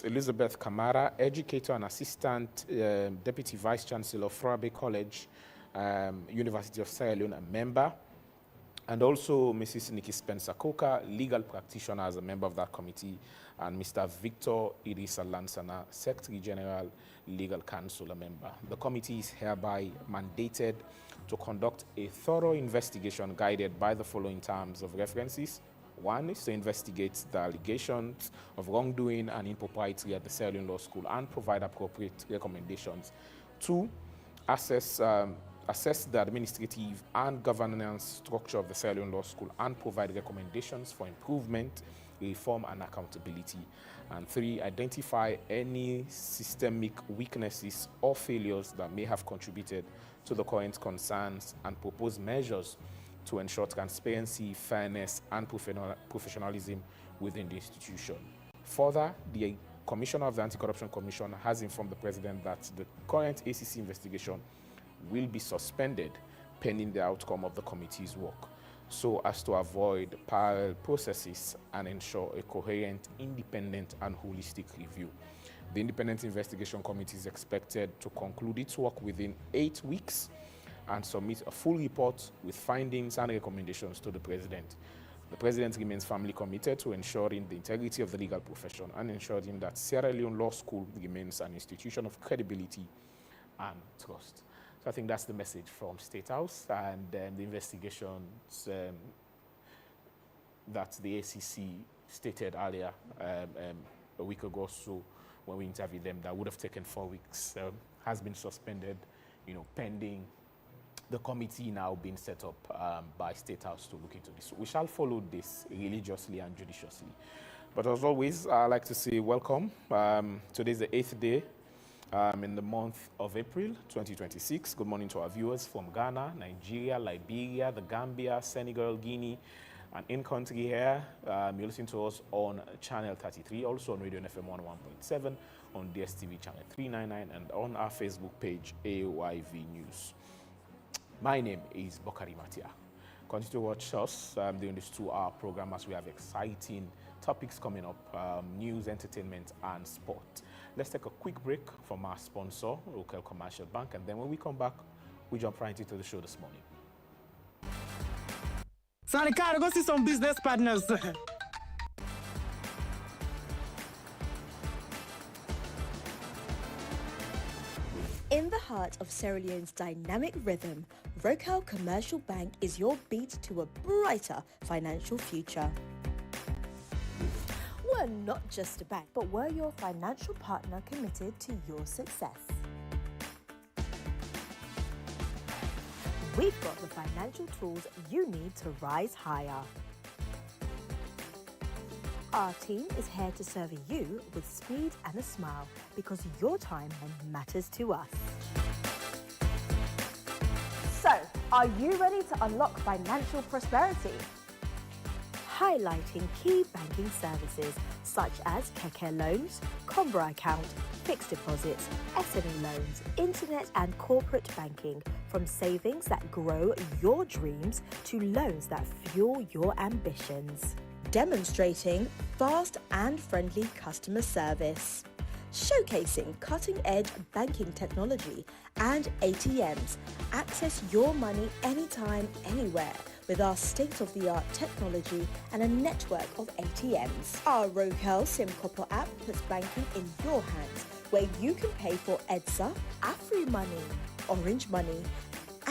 Elizabeth Kamara, educator and assistant deputy vice chancellor of Frabe College, University of Sierra Leone, a member. And also Mrs. Nikki Spencer-Coker, legal practitioner as a member of that committee, and Mr. Victor Idrissa Lansana, Secretary General, Legal Counsel, a member. The committee is hereby mandated to conduct a thorough investigation guided by the following terms of references. One is to investigate the allegations of wrongdoing and impropriety at the Sierra Leone Law School and provide appropriate recommendations. Two, assess the administrative and governance structure of the Sierra Leone Law School and provide recommendations for improvement, reform, and accountability. And three, identify any systemic weaknesses or failures that may have contributed to the current concerns and propose measures to ensure transparency, fairness, and professionalism within the institution. Further, the Commissioner of the Anti-Corruption Commission has informed the President that the current ACC investigation will be suspended pending the outcome of the committee's work, so as to avoid parallel processes and ensure a coherent, independent, and holistic review. The Independent Investigation Committee is expected to conclude its work within 8 weeks and submit a full report with findings and recommendations to the President. The President remains firmly committed to ensuring the integrity of the legal profession and ensuring that Sierra Leone Law School remains an institution of credibility and trust. So I think that's the message from State House, and the investigations that the ACC stated earlier a week ago or so when we interviewed them that would have taken 4 weeks has been suspended, pending the committee now being set up by State House to look into this. We shall follow this religiously and judiciously. But as always, I'd like to say welcome. Today's the 8th day in the month of April 2026. Good morning to our viewers from Ghana, Nigeria, Liberia, the Gambia, Senegal, Guinea, and in-country here. You listen to us on channel 33, also on Radio FM 101.7, on DSTV channel 399, and on our Facebook page, AOIV News. My name is Bokari Matia. Continue to watch us during this 2-hour program as we have exciting topics coming up, news, entertainment, and sport. Let's take a quick break from our sponsor, Local Commercial Bank, and then when we come back, we jump right into the show this morning. Sorry, Carl, go see some business partners. In the heart of Sierra Leone's dynamic rhythm, Wakeup Commercial Bank is your beat to a brighter financial future. We're not just a bank, but we're your financial partner committed to your success. We've got the financial tools you need to rise higher. Our team is here to serve you with speed and a smile because your time matters to us. So, are you ready to unlock financial prosperity? Highlighting key banking services such as Keke loans, Combra account, fixed deposits, SME loans, internet and corporate banking, from savings that grow your dreams to loans that fuel your ambitions. Demonstrating fast and friendly customer service. Showcasing cutting-edge banking technology and ATMs. Access your money anytime, anywhere with our state-of-the-art technology and a network of ATMs. Our Rokel SIM Copper app puts banking in your hands, where you can pay for EDSA, Afri Money, Orange Money,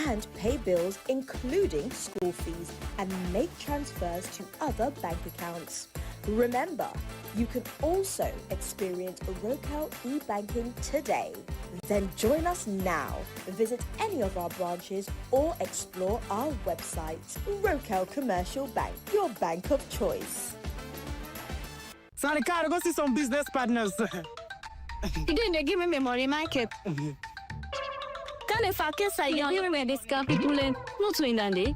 and pay bills including school fees and make transfers to other bank accounts. Remember, you can also experience Rokel e-banking today. Then join us now. Visit any of our branches or explore our website. Rokel Commercial Bank, your bank of choice. Sorry, Carl, go see some business partners. You didn't give me memory, Mike. Can if I can say you give me this people in not to Indy.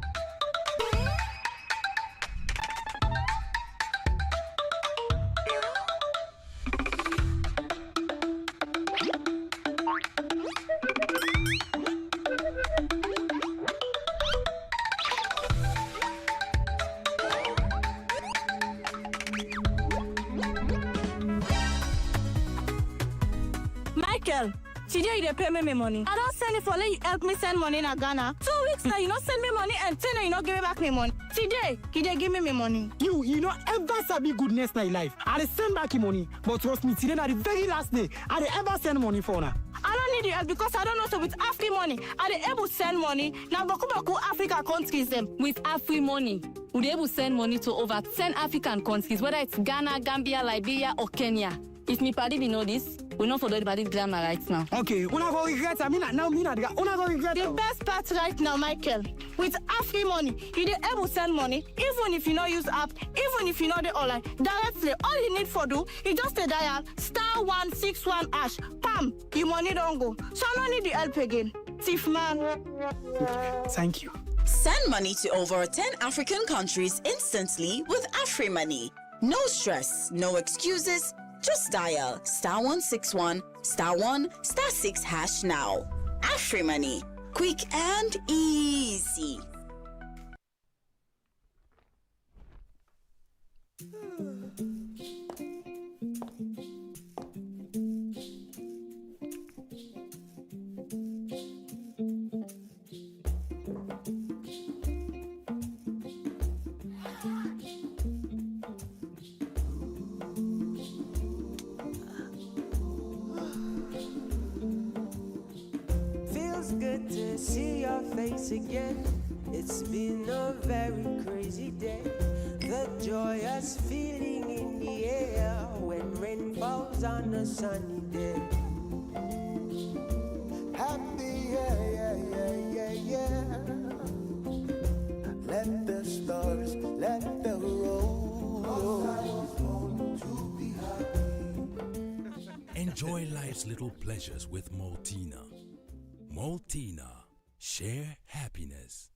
Michael, today you pay me my money. I don't send it for let you help me send money in Ghana. 2 weeks now, you not send me money and 10 you not give me back my money. Today, give me my money. You know ever sabi goodness na in life. I dey send back your money, but trust me, today na the very last day I dey ever send money for now. I don't need the help because I don't know so with Afri money. I dey able send money. Now Baku Africa countries them. With Afri money, we dey able send money to over 10 African countries, whether it's Ghana, Gambia, Liberia, or Kenya. If me party know this, we not follow the party grammar right now. Okay, una go regret. I mean, now me not una go regret. The best part right now, Michael, with Afri money, you dey able send money even if you not use app, even if you not the online. Directly, all you need for do, you just a dial *161#. Pam, your money don't go. So I don't need the help again. Thief man. Thank you. Send money to over 10 African countries instantly with Afri Money. No stress, no excuses. Just dial *161*1*6# now. Afri Money, quick and easy. Good to see your face again. It's been a very crazy day. The joyous feeling in the air when rain falls on a sunny day. Happy, yeah. Let the stars, let the roll. Enjoy life's little pleasures with Maltina. Maltina, share happiness.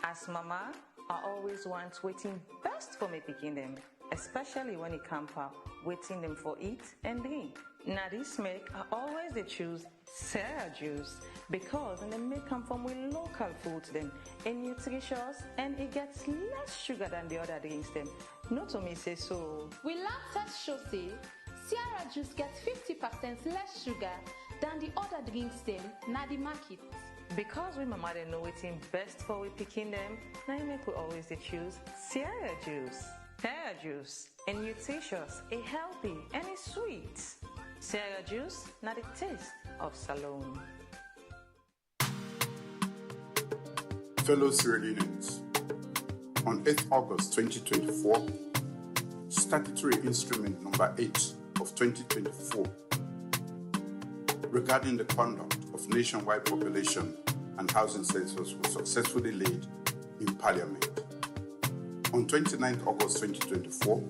As mama, I always want waiting best for me picking them, especially when it comes up waiting them for eat and drink. Now this make I always they choose Sarah juice because they make come from with local foods them and nutritious and it gets less sugar than the other drinks them. Not to me say so. We lab test show say Sierra juice gets 50% less sugar than the other drinks them na the market. Because we mama they know waiting best for we picking them, now you make we always they choose Sierra juice. Sierra juice and nutritious, a healthy and it's sweet. Sierra juice, not the taste of Salone. Fellow Sierra Leoneans, on 8th August 2024, Statutory Instrument Number 8 of 2024 regarding the conduct of nationwide population and housing census was successfully laid in Parliament. On 29th August 2024,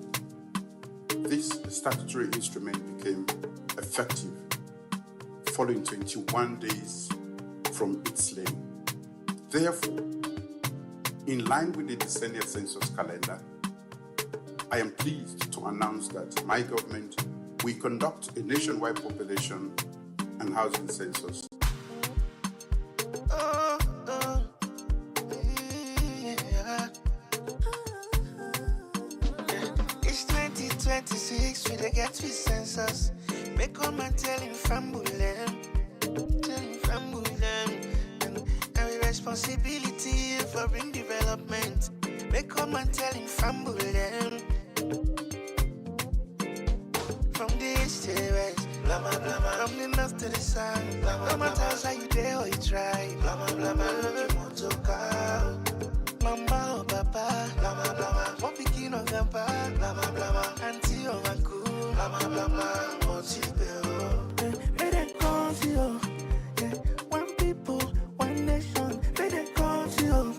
this statutory instrument became effective following 21 days from its laying. Therefore, in line with the decennial census calendar, I am pleased to announce that my government will conduct a nationwide population and housing census. It's 2026, we dey get with census. Make all man tell him fambulem, and we responsibility for bring development. Make all man tell him fambulem. From the east to the west, blah blah blah. From the north to the south, blah blah. No matter how you dare or you try, blah blah blah. You want to call mama or papa, blah blah blah. One picking on grandpa, blah blah blah. Auntie or uncle, blah blah blah. What's it bill? May they come to you, yeah. One people, one nation. May they come to you,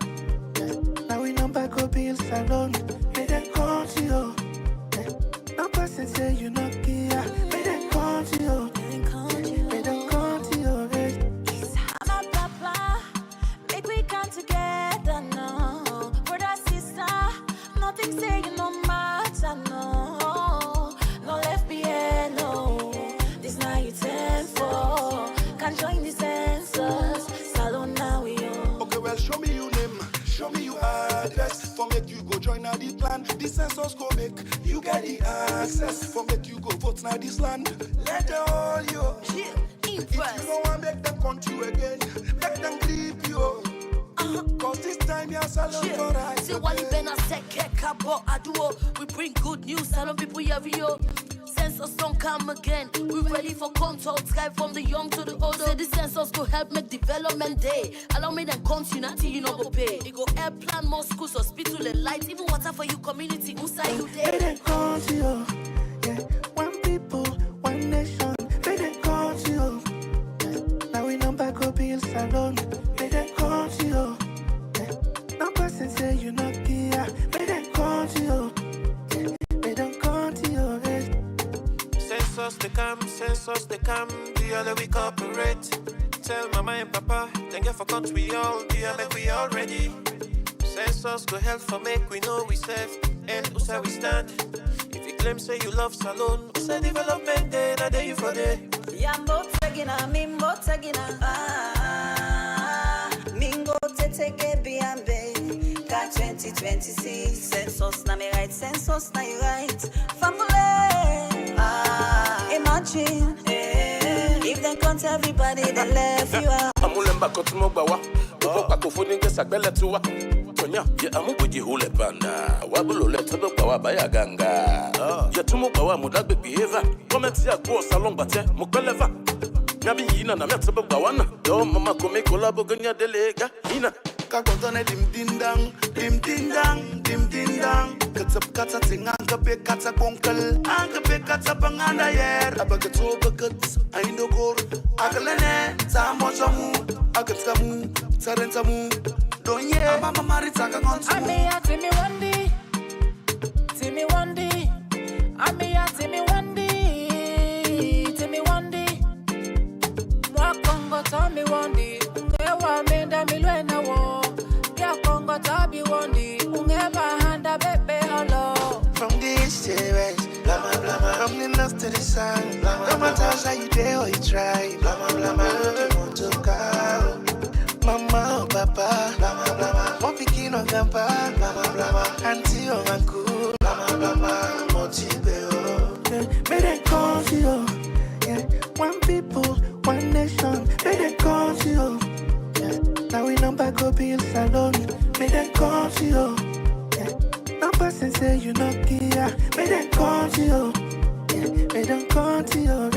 yeah. Now we number go bills alone. May they come to you, yeah. No person say you not care. May they come to you, may they come to you, yeah. Blah, blah, blah. Make we come together now. Brother, sister, nothing saying no matter, no. No left behind, no. This night you 10 for. Can join the census. Salon now we on. Okay, well, show me your name, show me your address. For make you go join the plan, the census go make you get the access. For make you go vote vote now this land. Let them all you. If you don't want make them country again, make them grip you. Cause this time you're salon for right. See what you better say, Kekabo Aduo. We bring good news, salon people here yo. Census don't come again. We ready for control, sky from the young to the old. Say the census go help make development day. Allow me them continue till you know go pay. It go help plan more schools, hospital and light, even water for you community. Who say you there? They come to you. Yeah, one people, one nation. They come to you. Yeah. Now we number go build salon. They come to you. Yeah. No person say you not here. They come to you. Yeah. They don't come to you. Census they come, the other we cooperate. Tell mama and papa, then get for country all, dear, make we all ready. Census go help for make we know we safe, and who say we stand. If you claim say you love salon, who say development day, na day you for day. Yambo tagina, mimbo tagina, mingo teteke biambe. 2026 census na me right, census na you right. Family, imagine if they count everybody they left you out. Amulemba kotumogbawa, upoka kufuninge sagbele tuwa. Konya, ye amubuji hule panda. Wabulo letebe bawa baya ganga. Ye tumogbawa mudagbe behave. Kometi ya kuo salon bate mukoleva. Nyabi yina na metebe bawana. Yo mama kome kolabo ganya delega. Ina. Kakotone dim din dang, dim din dang, dim din dang. Katap kata ting angabe kata konkel, angabe kata panganda yer. Abaga to bagat, aindo gor. Agalene, tamo jamu, agatamu, tarentamu. Donye, mama marita kagontu. Amiya timi wandi, timi wandi. Amiya timi wandi, timi wandi. Mwa Kongo tami wandi, ungewa menda milwena wo. Tabi wondi, ungeba handa bebe holo. From the east to the west, blama blama. From the north to the south, blama blama. No matter how you dare or you try, blama blama. You want to go, mama or papa, blama blama. Mo pikin or grandpa, blama blama. Auntie or uncle, blama blama. Motibe oh, may they come to you. Yeah, one people, one nation. May they come to you. Yeah, now we number go build salon. May they come to you. Yeah. No person say you not here. May they come to you. Yeah. May they come to you.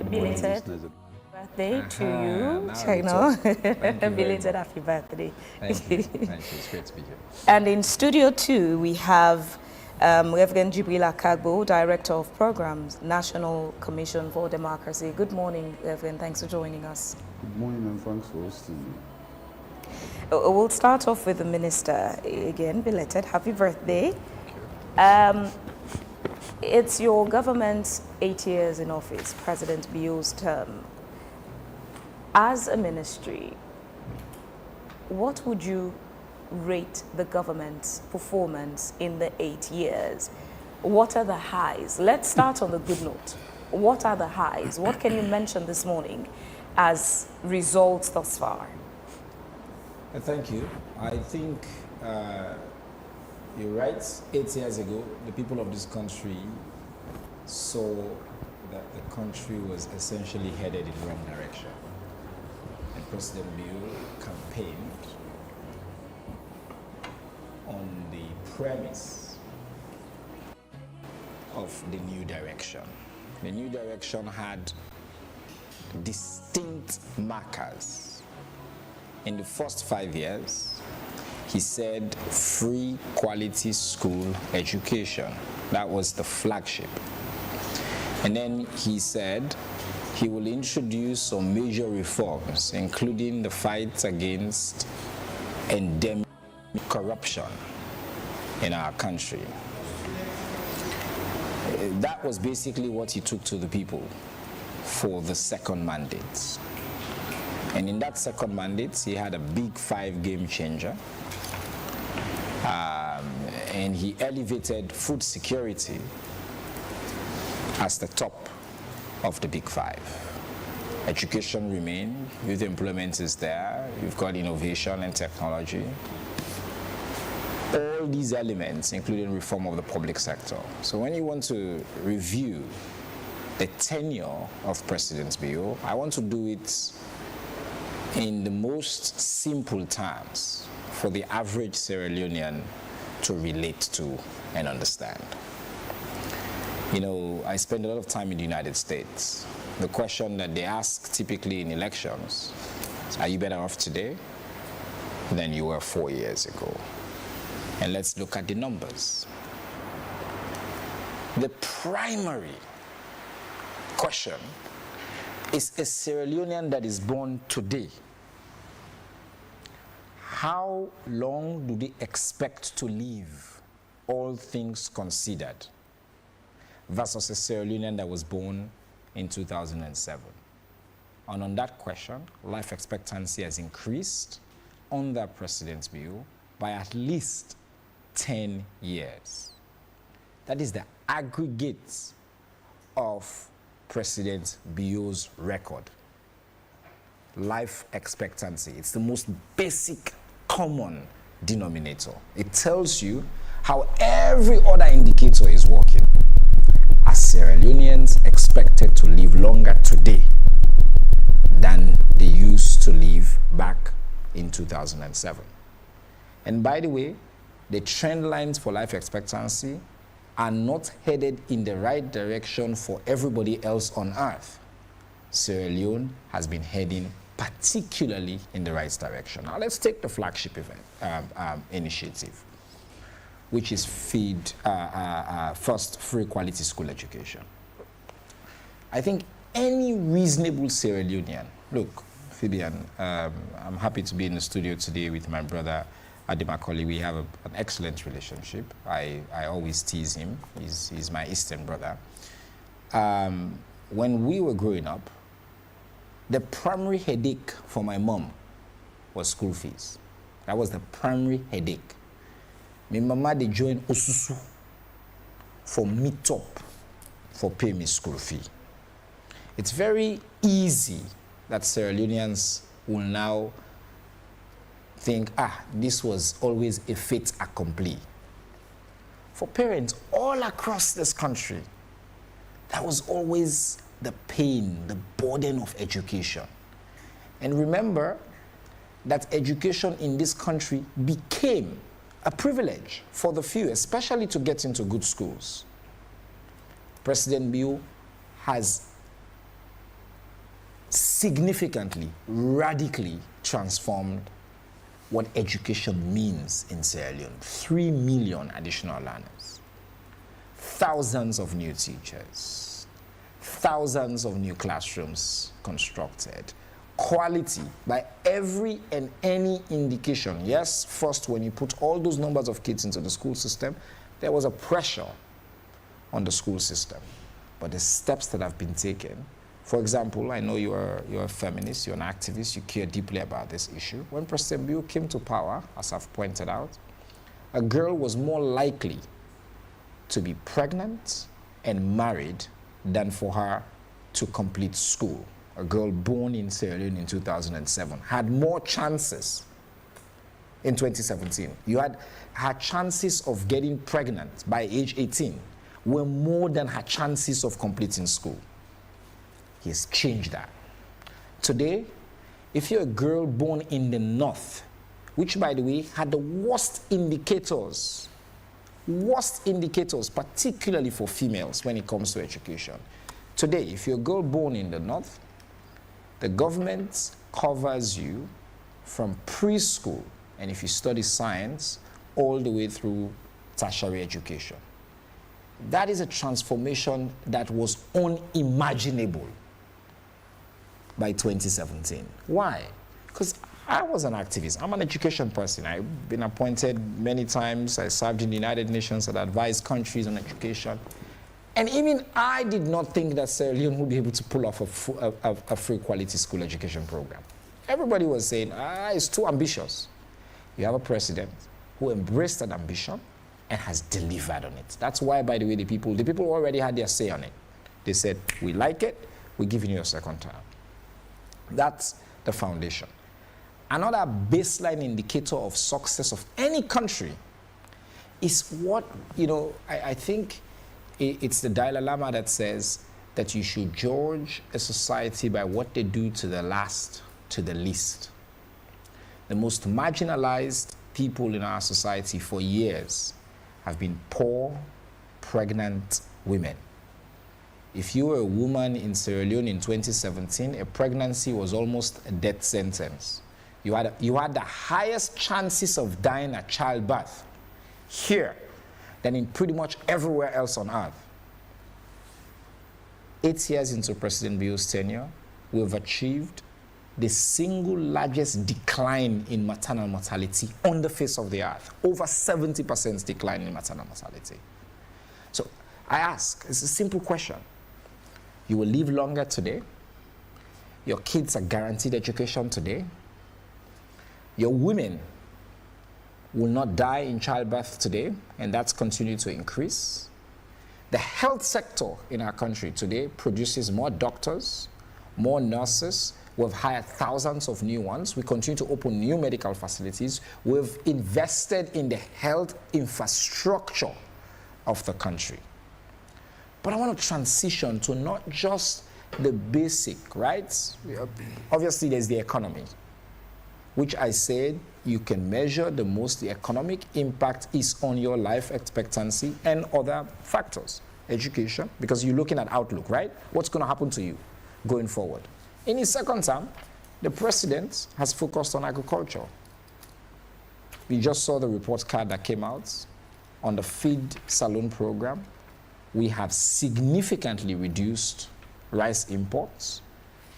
Belated. Birthday to you, now Chino. Thank you very Belated much. happy birthday. Thank you. Thank you. It's great to be here. And in studio 2, we have Reverend Jibril Akagbo, Director of Programs, National Commission for Democracy. Good morning, Reverend. Thanks for joining us. Good morning and thanks for hosting me. We'll start off with the Minister. Again, belated happy birthday. It's your government's 8 years in office, President Bio's term. As a ministry, what would you rate the government's performance in the 8 years? What are the highs? Let's start on the good note. What are the highs? What can you mention this morning as results thus far? Thank you. I think you're right. 8 years ago, the people of this country saw that the country was essentially headed in the wrong direction. And President Bio campaigned on the premise of the new direction. The new direction had distinct markers. In the first 5 years, he said free quality school education. That was the flagship. And then he said he will introduce some major reforms, including the fight against endemic corruption in our country. That was basically what he took to the people for the second mandate. And in that second mandate, he had a big 5 game changer. And he elevated food security as the top of the big 5. Education remained, youth employment is there, you've got innovation and technology. All these elements, including reform of the public sector. So when you want to review the tenure of President Bio, I want to do it in the most simple terms for the average Sierra Leonean to relate to and understand. You know, I spend a lot of time in the United States. The question that they ask typically in elections is, are you better off today than you were 4 years ago? And let's look at the numbers. The primary question is a Sierra Leonean that is born today. How long do they expect to live, all things considered, versus a Sierra Leonean that was born in 2007? And on that question, life expectancy has increased under President Bio by at least 10 years. That is the aggregate of President Bio's record. Life expectancy, it's the most basic common denominator. It tells you how every other indicator is working. Are Sierra Leoneans expected to live longer today than they used to live back in 2007? And by the way, the trend lines for life expectancy are not headed in the right direction for everybody else on earth. Sierra Leone has been heading particularly in the right direction. Now let's take the flagship initiative, which is first free quality school education. I think any reasonable Sierra Leonean, look, Fabian, I'm happy to be in the studio today with my brother Ademakoli. We have an excellent relationship. I always tease him. He's my Eastern brother. When we were growing up, the primary headache for my mom was school fees. That was the primary headache. My mama, they joined Osusu for meet up for pay me school fee. It's very easy that Sierra Leoneans will now think, this was always a fait accompli. For parents all across this country, that was always the pain, the burden of education. And remember that education in this country became a privilege for the few, especially to get into good schools. President Bio has significantly, radically transformed what education means in Sierra Leone. 3 million additional learners, thousands of new teachers, thousands of new classrooms constructed, quality by every and any indication. Yes, first, when you put all those numbers of kids into the school system, there was a pressure on the school system. But the steps that have been taken, for example, I know you're a feminist, you're an activist, you care deeply about this issue. When President Bill came to power, as I've pointed out, a girl was more likely to be pregnant and married than for her to complete school. A girl born in Sierra Leone in 2007 had more chances in 2017. Her chances of getting pregnant by age 18 were more than her chances of completing school. He has changed that. Today, if you're a girl born in the north, which by the way had the worst indicators, particularly for females when it comes to education. Today, if you're a girl born in the north, the government covers you from preschool, and if you study science, all the way through tertiary education. That is a transformation that was unimaginable by 2017. Why? Because I was an activist. I'm an education person. I've been appointed many times. I served in the United Nations and advised countries on education. And even I did not think that Sierra Leone would be able to pull off a free quality school education program. Everybody was saying, it's too ambitious. You have a president who embraced that ambition and has delivered on it. That's why, by the way, the people already had their say on it. They said, we like it, we're giving you a second term. That's the foundation. Another baseline indicator of success of any country is what, I think it's the Dalai Lama that says that you should judge a society by what they do to the last, to the least. The most marginalized people in our society for years have been poor, pregnant women. If you were a woman in Sierra Leone in 2017, a pregnancy was almost a death sentence. You had the highest chances of dying at childbirth here than in pretty much everywhere else on earth. 8 years into President Bill's tenure, we've achieved the single largest decline in maternal mortality on the face of the earth. Over 70% decline in maternal mortality. So I ask, it's a simple question. You will live longer today. Your kids are guaranteed education today. Your women will not die in childbirth today, and that's continued to increase. The health sector in our country today produces more doctors, more nurses. We've hired thousands of new ones. We continue to open new medical facilities. We've invested in the health infrastructure of the country. But I want to transition to not just the basic, right? Obviously, there's the economy, which I said you can measure the economic impact is on your life expectancy and other factors. Education, because you're looking at outlook, right? What's going to happen to you going forward? In his second term, the president has focused on agriculture. We just saw the report card that came out on the feed saloon program. We have significantly reduced rice imports.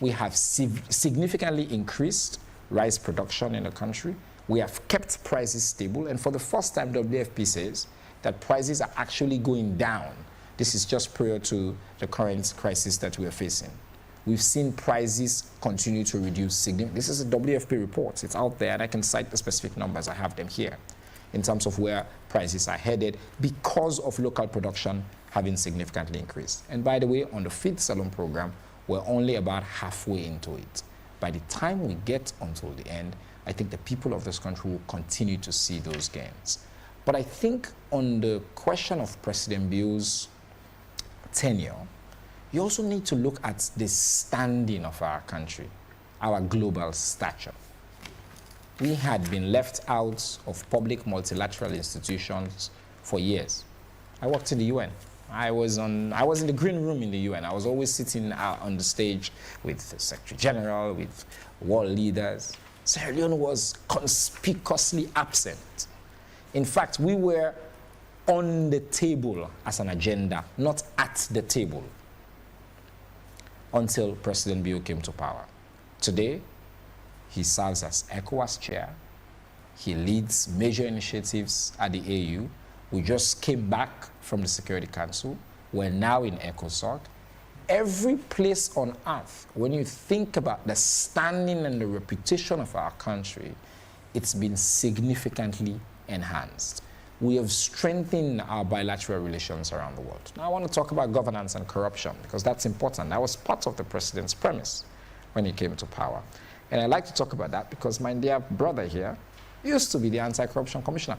We have significantly increased rice production in the country. We have kept prices stable, and for the first time, WFP says that prices are actually going down. This is just prior to the current crisis that we are facing. We've seen prices continue to reduce significantly. This is a WFP report. It's out there, and I can cite the specific numbers. I have them here in terms of where prices are headed because of local production having significantly increased. And by the way, on the feed saloon program, we're only about halfway into it. By the time we get until the end, I think the people of this country will continue to see those gains. But I think on the question of President Bill's tenure, you also need to look at the standing of our country, our global stature. We had been left out of public multilateral institutions for years. I worked in the UN. I was in the green room in the UN. I was always sitting on the stage with the Secretary General, with world leaders. Sierra Leone was conspicuously absent. In fact, we were on the table as an agenda, not at the table, until President Bio came to power. Today, he serves as ECOWAS chair. He leads major initiatives at the AU. We just came back from the Security Council. We're now in ECOSOC. Every place on earth, when you think about the standing and the reputation of our country, it's been significantly enhanced. We have strengthened our bilateral relations around the world. Now I want to talk about governance and corruption because that's important. That was part of the president's premise when he came to power. And I like to talk about that because my dear brother here used to be the anti-corruption commissioner.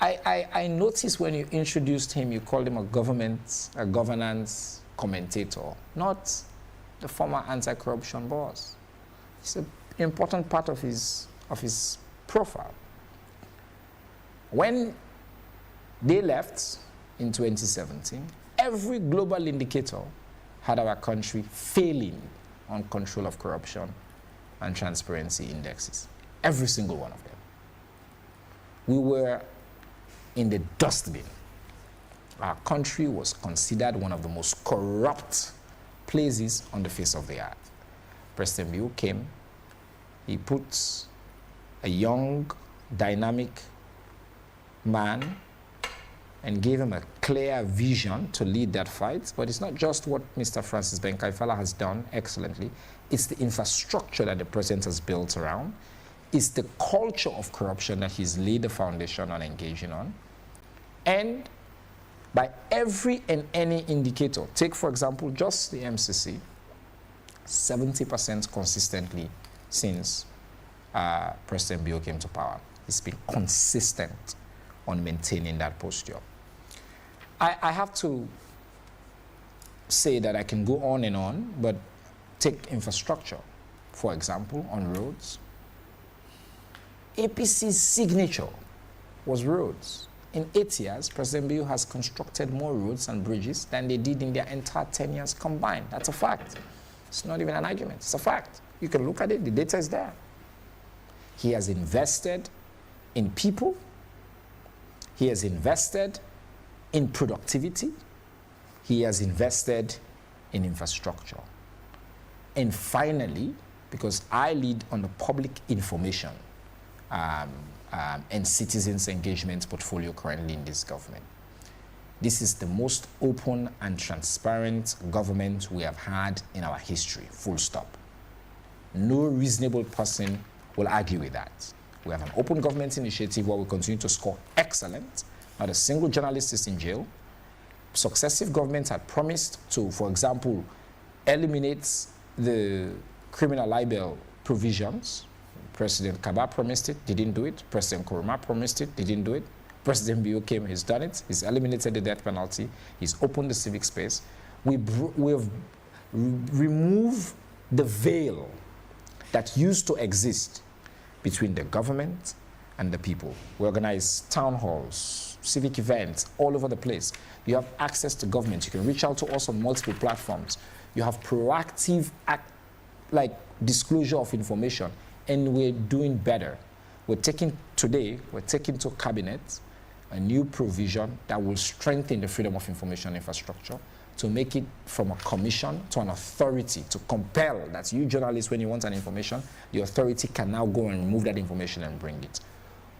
I noticed when you introduced him, you called him a governance commentator, not the former anti-corruption boss. It's an important part of his profile. When they left in 2017, every global indicator had our country failing on control of corruption and transparency indexes. Every single one of them. We were in the dustbin. Our country was considered one of the most corrupt places on the face of the earth. President Bio came, he put a young, dynamic man and gave him a clear vision to lead that fight. But it's not just what Mr. Francis Benkaifala has done excellently, it's the infrastructure that the president has built around. It's the culture of corruption that he's laid the foundation on engaging on. And by every and any indicator, take for example just the MCC, 70% consistently since President Bio came to power. He's been consistent on maintaining that posture. I have to say that I can go on and on, but take infrastructure, for example, on roads. APC's signature was roads. In 8 years, President Bio has constructed more roads and bridges than they did in their entire 10 years combined. That's a fact. It's not even an argument. It's a fact. You can look at it. The data is there. He has invested in people. He has invested in productivity. He has invested in infrastructure. And finally, because I lead on the public information and citizens' engagement portfolio currently in this government. This is the most open and transparent government we have had in our history, full stop. No reasonable person will argue with that. We have an open government initiative where we continue to score excellent. Not a single journalist is in jail. Successive governments had promised to, for example, eliminate the criminal libel provisions. President Kaba promised it, they didn't do it. President Nkrumah promised it, they didn't do it. President Bio came, he's done it. He's eliminated the death penalty. He's opened the civic space. We have removed the veil that used to exist between the government and the people. We organize town halls, civic events all over the place. You have access to government. You can reach out to us on multiple platforms. You have proactive disclosure of information. And we're doing better. We're taking to cabinet a new provision that will strengthen the freedom of information infrastructure to make it from a commission to an authority, to compel that you journalists, when you want an information, the authority can now go and remove that information and bring it.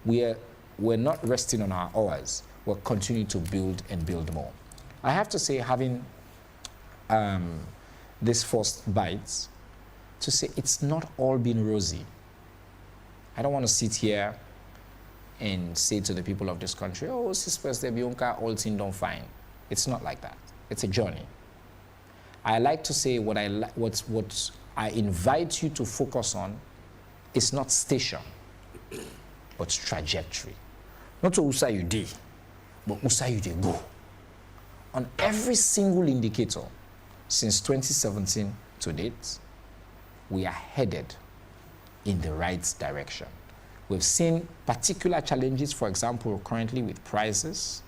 We're not resting on our oars. We're continuing to build and build more. I have to say, having this first bite, to say it's not all been rosy. I don't want to sit here and say to the people of this country, oh, since President Bionka, all things done fine. It's not like that. It's a journey. I like to say what I invite you to focus on is not station, but trajectory. Not usa you did, but usa you did go. On every single indicator since 2017 to date, we are headed in the right direction. We've seen particular challenges, for example, currently with prices.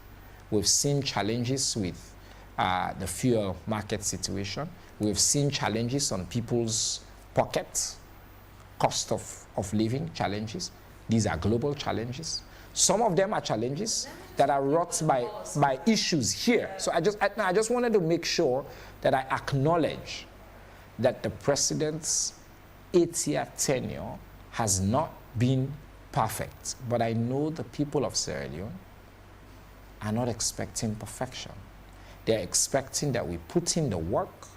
We've seen challenges with the fuel market situation. We've seen challenges on people's pockets, cost of living challenges. These are global challenges. Some of them are challenges that are wrought by issues here. So I just wanted to make sure that I acknowledge that the president's 8-year tenure has not been perfect. But I know the people of Sierra Leone are not expecting perfection. They're expecting that we put in the work.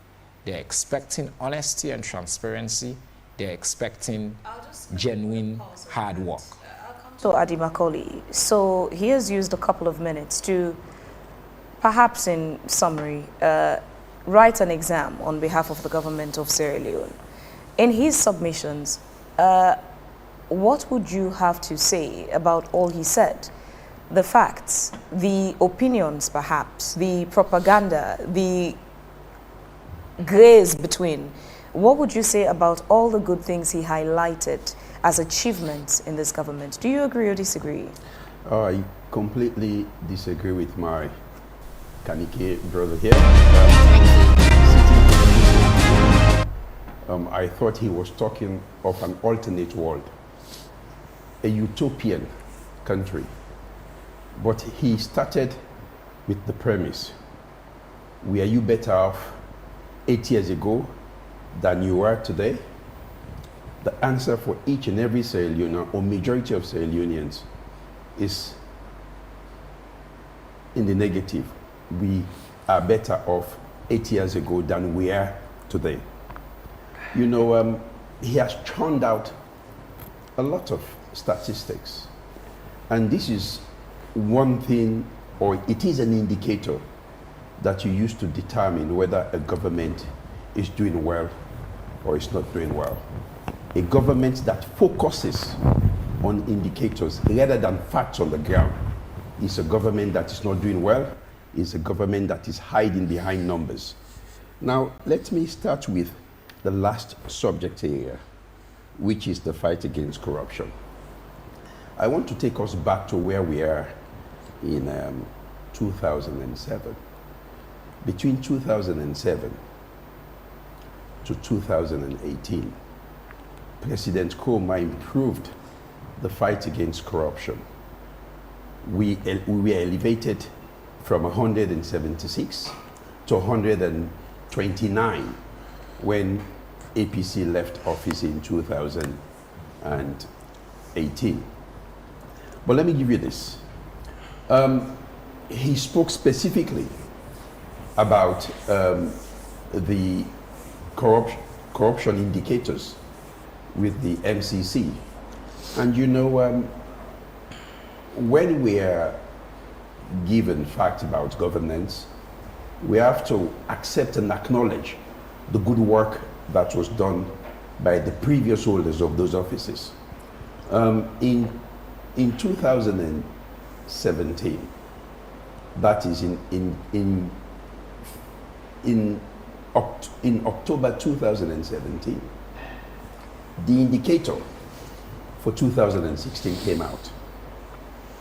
They're expecting honesty and transparency. They're expecting genuine hard work. So Adi Macaulay, so he has used a couple of minutes to, perhaps in summary, write an exam on behalf of the government of Sierra Leone. In his submissions, what would you have to say about all he said? The facts, the opinions perhaps, the propaganda, the grays between. What would you say about all the good things he highlighted as achievements in this government? Do you agree or disagree? I completely disagree with my Kanike brother here. I thought he was talking of an alternate world, a utopian country. But he started with the premise, were you better off 8 years ago than you are today? The answer for each and every Sierra Leonean, or majority of Sierra Leoneans, is in the negative. We are better off 8 years ago than we are today. You know, he has churned out a lot of statistics. And this is one thing, or it is an indicator that you use to determine whether a government is doing well or is not doing well. A government that focuses on indicators rather than facts on the ground is a government that is not doing well, is a government that is hiding behind numbers. Now, let me start with the last subject area, which is the fight against corruption. I want to take us back to where we are in 2007. Between 2007 to 2018, President Nkrumah improved the fight against corruption. We were elevated from 176 to 129 when APC left office in 2018. But let me give you this. He spoke specifically about the corruption indicators with the MCC. And you know, when we are given facts about governance, we have to accept and acknowledge the good work that was done by the previous holders of those offices. In 2017, that is in October 2017, the indicator for 2016 came out.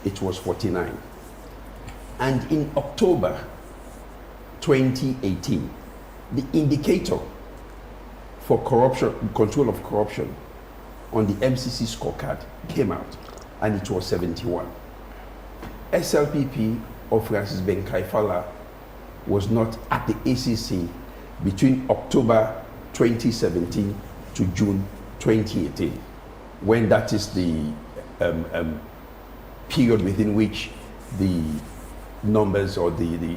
It was 49. And in October 2018, the indicator for corruption, control of corruption on the MCC scorecard came out, and it was 71. SLPP of Francis Ben Kaifala was not at the ACC between October 2017 to June 2018, when that is the period within which the numbers or the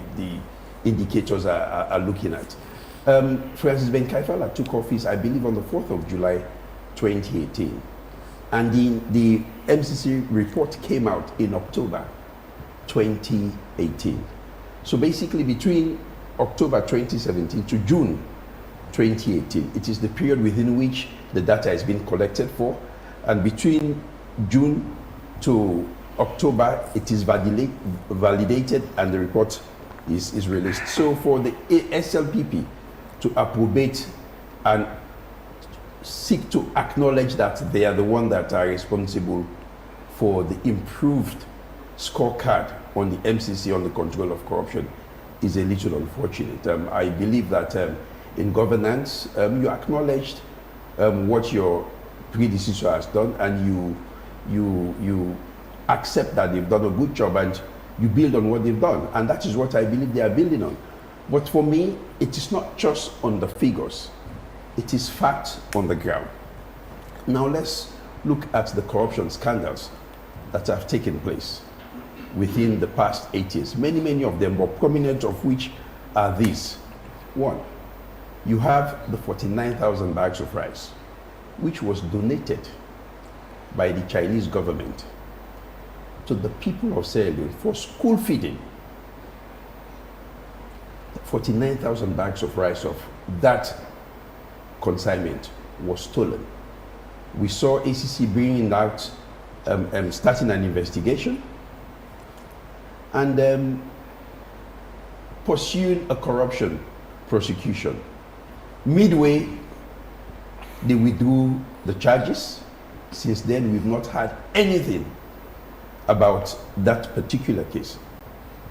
indicators are looking at. Francis Ben Kaifala took office, I believe, on the 4th of July 2018. And the MCC report came out in October 2018. So basically between October 2017 to June 2018, it is the period within which the data has been collected for. And between June to October, it is validated and the report is released. So for the SLPP to approbate and seek to acknowledge that they are the ones that are responsible for the improved scorecard on the MCC on the control of corruption is a little unfortunate. I believe that in governance, you acknowledged what your predecessor has done, and you accept that they've done a good job, and you build on what they've done. And that is what I believe they are building on. But for me, it is not just on the figures. It is fact on the ground. Now let's look at the corruption scandals that have taken place within the past 8 years. Many of them, but prominent of which are these. One, you have the 49,000 bags of rice, which was donated by the Chinese government to the people of Sierra Leone for school feeding. 49,000 bags of rice of that consignment was stolen. We saw ACC bringing out, starting an investigation and pursuing a corruption prosecution. Midway, they withdrew the charges. Since then, we've not had anything about that particular case.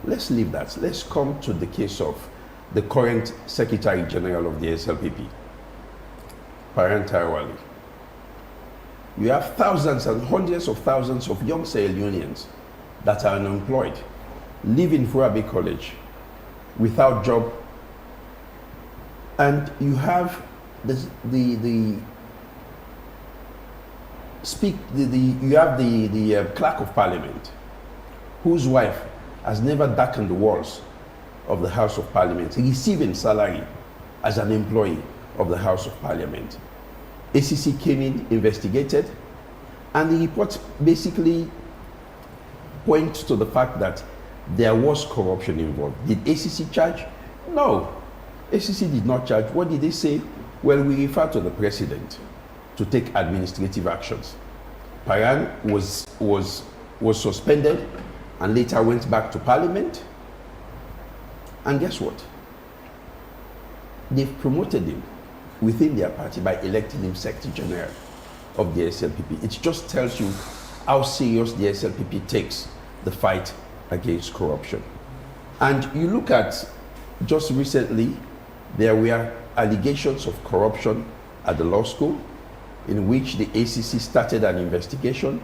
Let's leave that. Let's come to the case of the current Secretary General of the SLPP, Paran Tarawali. You have thousands and hundreds of thousands of young Sierra Leoneans that are unemployed, live in Furabe College without job, and you have the clerk of parliament, whose wife has never darkened the walls of the House of Parliament, receiving salary as an employee of the House of Parliament. ACC came in, investigated, and the report basically points to the fact that there was corruption involved. Did ACC charge? No. ACC did not charge. What did they say? Well, we refer to the president to take administrative actions. Paran was suspended and later went back to Parliament. And guess what? They've promoted him within their party by electing him Secretary General of the SLPP. It just tells you how serious the SLPP takes the fight against corruption. And you look at, just recently, there were allegations of corruption at the law school, in which the ACC started an investigation,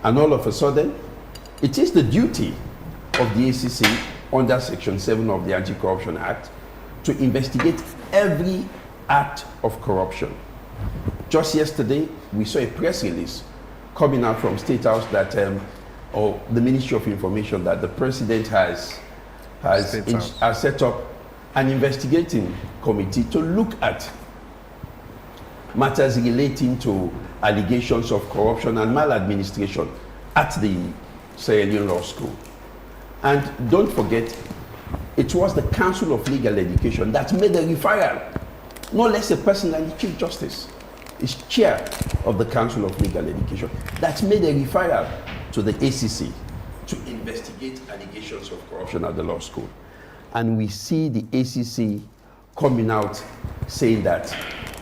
and all of a sudden, it is the duty of the ACC under Section 7 of the Anti-Corruption Act to investigate every act of corruption. Just yesterday, we saw a press release coming out from State House that, or the Ministry of Information, that the President has set up an investigating committee to look at matters relating to allegations of corruption and maladministration at the Sierra Leone Law School. And don't forget, it was the Council of Legal Education that made the referral, no less a person than the Chief Justice, is chair of the Council of Legal Education, that made a referral to the ACC to investigate allegations of corruption at the law school. And we see the ACC coming out saying that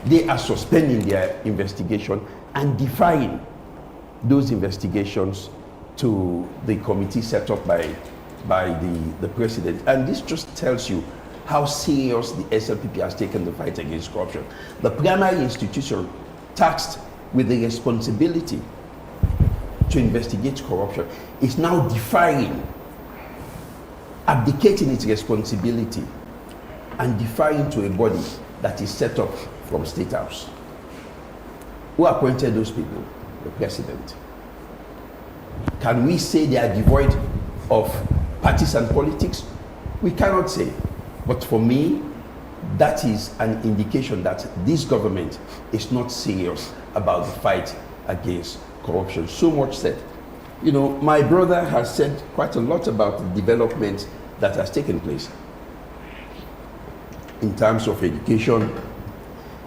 they are suspending their investigation and defying those investigations to the committee set up by the president. And this just tells you how serious the SLPP has taken the fight against corruption. The primary institution tasked with the responsibility to investigate corruption is now defying, abdicating its responsibility and defying to a body that is set up from State House. Who appointed those people? The president. Can we say they are devoid of partisan politics? We cannot say. But for me, that is an indication that this government is not serious about the fight against corruption. So much said. You know, my brother has said quite a lot about the development that has taken place in terms of education,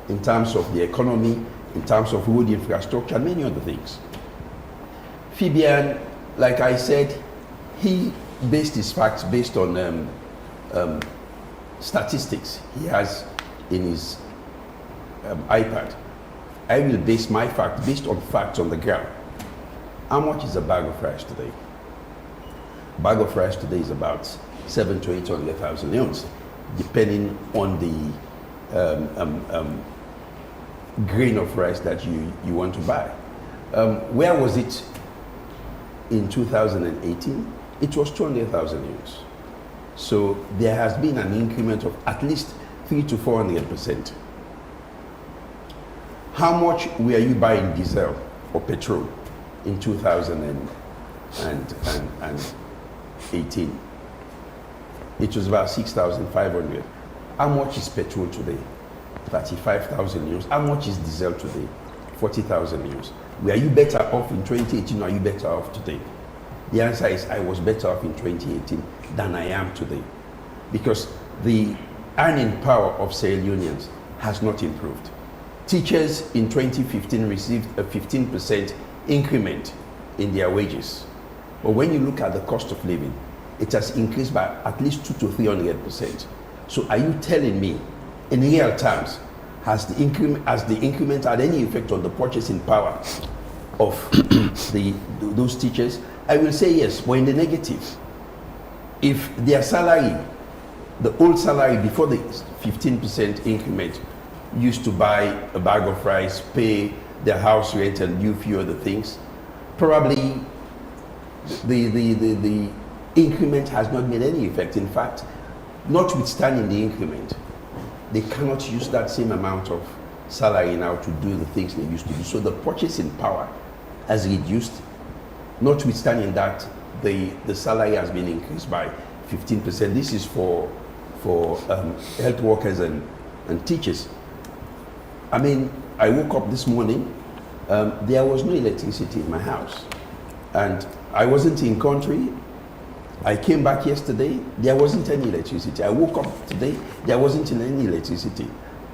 in terms of the economy, in terms of road infrastructure, and many other things. Fabian, like I said, he based his facts based on statistics he has in his iPad. I will base my fact based on facts on the ground. How much is a bag of rice today? A bag of rice today is about 700,000 to 800,000 leones, depending on the grain of rice that you want to buy. Where was it in 2018? It was 200,000 leones. So there has been an increment of at least 300 to 400%. How much were you buying diesel or petrol in 2018? It was about 6,500. How much is petrol today? 35,000 euros. How much is diesel today? 40,000 euros. Were you better off in 2018 or are you better off today? The answer is I was better off in 2018 than I am today, because the earning power of Sierra Leoneans has not improved. Teachers in 2015 received a 15% increment in their wages. But when you look at the cost of living, it has increased by at least 200 to 300%. So are you telling me, in real terms, has the increment had any effect on the purchasing power of those teachers? I will say yes, but in the negative. If their salary, the old salary before the 15% increment, used to buy a bag of rice, pay their house rent and do a few other things, probably the increment has not made any effect. In fact, notwithstanding the increment, they cannot use that same amount of salary now to do the things they used to do. So the purchasing power has reduced. Notwithstanding that, the salary has been increased by 15%. This is for health workers and teachers. I mean, I woke up this morning, there was no electricity in my house. And I wasn't in country. I came back yesterday, there wasn't any electricity. I woke up today, there wasn't any electricity.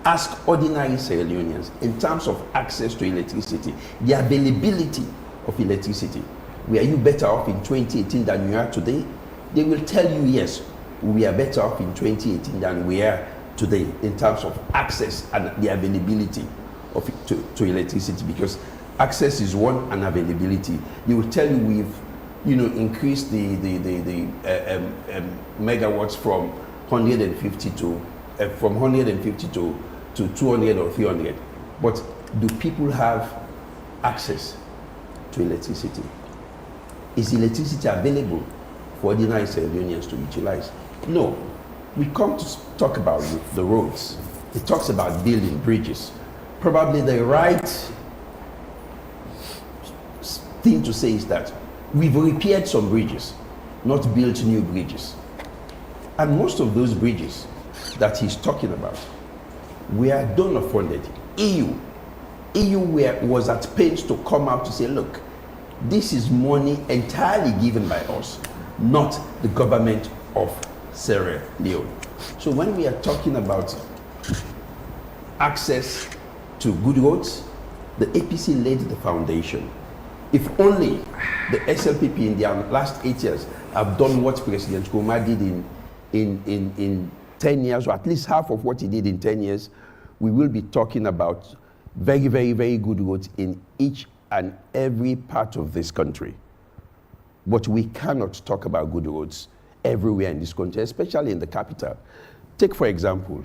Ask ordinary Sierra Leoneans in terms of access to electricity, the availability of electricity. Were you better off in 2018 than you are today? They will tell you, yes, we are better off in 2018 than we are today in terms of access and the availability of to electricity, because access is one and availability. They will tell you we've increased the megawatts from 150 to 200 or 300. But do people have access to electricity? Is electricity available for ordinary Sierra Leoneans to utilize? No. We come to talk about the roads. It talks about building bridges. Probably the right thing to say is that we've repaired some bridges, not built new bridges. And most of those bridges that he's talking about were donor funded. EU was at pains to come out to say, look, this is money entirely given by us, not the government of Sierra Leone. So when we are talking about access to good roads, the APC laid the foundation. If only the SLPP in their last 8 years have done what President Nkrumah did in 10 years, or at least half of what he did in 10 years, we will be talking about very, very, very good roads in each and every part of this country. But we cannot talk about good roads everywhere in this country, especially in the capital. Take, for example,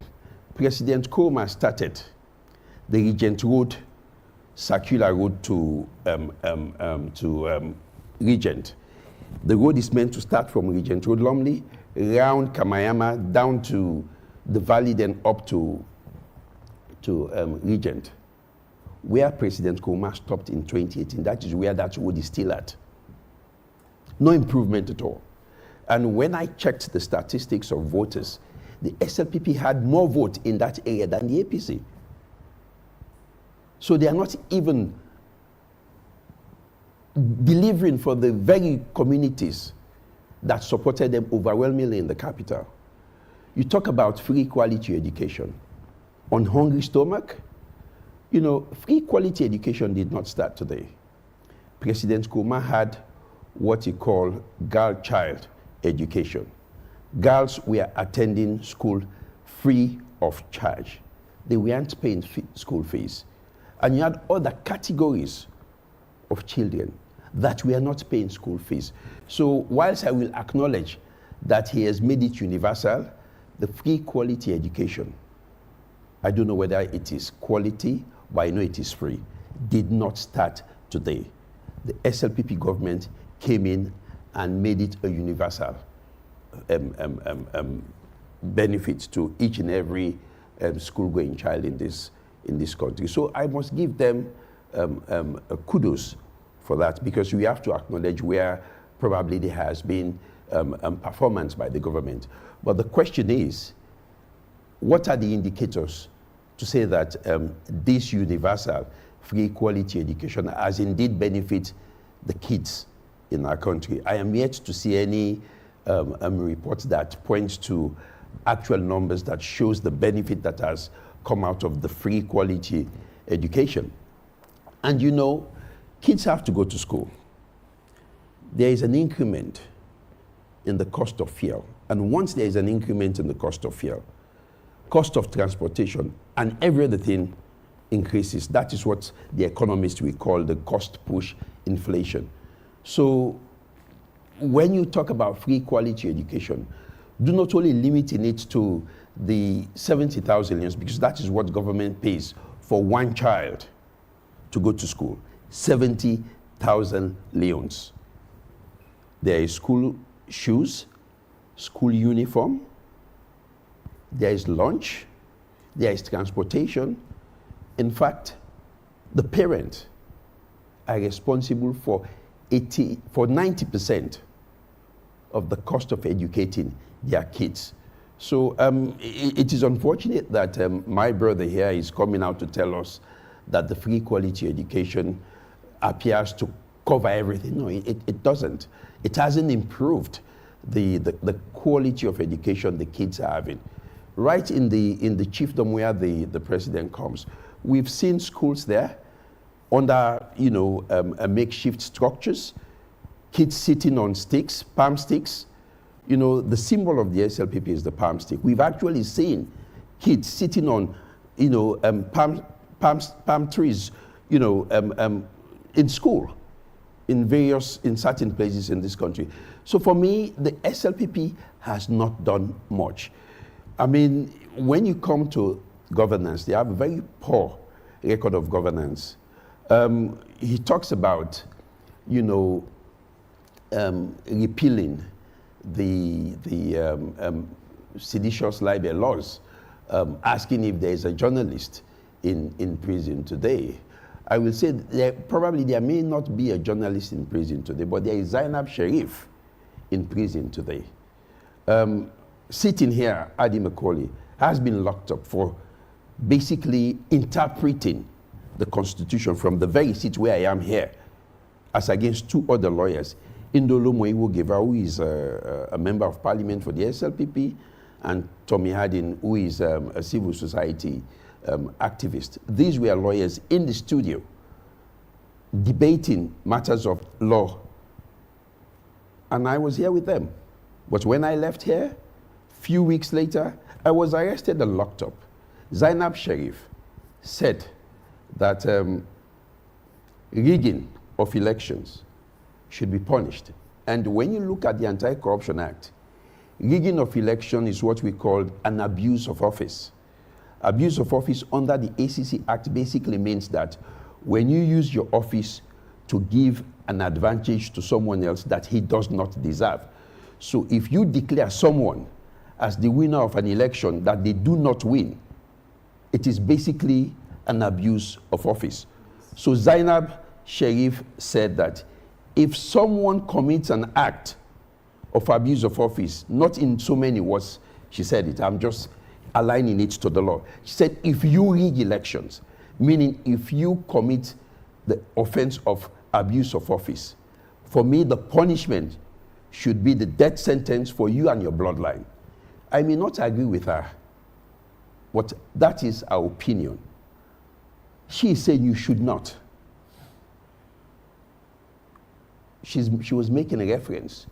President Nkrumah started the Regent Road, circular road to Regent. The road is meant to start from Regent Road, Lumley, round Kamayama, down to the valley, then up to Regent. Where President Nkrumah stopped in 2018, that is where that road is still at. No improvement at all. And when I checked the statistics of voters, the SLPP had more votes in that area than the APC. So they are not even delivering for the very communities that supported them overwhelmingly in the capital. You talk about free quality education. On hungry stomach, free quality education did not start today. President Nkrumah had what he called girl child education. Girls were attending school free of charge. They weren't paying school fees. And you had other categories of children that were not paying school fees. So whilst I will acknowledge that he has made it universal, the free quality education, I don't know whether it is quality, but I know it is free, did not start today. The SLPP government came in and made it a universal benefit to each and every school-going child in this country. So I must give them kudos for that, because we have to acknowledge where probably there has been performance by the government. But the question is, what are the indicators to say that this universal free quality education has indeed benefit the kids in our country? I am yet to see any reports that point to actual numbers that shows the benefit that has come out of the free quality education. And you know, kids have to go to school. There is an increment in the cost of fuel. And once there is an increment in the cost of fuel, cost of transportation and every other thing increases. That is what the economists will call the cost push inflation. So when you talk about free quality education, do not only limit it to the 70,000 leones, because that is what government pays for one child to go to school. 70,000 leones. There is school shoes, school uniform, there is lunch, there is transportation. In fact, the parents are responsible for 90% of the cost of educating their kids. So it is unfortunate that my brother here is coming out to tell us that the free quality education appears to cover everything. No, it doesn't. It hasn't improved the quality of education the kids are having. Right in the chiefdom where the president comes, we've seen schools there under makeshift structures, kids sitting on sticks, palm sticks. You know, the symbol of the SLPP is the palm stick. We've actually seen kids sitting on, palm trees, in school, in certain places in this country. So for me, the SLPP has not done much. I mean, when you come to governance, they have a very poor record of governance. He talks about, repealing the seditious libel laws, asking if there is a journalist in prison today. I will say there may not be a journalist in prison today, but there is Zainab Sharif in prison today. Sitting here, Adi Macaulay has been locked up for basically interpreting the Constitution from the very seat where I am here, as against two other lawyers, Indolo Moiwo Geva, who is a member of parliament for the SLPP, and Tommy Hardin, who is a civil society activist. These were lawyers in the studio debating matters of law. And I was here with them. But when I left here, few weeks later, I was arrested and locked up. Zainab Sharif said that rigging of elections should be punished. And when you look at the Anti-Corruption Act, rigging of election is what we call an abuse of office. Abuse of office under the ACC Act basically means that when you use your office to give an advantage to someone else that he does not deserve. So if you declare someone as the winner of an election that they do not win, it is basically an abuse of office. So Zainab Sharif said that if someone commits an act of abuse of office, not in so many words, she said it, I'm just aligning it to the law. She said, if you rig elections, meaning if you commit the offense of abuse of office, for me, the punishment should be the death sentence for you and your bloodline. I may not agree with her, but that is our opinion. She is saying you should not. She was making a reference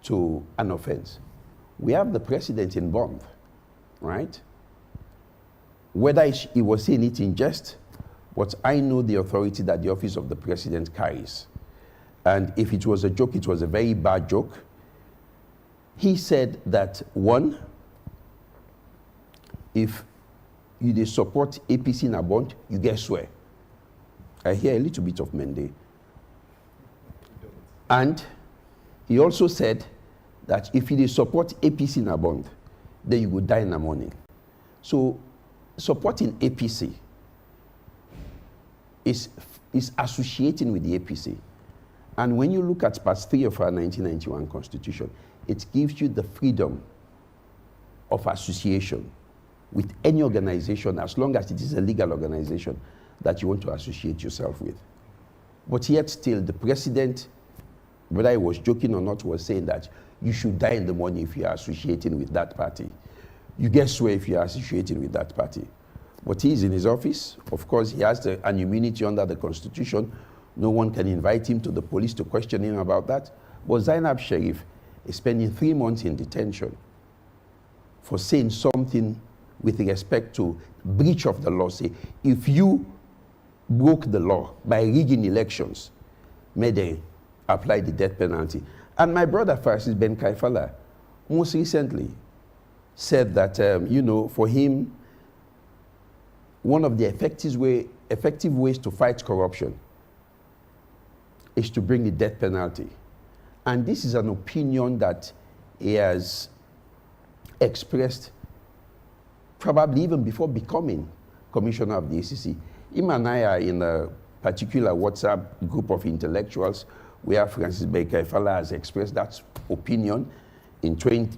to an offense. We have the president in bond, right? Whether he was saying it in jest, but I know the authority that the office of the president carries. And if it was a joke, it was a very bad joke. He said that, one, if you dey support APC in a bond, you get swear. I hear a little bit of Mende. And he also said that if you dey support APC in a bond, then you will die in the morning. So supporting APC is associating with the APC. And when you look at part 3 of our 1991 Constitution, it gives you the freedom of association with any organization as long as it is a legal organization that you want to associate yourself with. But yet still, the president, whether he was joking or not, was saying that you should die in the morning if you are associating with that party. You get swear if you are associating with that party. But he is in his office. Of course, he has an immunity under the Constitution. No one can invite him to the police to question him about that. But Zainab Sharif is spending 3 months in detention for saying something with respect to breach of the law. Say, if you broke the law by rigging elections, may they apply the death penalty. And my brother Francis Ben Kaifala most recently said that, for him, one of the effective ways to fight corruption is to bring the death penalty. And this is an opinion that he has expressed probably even before becoming commissioner of the ACC. Him and I are in a particular WhatsApp group of intellectuals where Francis Bekaifala has expressed that opinion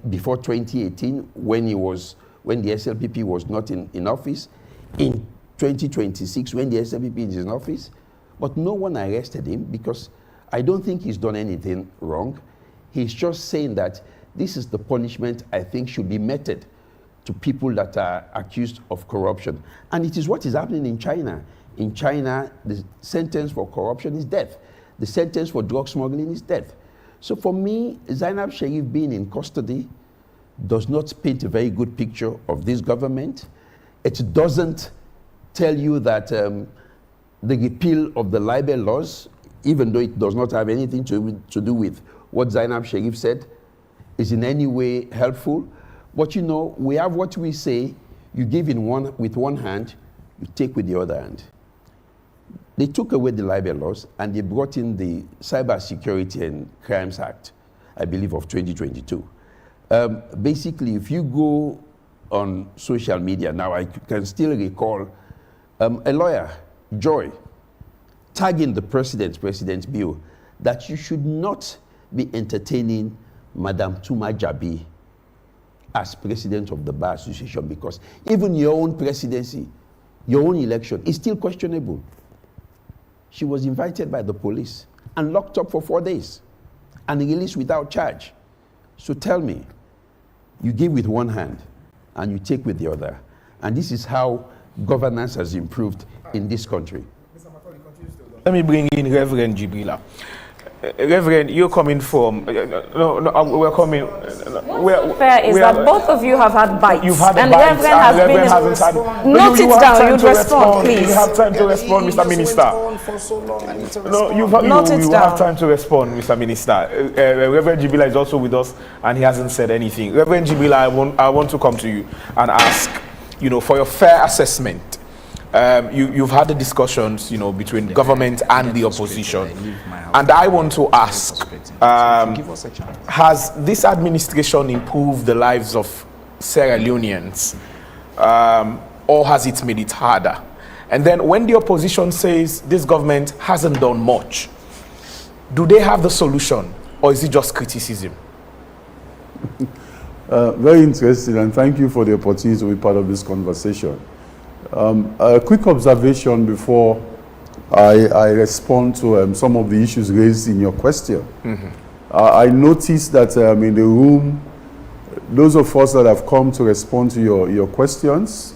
before 2018 when the SLPP was not in office, in 2026 when the SLPP is in office. But no one arrested him because I don't think he's done anything wrong. He's just saying that this is the punishment I think should be meted to people that are accused of corruption. And it is what is happening in China. In China, the sentence for corruption is death. The sentence for drug smuggling is death. So for me, Zainab Sharif being in custody does not paint a very good picture of this government. It doesn't tell you that the repeal of the libel laws, even though it does not have anything to do with what Zainab Sharif said, is in any way helpful. But we have what we say, you give with one hand, you take with the other hand. They took away the libel laws and they brought in the Cyber Security and Crimes Act, I believe of 2022. Basically, if you go on social media now, I can still recall a lawyer, Joy, tagging the President Bill, that you should not be entertaining Madam Tuma Jabi as president of the Bar Association, because even your own presidency, your own election is still questionable. She was invited by the police and locked up for 4 days and released without charge. So tell me, you give with one hand and you take with the other. And this is how governance has improved in this country. Let me bring in Reverend Jibrila. Reverend, you're coming from. We're coming. What's fair is that both of you have had bites. You've had and bites, Reverend has Reverend been. hasn't had. Note it down. You'd respond, please. You have time to respond, Mr. Minister. No, you have time to respond, Mr. Minister. Reverend Jibrila is also with us, and he hasn't said anything. Reverend Jibrila, I want to come to you and ask, for your fair assessment. You've had the discussions, between government and the opposition. And I want to ask, has this administration improved the lives of Sierra Leoneans, or has it made it harder? And then when the opposition says this government hasn't done much, do they have the solution, or is it just criticism? Very interesting, and thank you for the opportunity to be part of this conversation. A quick observation before I respond to some of the issues raised in your question. I noticed that in the room, those of us that have come to respond to your questions,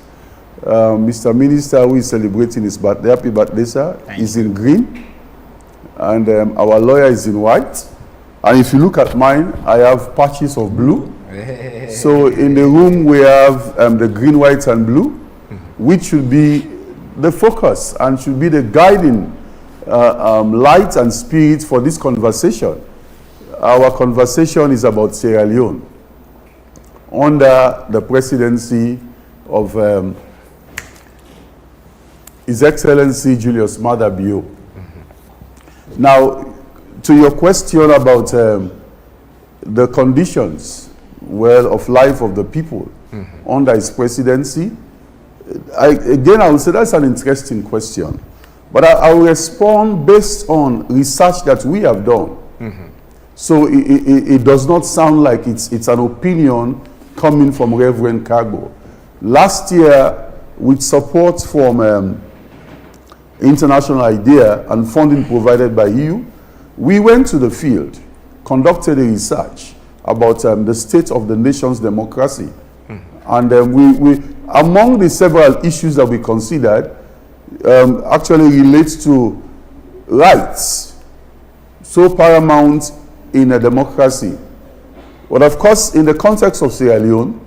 Mr. Minister, who is celebrating his birthday, happy birthday, sir, is in green, and our lawyer is in white. And if you look at mine, I have patches of blue. So in the room, we have the green, white, and blue, which should be the focus and should be the guiding light and spirit for this conversation. Our conversation is about Sierra Leone. under the presidency of His Excellency Julius Maada Bio. Now, to your question about the conditions, well, of life of the people under his presidency, I would say that's an interesting question. But I will respond based on research that we have done. So it does not sound like it's an opinion coming from Reverend Cargo. Last year, with support from International IDEA and funding provided by EU, we went to the field, conducted a research about the state of the nation's democracy. And we among the several issues that we considered, actually relates to rights, so paramount in a democracy. But of course, in the context of Sierra Leone,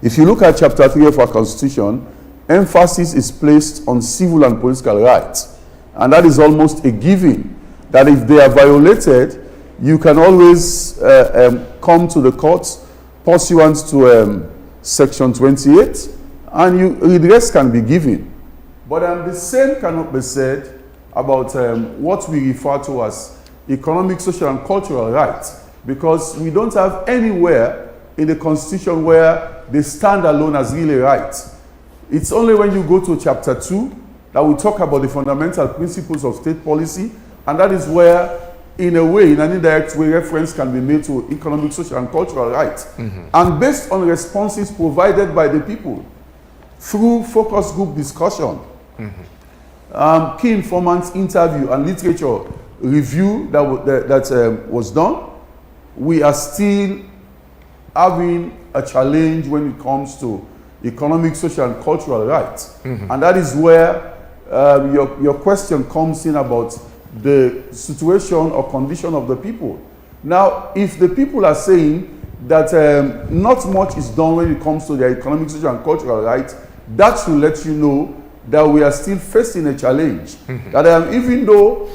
if you look at Chapter 3 of our Constitution, emphasis is placed on civil and political rights. And that is almost a given, that if they are violated, you can always come to the courts pursuant to Section 28, and redress can be given. But the same cannot be said about what we refer to as economic, social, and cultural rights, because we don't have anywhere in the Constitution where they stand alone as really rights. It's only when you go to Chapter 2 that we talk about the fundamental principles of state policy, and that is where, in a way, in an indirect way, reference can be made to economic, social, and cultural rights. And based on responses provided by the people through focus group discussion, key informants interview, and literature review that was done, we are still having a challenge when it comes to economic, social, and cultural rights. And that is where your question comes in about the situation or condition of the people. Now, if the people are saying that not much is done when it comes to their economic, social, and cultural rights, that should let you know that we are still facing a challenge. That even though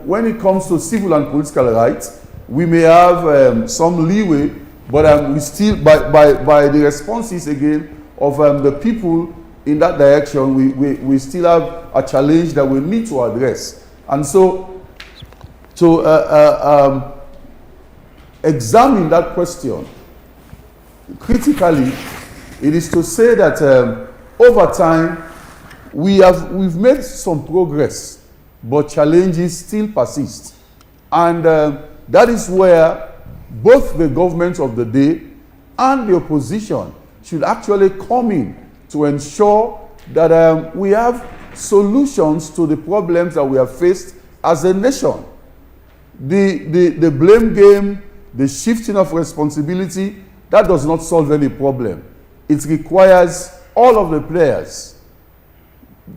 when it comes to civil and political rights, we may have some leeway, but we still, by the responses again of the people in that direction, we still have a challenge that we need to address. And so, to examine that question critically, it is to say that over time, we've made some progress, but challenges still persist. And that is where both the government of the day and the opposition should actually come in to ensure that we have solutions to the problems that we have faced as a nation. The blame game, the shifting of responsibility, that does not solve any problem. It requires all of the players,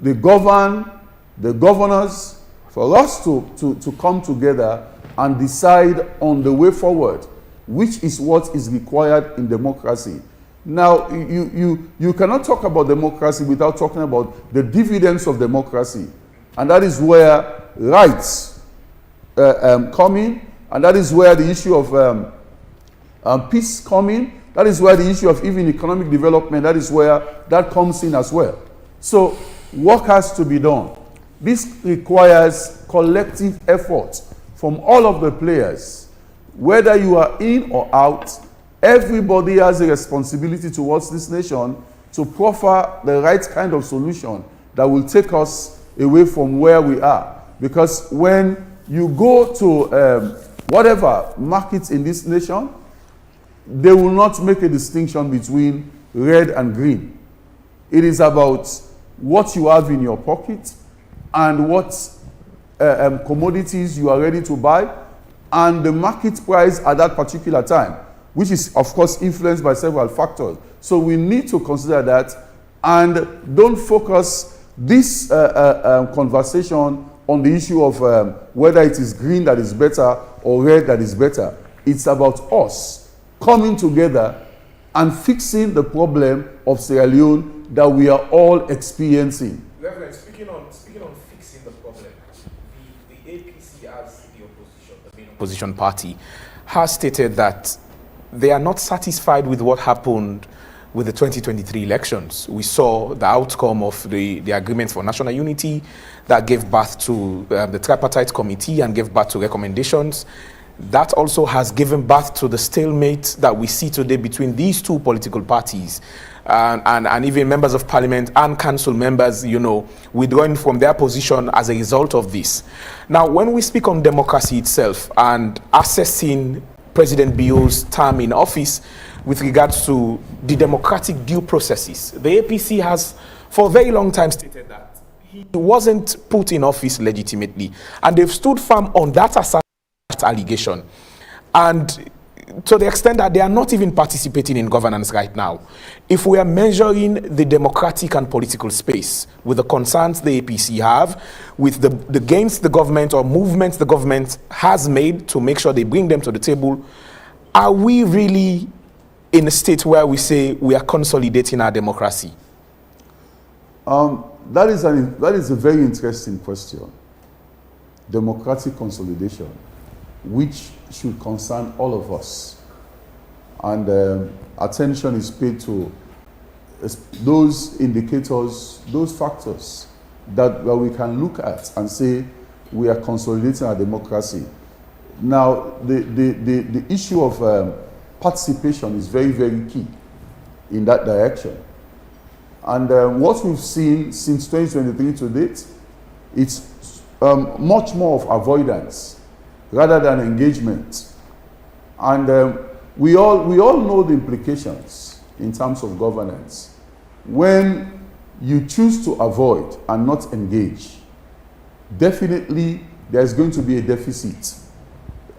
the governors, for us to come together and decide on the way forward, which is what is required in democracy. Now, you cannot talk about democracy without talking about the dividends of democracy. And that is where rights come in, and that is where the issue of peace come in, that is where the issue of even economic development, that is where that comes in as well. So, work has to be done. This requires collective effort from all of the players. Whether you are in or out, everybody has a responsibility towards this nation to proffer the right kind of solution that will take us away from where we are. Because when you go to whatever markets in this nation, they will not make a distinction between red and green. It is about what you have in your pocket and what commodities you are ready to buy and the market price at that particular time, which is, of course, influenced by several factors. So we need to consider that and don't focus this conversation on the issue of whether it is green that is better or red that is better. It's about us coming together and fixing the problem of Sierra Leone that we are all experiencing. Reverend, speaking on fixing the problem, the APC as the opposition, the main opposition party, has stated that they are not satisfied with what happened with the 2023 elections. We saw the outcome of the agreement for national unity that gave birth to the tripartite committee and gave birth to recommendations. That also has given birth to the stalemate that we see today between these two political parties, and even members of parliament and council members, you know, withdrawing from their position as a result of this. Now, when we speak on democracy itself and assessing President Bio's term in office with regards to the democratic due processes, the APC has for a very long time stated that he wasn't put in office legitimately, and they've stood firm on that allegation, and to the extent that they are not even participating in governance right now. If we are measuring the democratic and political space with the concerns the APC have, with the gains the government or movements the government has made to make sure they bring them to the table, are we really in a state where we say we are consolidating our democracy? That is a very interesting question. Democratic consolidation, which should concern all of us. And attention is paid to those indicators, those factors that we can look at and say we are consolidating our democracy. Now, the issue of participation is very, very key in that direction. And what we've seen since 2023 to date, it's much more of avoidance rather than engagement. And we all know the implications in terms of governance. When you choose to avoid and not engage, definitely there's going to be a deficit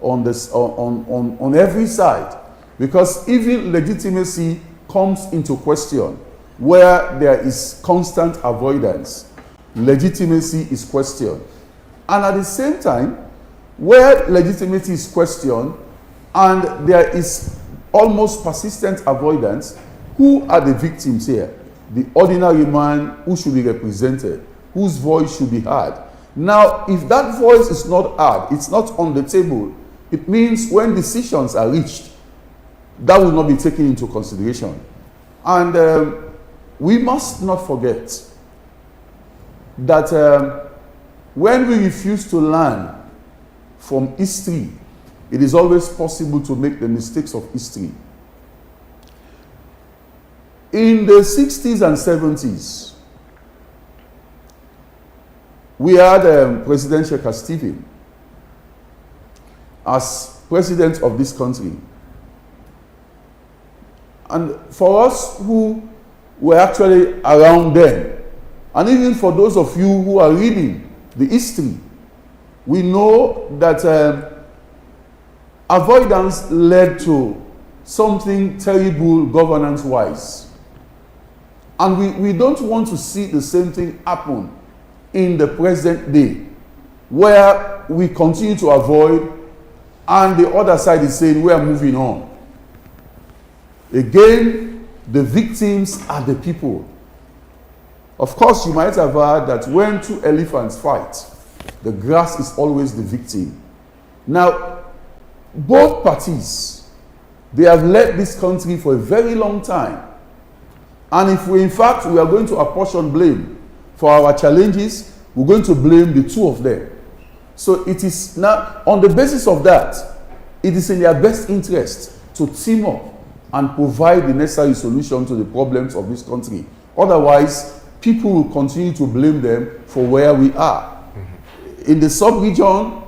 on every side, because even legitimacy comes into question where there is constant avoidance. Legitimacy is questioned. And at the same time, where legitimacy is questioned and there is almost persistent avoidance, who are the victims here? The ordinary man who should be represented, whose voice should be heard. Now, if that voice is not heard, it's not on the table, it means when decisions are reached, that will not be taken into consideration. And we must not forget that when we refuse to learn from history, it is always possible to make the mistakes of history. In the 60s and 70s, we had President Sheikh Stephen as president of this country. And for us who were actually around then, and even for those of you who are reading the history, we know that avoidance led to something terrible governance-wise. And we don't want to see the same thing happen in the present day, where we continue to avoid and the other side is saying we are moving on. Again, the victims are the people. Of course, you might have heard that when two elephants fight, the grass is always the victim. Now, both parties, they have led this country for a very long time. And if we, in fact, we are going to apportion blame for our challenges, we're going to blame the two of them. So it is now, on the basis of that, it is in their best interest to team up and provide the necessary solution to the problems of this country. Otherwise, people will continue to blame them for where we are. In the sub-region,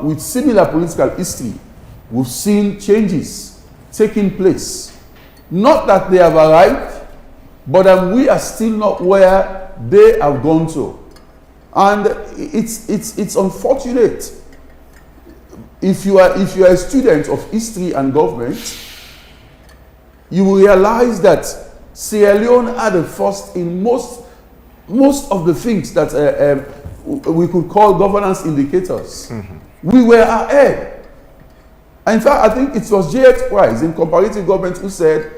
with similar political history, we've seen changes taking place. Not that they have arrived, but we are still not where they have gone to. And it's unfortunate. If you are a student of history and government, you will realize that Sierra Leone had a first in most of the things that we could call governance indicators. We were ahead. In fact, I think it was J.X. Price in comparative government who said,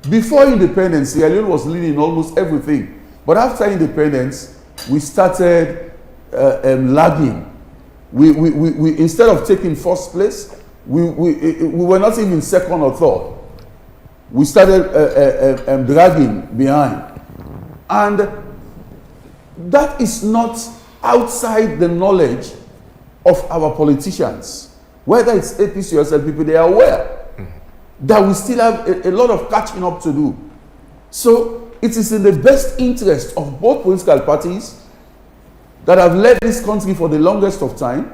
before independence, Sierra Leone was leading almost everything. But after independence, we started lagging. We instead of taking first place, We were not even second or third. We started dragging behind. And that is not outside the knowledge of our politicians. Whether it's APC or SLPP, they are aware that we still have a lot of catching up to do. So it is in the best interest of both political parties that have led this country for the longest of time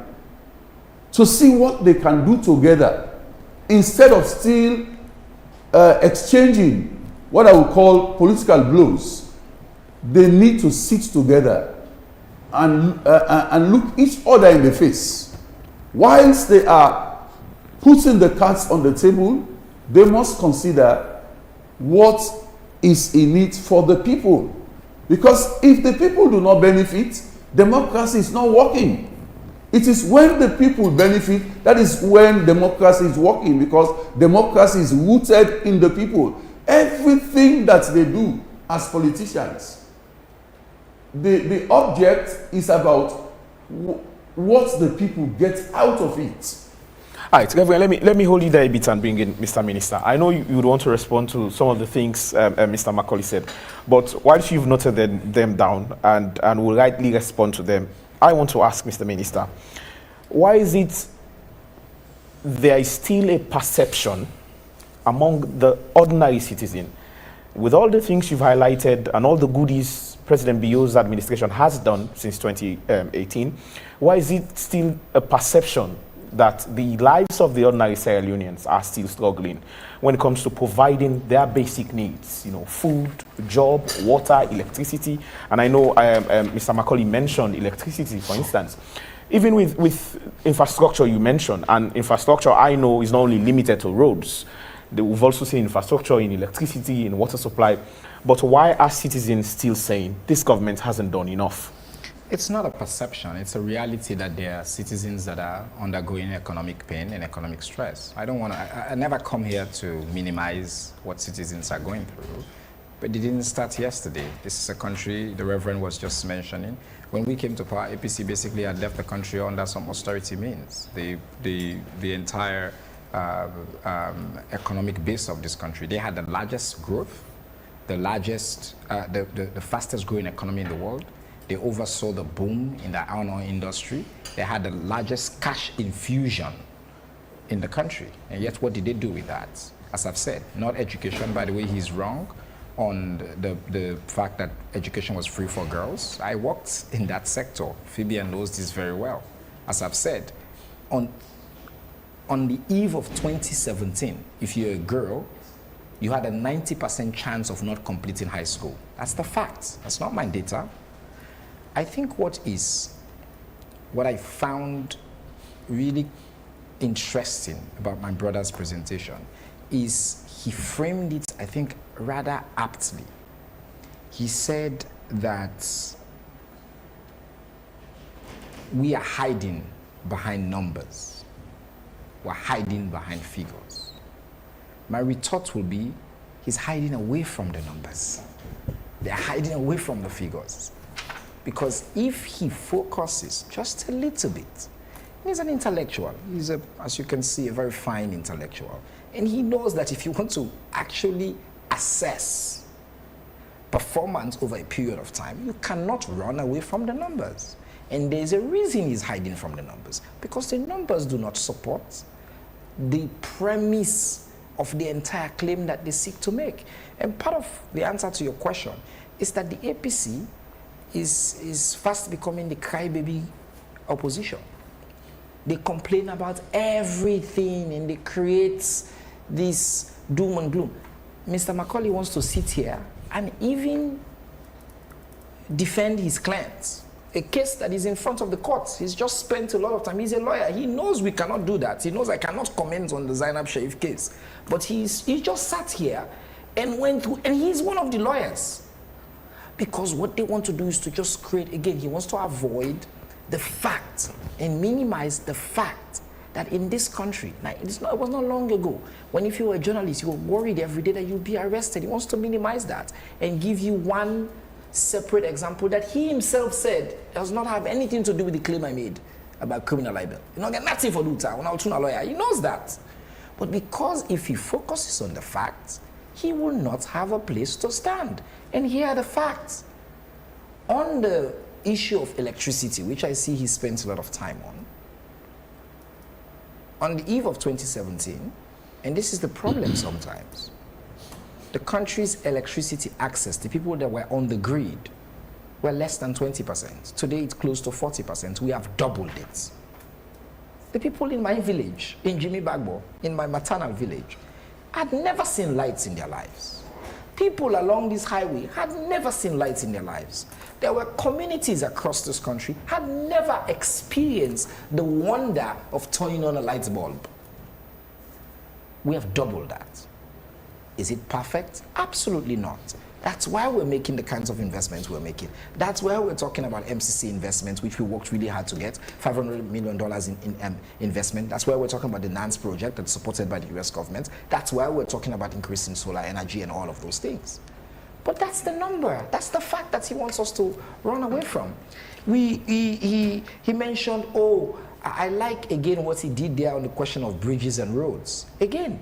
to see what they can do together instead of still exchanging what I would call political blows. They need to sit together and look each other in the face. Whilst they are putting the cards on the table, they must consider what is in it for the people. Because if the people do not benefit, democracy is not working. It is when the people benefit, that is when democracy is working, because democracy is rooted in the people. Everything that they do as politicians, the object is about what the people get out of it. All right, Reverend, let me hold you there a bit and bring in Mr. Minister. I know you would want to respond to some of the things Mr. Macaulay said, but whilst you've noted them down and will rightly respond to them, I want to ask Mr. Minister, why is it there is still a perception among the ordinary citizen, with all the things you've highlighted and all the goodies President Biyo's administration has done since 2018, why is it still a perception that the lives of the ordinary Sierra Leoneans are still struggling when it comes to providing their basic needs, food, job, water, electricity? And I know Mr. Macaulay mentioned electricity, for instance. Even with infrastructure you mentioned, and infrastructure I know is not only limited to roads. We've also seen infrastructure in electricity, in water supply. But why are citizens still saying this government hasn't done enough? It's not a perception. It's a reality that there are citizens that are undergoing economic pain and economic stress. I never come here to minimize what citizens are going through, but it didn't start yesterday. This is a country the Reverend was just mentioning. When we came to power, APC basically had left the country under some austerity means. The entire economic base of this country, they had the largest growth, the fastest growing economy in the world. They oversaw the boom in the iron ore industry. They had the largest cash infusion in the country. And yet what did they do with that? As I've said, not education. By the way, he's wrong on the fact that education was free for girls. I worked in that sector. Fabian knows this very well. As I've said, on the eve of 2017, if you're a girl, you had a 90% chance of not completing high school. That's the fact. That's not my data. I think what I found really interesting about my brother's presentation is he framed it, I think, rather aptly. He said that we are hiding behind numbers. We're hiding behind figures. My retort will be, he's hiding away from the numbers. They're hiding away from the figures. Because if he focuses just a little bit, he's an intellectual. He's, as you can see, a very fine intellectual. And he knows that if you want to actually assess performance over a period of time, you cannot run away from the numbers. And there's a reason he's hiding from the numbers, because the numbers do not support the premise of the entire claim that they seek to make. And part of the answer to your question is that the APC is fast becoming the crybaby opposition. They complain about everything and they create this doom and gloom. Mr. Macaulay wants to sit here and even defend his clients. A case that is in front of the courts. He's just spent a lot of time. He's a lawyer. He knows we cannot do that. He knows I cannot comment on the Zainab Sharif case. But he just sat here and went through, and he's one of the lawyers. Because what they want to do is to just create, again, he wants to avoid the fact and minimize the fact that in this country, now it was not long ago, when if you were a journalist, you were worried every day that you'd be arrested. He wants to minimize that and give you one separate example that he himself said does not have anything to do with the claim I made. about criminal libel. You don't get nothing for do time. When I'm a lawyer, he knows that. But because if he focuses on the facts, he will not have a place to stand. And here are the facts. On the issue of electricity, which I see he spends a lot of time on the eve of 2017, and this is the problem sometimes, the country's electricity access, the people that were on the grid, were less than 20%. Today it's close to 40%. We have doubled it. The people in my village, in Jimmy Bagbo, in my maternal village, had never seen lights in their lives. People along this highway had never seen lights in their lives. There were communities across this country had never experienced the wonder of turning on a light bulb. We have doubled that. Is it perfect? Absolutely not. That's why we're making the kinds of investments we're making. That's why we're talking about MCC investments, which we worked really hard to get, $500 million in investment. That's why we're talking about the NANS project that's supported by the US government. That's why we're talking about increasing solar energy and all of those things. But that's the number. That's the fact that he wants us to run away from. He mentioned, oh, I like, again, what he did there on the question of bridges and roads. Again,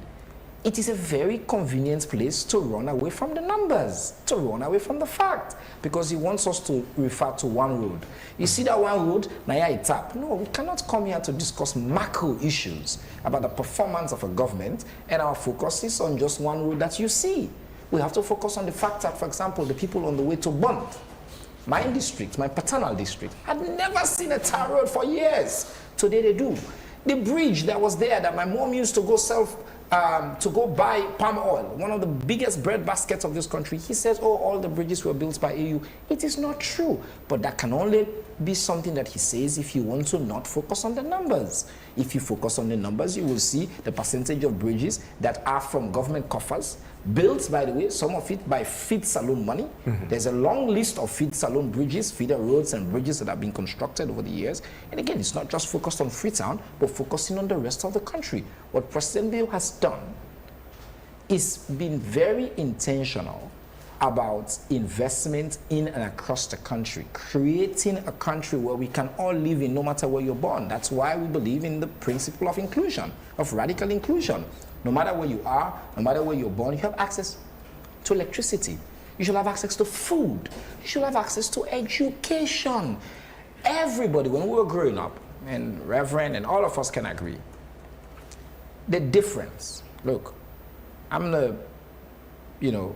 it is a very convenient place to run away from the numbers, to run away from the fact, because he wants us to refer to one road. You see that one road, now it's up. No, we cannot come here to discuss macro issues about the performance of a government, and our focus is on just one road that you see. We have to focus on the fact that, for example, the people on the way to Bond, my district, my paternal district, had never seen a tar road for years. Today they do. The bridge that was there that my mom used to go buy palm oil, one of the biggest bread baskets of this country. He says, oh, all the bridges were built by AU. It is not true, but that can only be something that he says if you want to not focus on the numbers. If you focus on the numbers, you will see the percentage of bridges that are from government coffers, built, by the way, some of it by feed saloon money. There's a long list of feed saloon bridges, feeder roads and bridges that have been constructed over the years. And again, it's not just focused on Freetown, but focusing on the rest of the country. What President Bill has done is been very intentional about investment in and across the country, creating a country where we can all live in no matter where you're born. That's why we believe in the principle of inclusion, of radical inclusion. No matter where you are, no matter where you're born, you have access to electricity. You should have access to food. You should have access to education. Everybody, when we were growing up, and Reverend and all of us can agree, the difference, look, I'm the,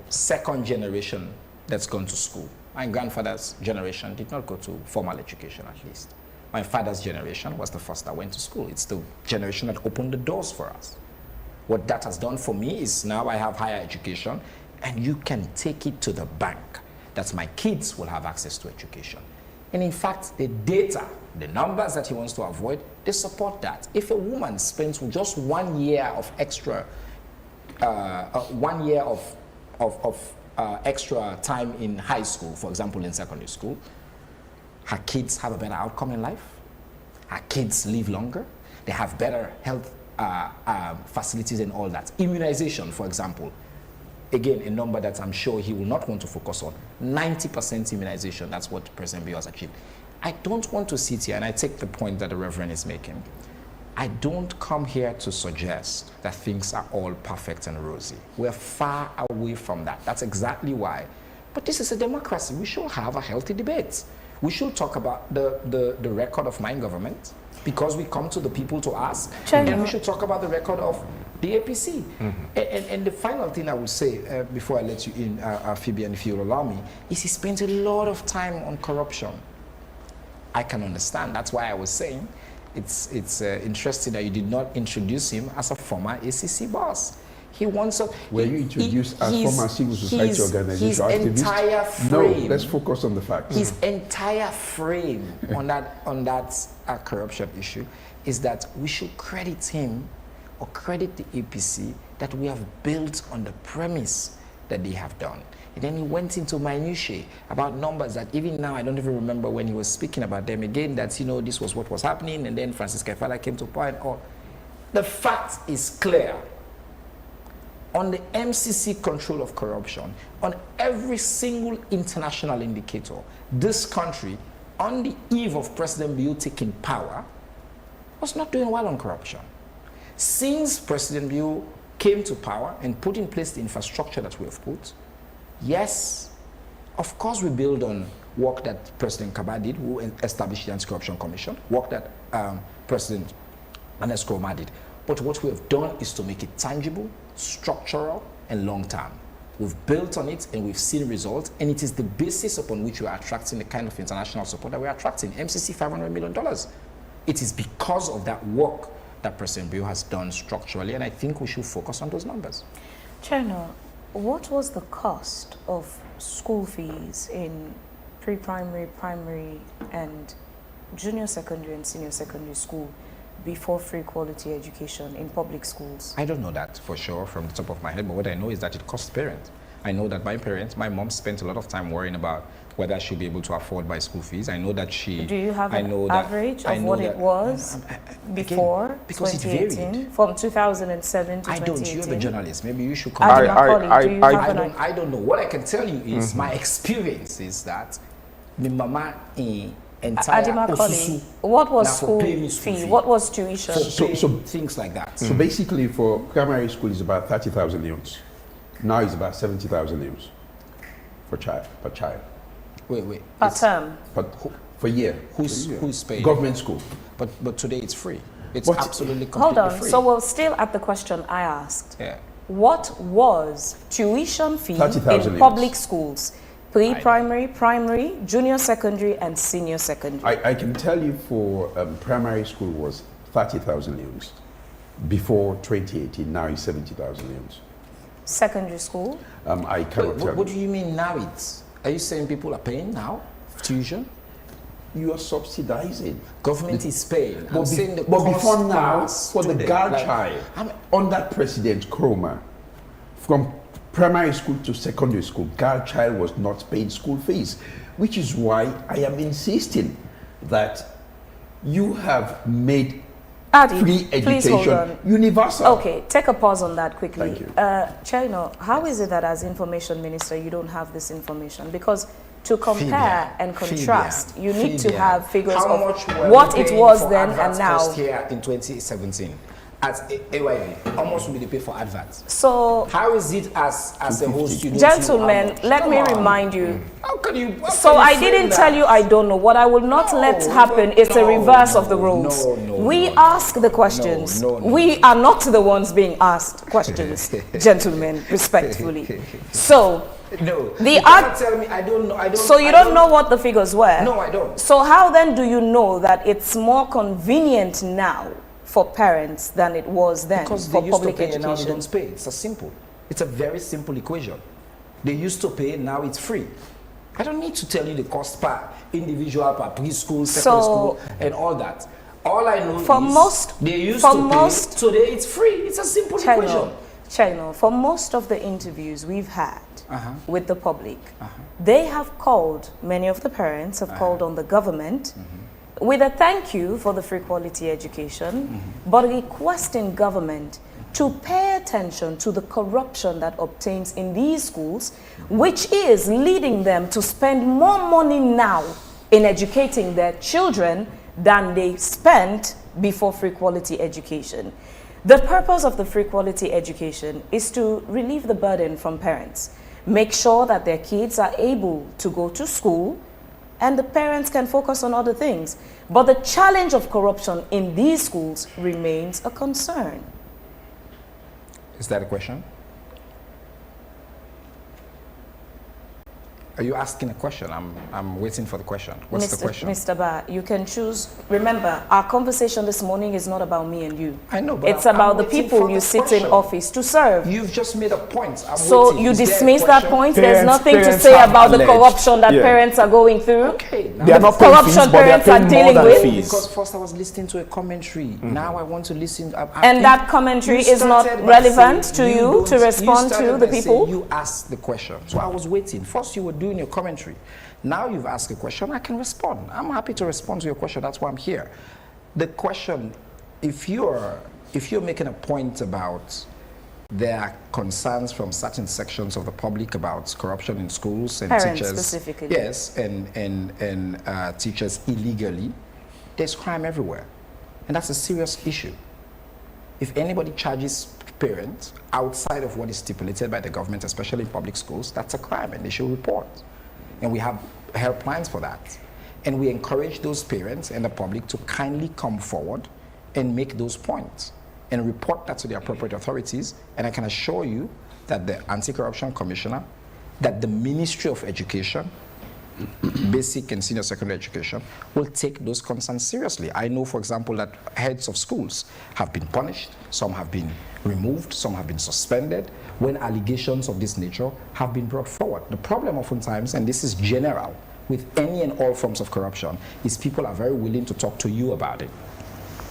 second generation that's gone to school. My grandfather's generation did not go to formal education, at least. My father's generation was the first that went to school. It's the generation that opened the doors for us. What that has done for me is now I have higher education, and you can take it to the bank that my kids will have access to education. And in fact, the data, the numbers that he wants to avoid, they support that. If a woman spends just 1 year of extra, extra time in high school, for example, in secondary school, her kids have a better outcome in life. Her kids live longer. They have better health facilities and all that. Immunization, for example, again, a number that I'm sure he will not want to focus on. 90% immunization, that's what President Bill has achieved. I don't want to sit here, and I take the point that the Reverend is making. I don't come here to suggest that things are all perfect and rosy. We're far away from that. That's exactly why. But this is a democracy. We should have a healthy debate. We should talk about the record of my government, because we come to the people to ask. And we should talk about the record of the APC. And the final thing I will say, before I let you in, Phoebe, and if you'll allow me, is he spent a lot of time on corruption. I can understand. That's why I was saying it's interesting that you did not introduce him as a former ACC boss. He wants a... Were you introduced as former civil society organization his activist? Entire frame... No, let's focus on the facts. His entire frame on that corruption issue is that we should credit him or credit the APC that we have built on the premise that they have done. And then he went into minutiae about numbers that even now I don't even remember when he was speaking about them again, that, this was what was happening, and then Francis Kaifala came to point out. The fact is clear. On the MCC control of corruption, on every single international indicator, this country, on the eve of President Bill taking power, was not doing well on corruption. Since President Bill came to power and put in place the infrastructure that we have put, yes, of course we build on work that President Kaba did, who established the Anti-Corruption Commission, work that President Ernest Koroma did. But what we have done is to make it tangible, structural, and long-term. We've built on it and we've seen results, and it is the basis upon which we are attracting the kind of international support that we're attracting. MCC $500 million. It is because of that work that President Bill has done structurally, and I think we should focus on those numbers. China, what was the cost of school fees in pre-primary, primary, and junior secondary and senior secondary school before free quality education in public schools? I don't know that for sure from the top of my head, but what I know is that it costs parents. I know that my mom spent a lot of time worrying about whether I should be able to afford my school fees. I know that she... Do you have an average of what it was before because 2018, from 2007 to 2018? I don't. You're the journalist. Maybe you should come. I don't know. What I can tell you is my experience is that my mama what was school fee? What was tuition? So things like that. So basically, for primary school, it's about 30,000 leones. Now it's about 70,000 leones per child. Wait. Per term. For a year. Who's paying? Government school. But today it's free. It's But absolutely completely Hold on. free. So we're still at the question I asked. Yeah. What was tuition fee 30,000 in public schools? Pre-primary, primary, junior secondary, and senior secondary. I can tell you for primary school was 30,000 leones. Before 2018, now it's 70,000 leones. Secondary school? I cannot tell What do you mean now it's? Are you saying people are paying now? Tuition? You are subsidizing. Government is paying. But, before now, for the girl child, under President Koroma, from primary school to secondary school, girl child was not paying school fees, which is why I am insisting that you have made free education universal. Okay, take a pause on that quickly. Thank you. Chino, how is it that as information minister you don't have this information? Because to compare and contrast, you need to have figures of what it was then and now. Here in 2017, at AYV, how much will they pay for adverts? So how is it as a whole student? Gentlemen, let me remind you. How can you? So I didn't tell you I don't know. What I will not let happen is a reverse of the roles. We ask the questions. We are not the ones being asked questions, gentlemen, respectfully. So. No, the you cannot tell me I don't know. So you don't know what the figures were? No, I don't. So how then do you know that it's more convenient now for parents than it was then because for they used public to pay education? and now they don't pay. It's a simple. It's a very simple equation. They used to pay, now it's free. I don't need to tell you the cost per individual, per preschool, secondary school, and all that. All I know is they used to pay, today it's free. It's a simple equation. Chino, for most of the interviews we've had with the public, they have called, many of the parents have called on the government with a thank you for the free quality education, but requesting government to pay attention to the corruption that obtains in these schools, which is leading them to spend more money now in educating their children than they spent before free quality education. The purpose of the free quality education is to relieve the burden from parents, make sure that their kids are able to go to school and the parents can focus on other things. But the challenge of corruption in these schools remains a concern. Is that a question? Are you asking a question? I'm waiting for the question. What's the question? Mr. Ba, you can choose. Remember, our conversation this morning is not about me and you. I know, but it's about the people you sit in office to serve. You've just made a point. So you dismiss that point? There's nothing to say about the corruption that parents are going through? Okay. They are not corruption parents are dealing with? Because first I was listening to a commentary. Now I want to listen. And that commentary is not relevant to you to respond to the people? You asked the question. So I was waiting. First you were doing your commentary. Now you've asked a question, I can respond. I'm happy to respond to your question. That's why I'm here. The question, if you're making a point about there are concerns from certain sections of the public about corruption in schools and parents teachers, specifically. yes, and teachers illegally, there's crime everywhere. And that's a serious issue. If anybody charges parents outside of what is stipulated by the government, especially in public schools, that's a crime and they should report. And we have helplines for that. And we encourage those parents and the public to kindly come forward and make those points and report that to the appropriate authorities. And I can assure you that the Anti-Corruption Commissioner, that the Ministry of Education, basic and senior secondary education, will take those concerns seriously. I know, for example, that heads of schools have been punished, some have been removed, some have been suspended, when allegations of this nature have been brought forward. The problem oftentimes, and this is general, with any and all forms of corruption, is people are very willing to talk to you about it.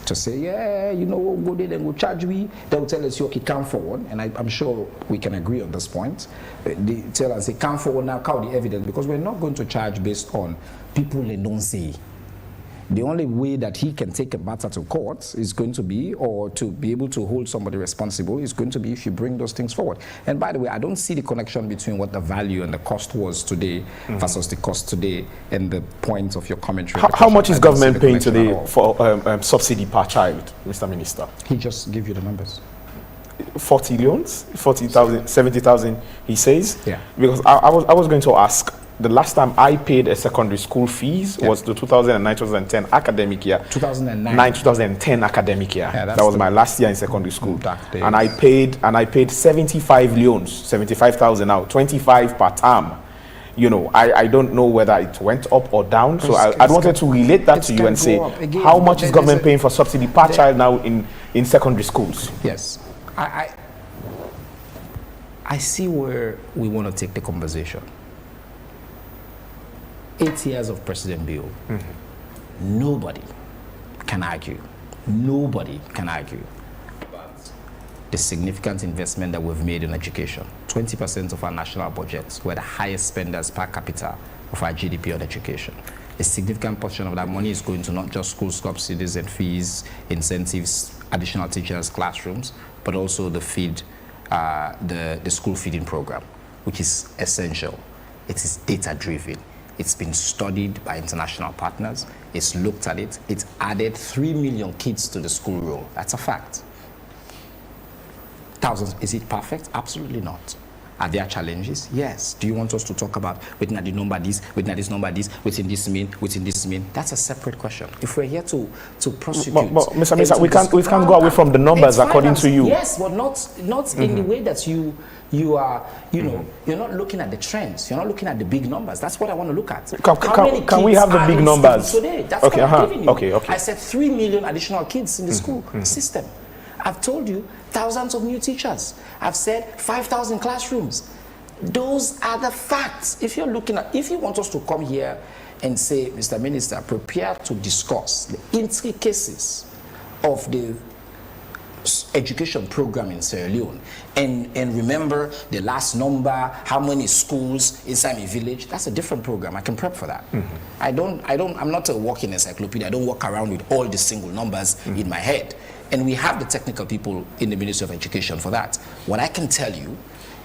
To say, yeah, you know, go there, then go charge me. They will tell us, okay, come forward. And I'm sure we can agree on this point. They tell us, come forward now, count the evidence, because we're not going to charge based on people they don't say. The only way that he can take a matter to court is going to be, or to be able to hold somebody responsible, is going to be if you bring those things forward. And by the way, I don't see the connection between what the value and the cost was today versus the cost today and the point of your commentary. How much is government paying today for subsidy per child, Mr. Minister? He just gave you the numbers. 40 loans, 40,000, 70,000, he says. Yeah. Because I was going to ask, the last time I paid a secondary school fees was the 2009-2010 academic year. 2009-2010 academic year. Yeah, that was my last year in secondary school. And I paid 75 loans, 75,000 now, 25 per term. You know, I don't know whether it went up or down. So I wanted to relate that to you and say, how much is government paying for subsidy per child now in secondary schools? Yes. I see where we want to take the conversation. 8 years of President Bill, nobody can argue about the significant investment that we've made in education. 20% of our national budget, we're the highest spenders per capita of our GDP on education. A significant portion of that money is going to not just school subsidies and fees, incentives, additional teachers, classrooms, but also the school feeding program, which is essential. It is data-driven. It's been studied by international partners. It's looked at it. It's added 3 million kids to the school roll. That's a fact. Thousands. Is it perfect? Absolutely not. Are there challenges? Yes. Do you want us to talk about within the number this, within this number this, within this mean? That's a separate question. If we're here to prosecute, but Mr. Minister, we can't go away from the numbers according to you. Yes, but not in the way that you are, you're not looking at the trends. You're not looking at the big numbers. That's what I want to look at. Can we have the big numbers today? That's okay, what I'm giving you. Okay. I said 3 million additional kids in the school system. I've told you thousands of new teachers. I've said 5,000 classrooms. Those are the facts. If you want us to come here and say, Mr. Minister, prepare to discuss the intricacies of the education program in Sierra Leone and remember the last number, how many schools inside my village, that's a different program. I can prep for that. I'm not a walking encyclopedia. I don't walk around with all the single numbers in my head. And we have the technical people in the Ministry of Education for that. What I can tell you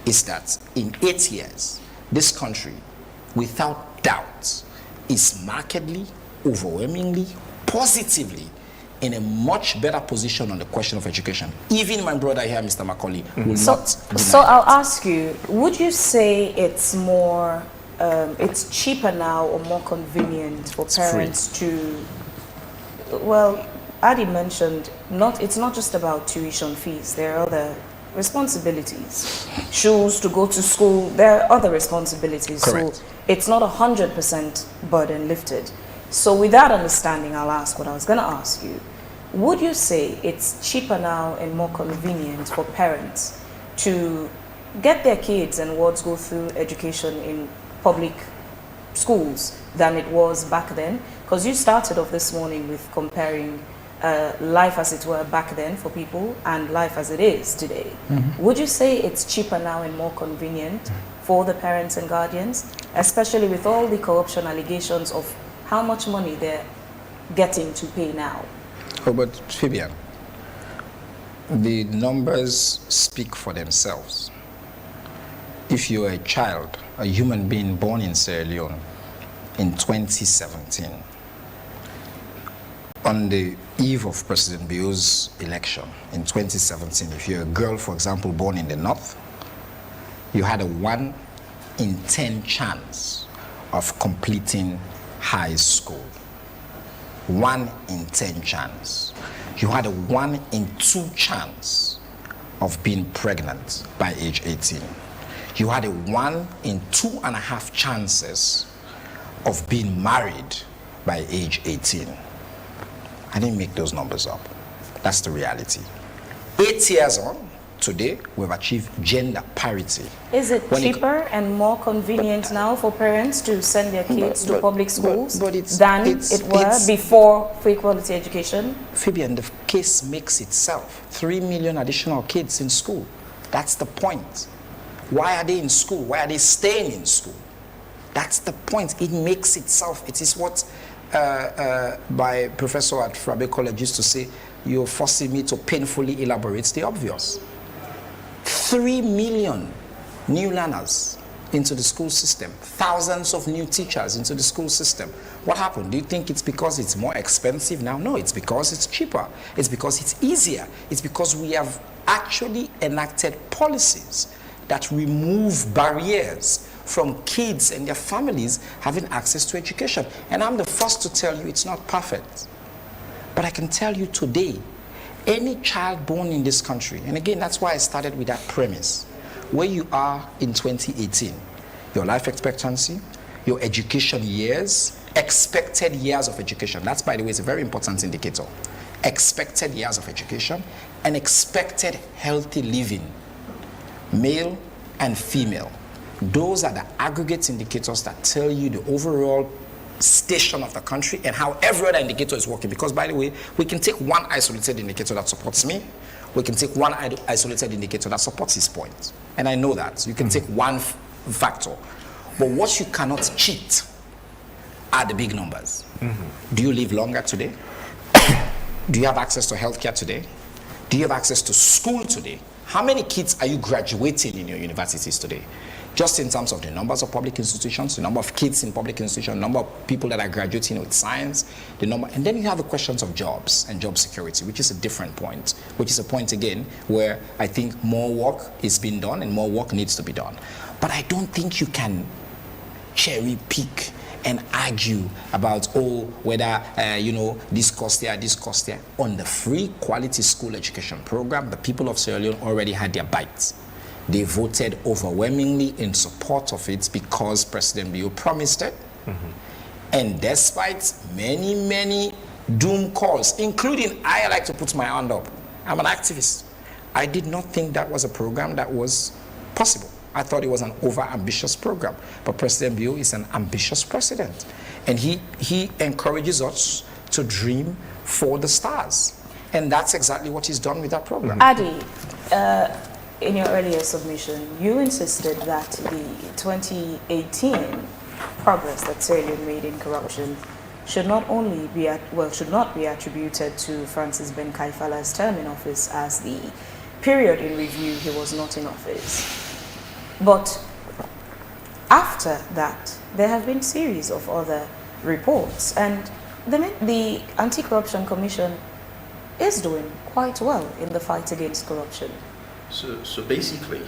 is that in 8 years, this country, without doubt, is markedly, overwhelmingly, positively in a much better position on the question of education. Even my brother here, Mr. Macaulay, will not deny So I'll ask you, would you say it's more, it's cheaper now or more convenient for parents to, well, Adi mentioned, it's not just about tuition fees, there are other responsibilities. Shoes to go to school, there are other responsibilities. Correct. So it's not 100% burden lifted. So with that understanding, I'll ask what I was going to ask you. Would you say it's cheaper now and more convenient for parents to get their kids and wards go through education in public schools than it was back then? Because you started off this morning with comparing life as it were back then for people and life as it is today. Would you say it's cheaper now and more convenient for the parents and guardians, especially with all the corruption allegations of how much money they're getting to pay now? Oh, but Fabian, the numbers speak for themselves. If you're a child, a human being born in Sierra Leone in 2017, on the eve of President Bio's election in 2017, if you're a girl, for example, born in the north, you had a 1 in 10 chance of completing high school. 1 in 10 chance. You had a 1 in 2 chance of being pregnant by age 18. You had a 1 in 2.5 chances of being married by age 18. I didn't make those numbers up. That's the reality. 8 years on, today, we've achieved gender parity. Is it cheaper and more convenient now for parents to send their kids to public schools than it was before free quality education? Fabian, the case makes itself. 3 million additional kids in school. That's the point. Why are they in school? Why are they staying in school? That's the point. It makes itself. It is what my professor at Frabe College used to say, you're forcing me to painfully elaborate the obvious. 3 million new learners into the school system, thousands of new teachers into the school system. What happened? Do you think it's because it's more expensive now? No, it's because it's cheaper. It's because it's easier. It's because we have actually enacted policies that remove barriers from kids and their families having access to education. And I'm the first to tell you it's not perfect. But I can tell you today, any child born in this country, and again, that's why I started with that premise, where you are in 2018, your life expectancy, your education years, expected years of education. That's, by the way, is a very important indicator. Expected years of education and expected healthy living, male and female. Those are the aggregate indicators that tell you the overall station of the country and how every other indicator is working. Because, by the way, we can take one isolated indicator that supports me. We can take one isolated indicator that supports his point. And I know that. You can take one factor. But what you cannot cheat are the big numbers. Do you live longer today? Do you have access to healthcare today? Do you have access to school today? How many kids are you graduating in your universities today? Just in terms of the numbers of public institutions, the number of kids in public institutions, the number of people that are graduating with science, the number, and then you have the questions of jobs and job security, which is a different point, which is a point, again, where I think more work is being done and more work needs to be done. But I don't think you can cherry pick and argue about, oh, whether, this cost there, this cost there. On the free quality school education program, the people of Sierra Leone already had their bites. They voted overwhelmingly in support of it because President Bio promised it. And despite many, many doom calls, including I like to put my hand up, I'm an activist. I did not think that was a program that was possible. I thought it was an over-ambitious program. But President Bio is an ambitious president. And he encourages us to dream for the stars. And that's exactly what he's done with that program. Adi, in your earlier submission, you insisted that the 2018 progress that Sierra Leone made in corruption should not only be should not be attributed to Francis Ben Kaifala's term in office as the period in review he was not in office. But after that, there have been series of other reports, and the Anti-Corruption Commission is doing quite well in the fight against corruption. So basically...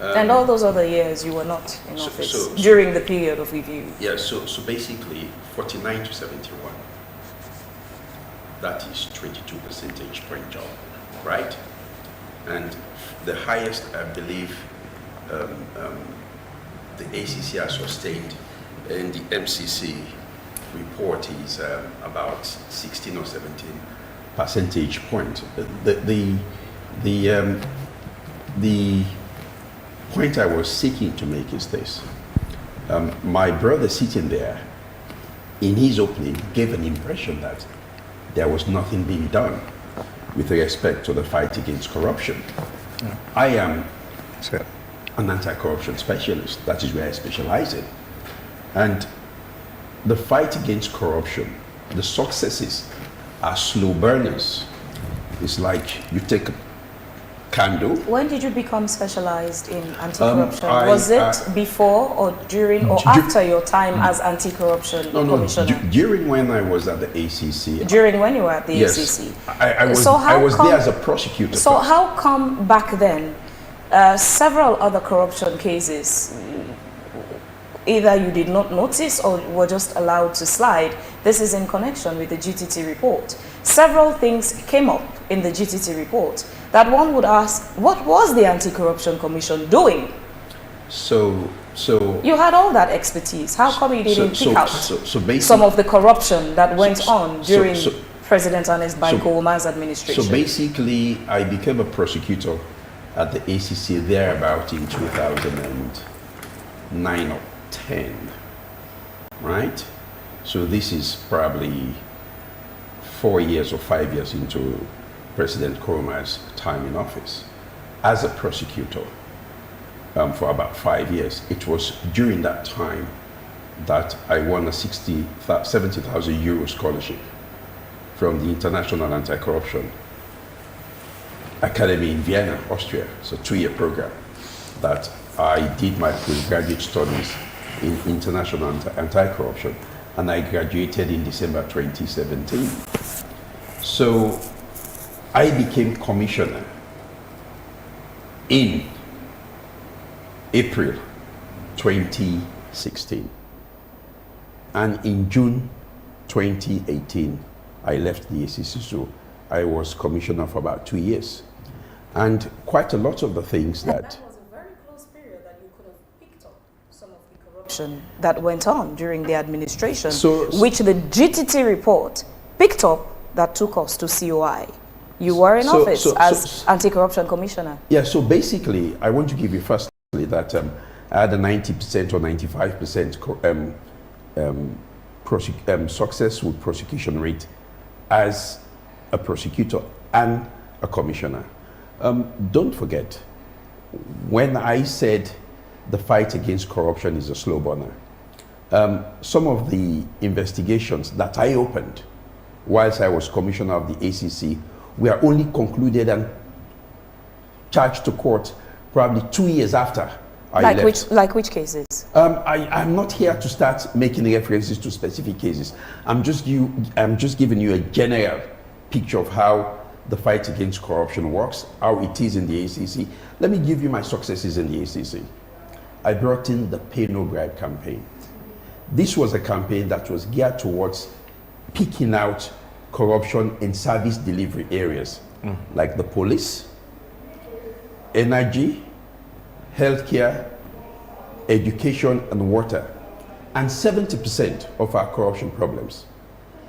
and all those other years you were not in office during the period of review. Yeah, so basically 49 to 71. That is 22 percentage point job, right? And the highest, I believe, the ACC has sustained in the MCC report is about 16 or 17 percentage point. The point I was seeking to make is this. My brother sitting there, in his opening, gave an impression that there was nothing being done with respect to the fight against corruption. I am an anti-corruption specialist. That is where I specialize in. And the fight against corruption, the successes are slow burners. It's like you take can do. When did you become specialized in anti-corruption? I- Was it before or during or after your time as anti-corruption No, commissioner? during when I was at the ACC. During when you were at the Yes, ACC? I was, So how I was come- there as a prosecutor. So first. how come back then, several other corruption cases, either you did not notice or were just allowed to slide? This is in connection with the GTT report. Several things came up in the GTT report that one would ask, what was the Anti-Corruption Commission doing? So You had all that expertise. How come you didn't pick out some of the corruption that went on during President Ernest Bai Koromaa's administration? So basically, I became a prosecutor at the ACC thereabout in 2009 or 10, right? So this is probably 4 years or 5 years into President Koromaa's time in office as a prosecutor for about 5 years. It was during that time that I won a 70,000 euro scholarship from the International Anti-Corruption Academy in Vienna, Austria. It's a 2-year program that I did my postgraduate studies in international anti-corruption, and I graduated in December 2017. So I became commissioner in April 2016. And in June 2018, I left the ACC. So I was commissioner for about 2 years. And quite a lot of the things that... was a very close period that you could have picked up some of the corruption that went on during the administration, which the GTT report picked up that took us to COI. You were in office as anti-corruption commissioner. Yeah, so basically, I want to give you firstly that I had a 90% or 95% successful prosecution rate as a prosecutor and a commissioner. Don't forget, when I said the fight against corruption is a slow burner, some of the investigations that I opened whilst I was commissioner of the ACC were only concluded and charged to court probably 2 years after I left. Like which cases? I'm not here to start making references to specific cases. I'm just giving you a general picture of how the fight against corruption works, how it is in the ACC. Let me give you my successes in the ACC. I brought in the Pay No Bribe campaign. This was a campaign that was geared towards picking out corruption in service delivery areas, like the police, energy, healthcare, education, and water. And 70% of our corruption problems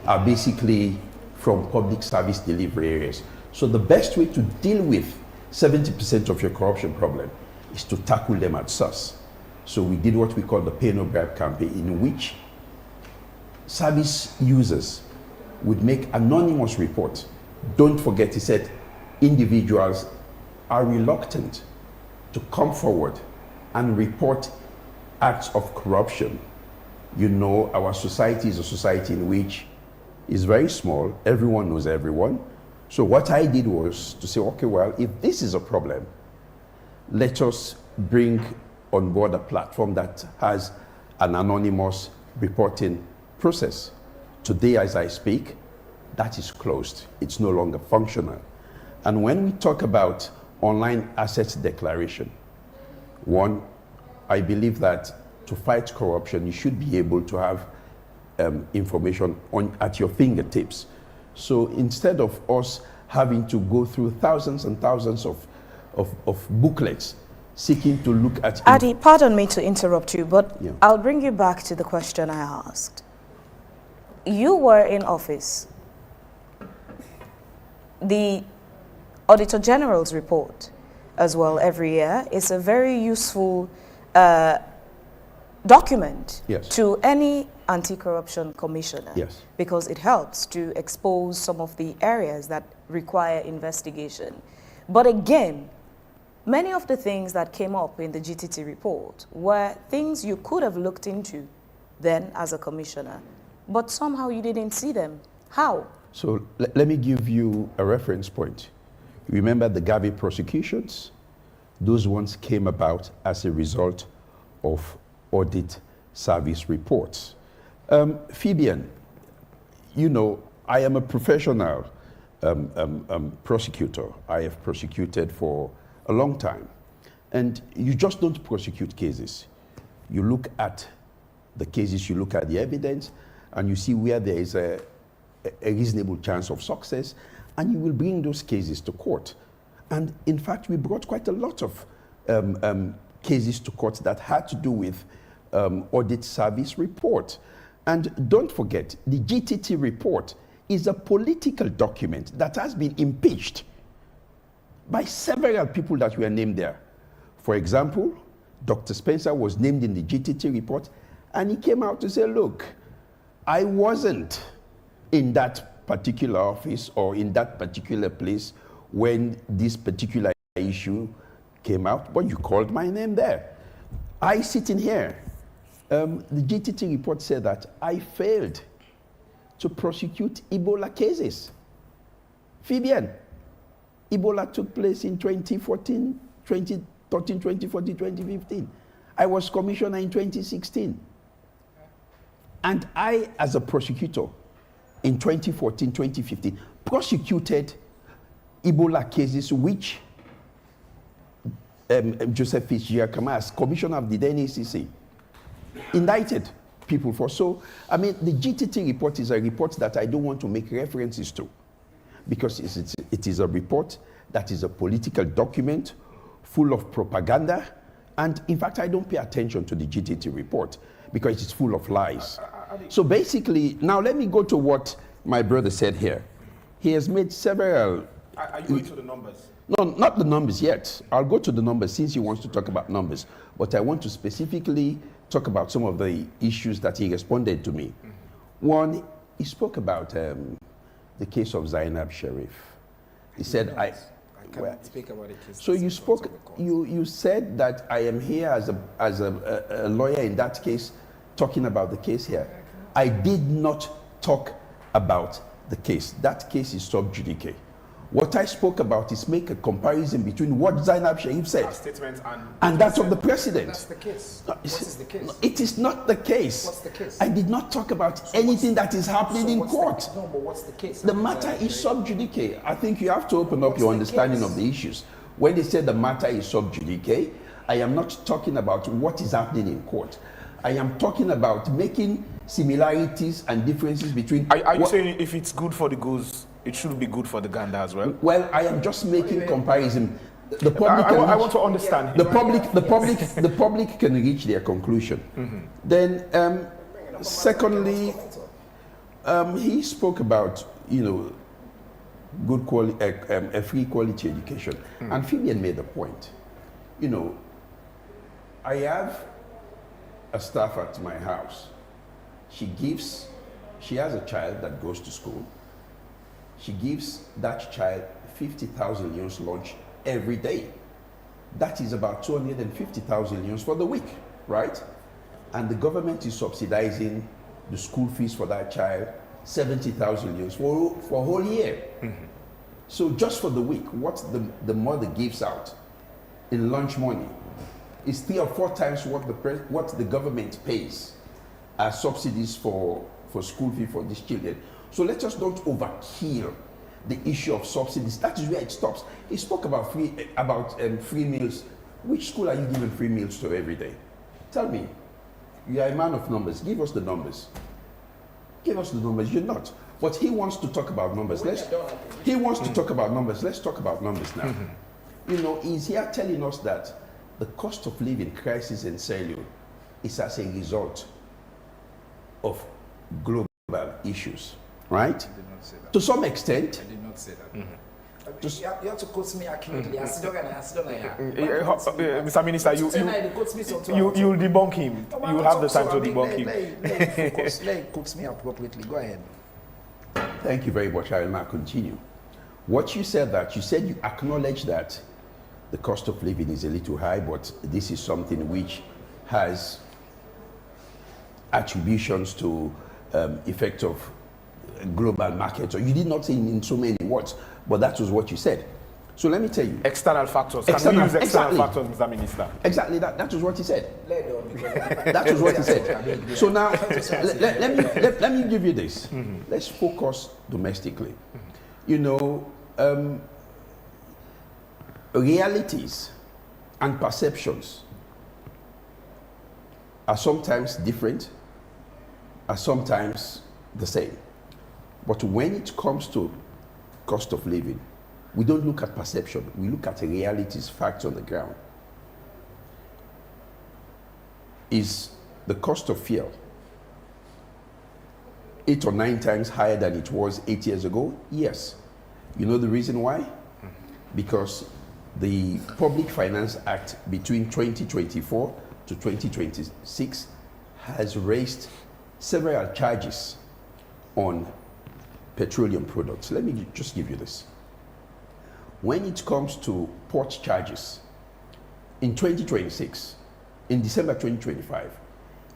are basically from public service delivery areas. So the best way to deal with 70% of your corruption problem is to tackle them at source. So we did what we call the Pay No Bribe campaign, in which service users would make anonymous reports. Don't forget, he said, individuals are reluctant to come forward and report acts of corruption. You know, our society is a society in which it's very small, everyone knows everyone. So what I did was to say, okay, well, if this is a problem, let us bring on board a platform that has an anonymous reporting process. Today, as I speak, that is closed. It's no longer functional. And when we talk about online assets declaration, one, I believe that to fight corruption, you should be able to have information at your fingertips. So instead of us having to go through thousands and thousands of booklets seeking to look at... Adi, pardon me to interrupt you, but I'll bring you back to the question I asked. You were in office. The Auditor General's report as well every year is a very useful document to any anti-corruption commissioner, because it helps to expose some of the areas that require investigation. But again, many of the things that came up in the GTT report were things you could have looked into then as a commissioner, but somehow you didn't see them. How? So let me give you a reference point. Remember the Garvey prosecutions? Those ones came about as a result of audit service reports. Fabian, you know, I am a professional prosecutor. I have prosecuted for a long time. And you just don't prosecute cases. You look at the cases, you look at the evidence, and you see where there is a reasonable chance of success, and you will bring those cases to court. And in fact, we brought quite a lot of cases to court that had to do with audit service report. And don't forget, the GTT report is a political document that has been impeached by several people that were named there. For example, Dr. Spencer was named in the GTT report, and he came out to say, look, I wasn't in that particular office or in that particular place when this particular issue came out, but you called my name there. I sit in here. The GTT report said that I failed to prosecute Ebola cases. Fabian, Ebola took place in 2014, 2013, 2014, 2015. I was commissioner in 2016. And I, as a prosecutor, in 2014, 2015, prosecuted Ebola cases which Joseph Fitzgerald, as commissioner of the NACC, indicted people for. So, I mean, the GTT report is a report that I don't want to make references to, because it is a report that is a political document full of propaganda. And in fact, I don't pay attention to the GTT report because it's full of lies. So basically, now let me go to what my brother said here. He has made several... Are you going to the numbers? No, not the numbers yet. I'll go to the numbers since he wants to talk about numbers. But I want to specifically talk about some of the issues that he responded to me. Mm-hmm. One, he spoke about the case of Zainab Sharif. He said, I cannot speak about the case. So you spoke, you said that I am here as a lawyer in that case, talking about the case here. I did not talk about the case. That case is sub judice. What I spoke about is make a comparison between what Zainab Sharif said and that of the president. That's the case. What is the case? No, it is not the case. What's the case? I did not talk about anything that is happening in court. No, but what's the case? The matter is sub judice. I think you have to open up your understanding of the issues. When they say the matter is sub judice, I am not talking about what is happening in court. I am talking about making similarities and differences between... Are you saying if it's good for the goose, it should be good for the gander as well? Well, I am just making comparison. The public I want to understand. The public can reach their conclusion. Mm-hmm. Then, secondly, he spoke about, you know, good quality, a free quality education. Mm. And Fabian made a point. You know, I have a staff at my house. She has a child that goes to school. She gives that child 50,000 euros lunch every day. That is about 250,000 euros for the week, right? And the government is subsidizing the school fees for that child, 70,000 euros for a whole year. Mm-hmm. So just for the week, what the mother gives out in lunch money is 3 or 4 times what the government pays as subsidies for school fee for these children. So let us not overkill the issue of subsidies. That is where it stops. He spoke about free meals. Which school are you giving free meals to every day? Tell me. You are a man of numbers. Give us the numbers. Give us the numbers. You're not. But he wants to talk about numbers. He wants to talk about numbers. Let's talk about numbers now. Mm-hmm. You know, he's here telling us that the cost of living crisis in Sierra Leone is as a result of global issues. Right? I did not say that. To some extent. I did not say that. Mm-hmm. You have to quote me accurately. Mr. Minister, you will debunk him. You will have the time to debunk him. Let him quote me appropriately. Go ahead. Thank you very much. I will now continue. What you said you acknowledge that the cost of living is a little high, but this is something which has attributions to effect of global markets. Or you did not say in so many words, but that was what you said. So let me tell you. External factors. Can we use external factors, Mr. Minister? Exactly. That was what he said. That was what he said. So now, let me give you this. Let's focus domestically. You know, realities and perceptions are sometimes different, are sometimes the same. But when it comes to cost of living, we don't look at perception, we look at realities, facts on the ground. Is the cost of fuel 8 or 9 times higher than it was 8 years ago? Yes. You know the reason why? Because the Public Finance Act between 2024 to 2026 has raised several charges on petroleum products. Let me just give you this. When it comes to port charges, in 2026, in December 2025,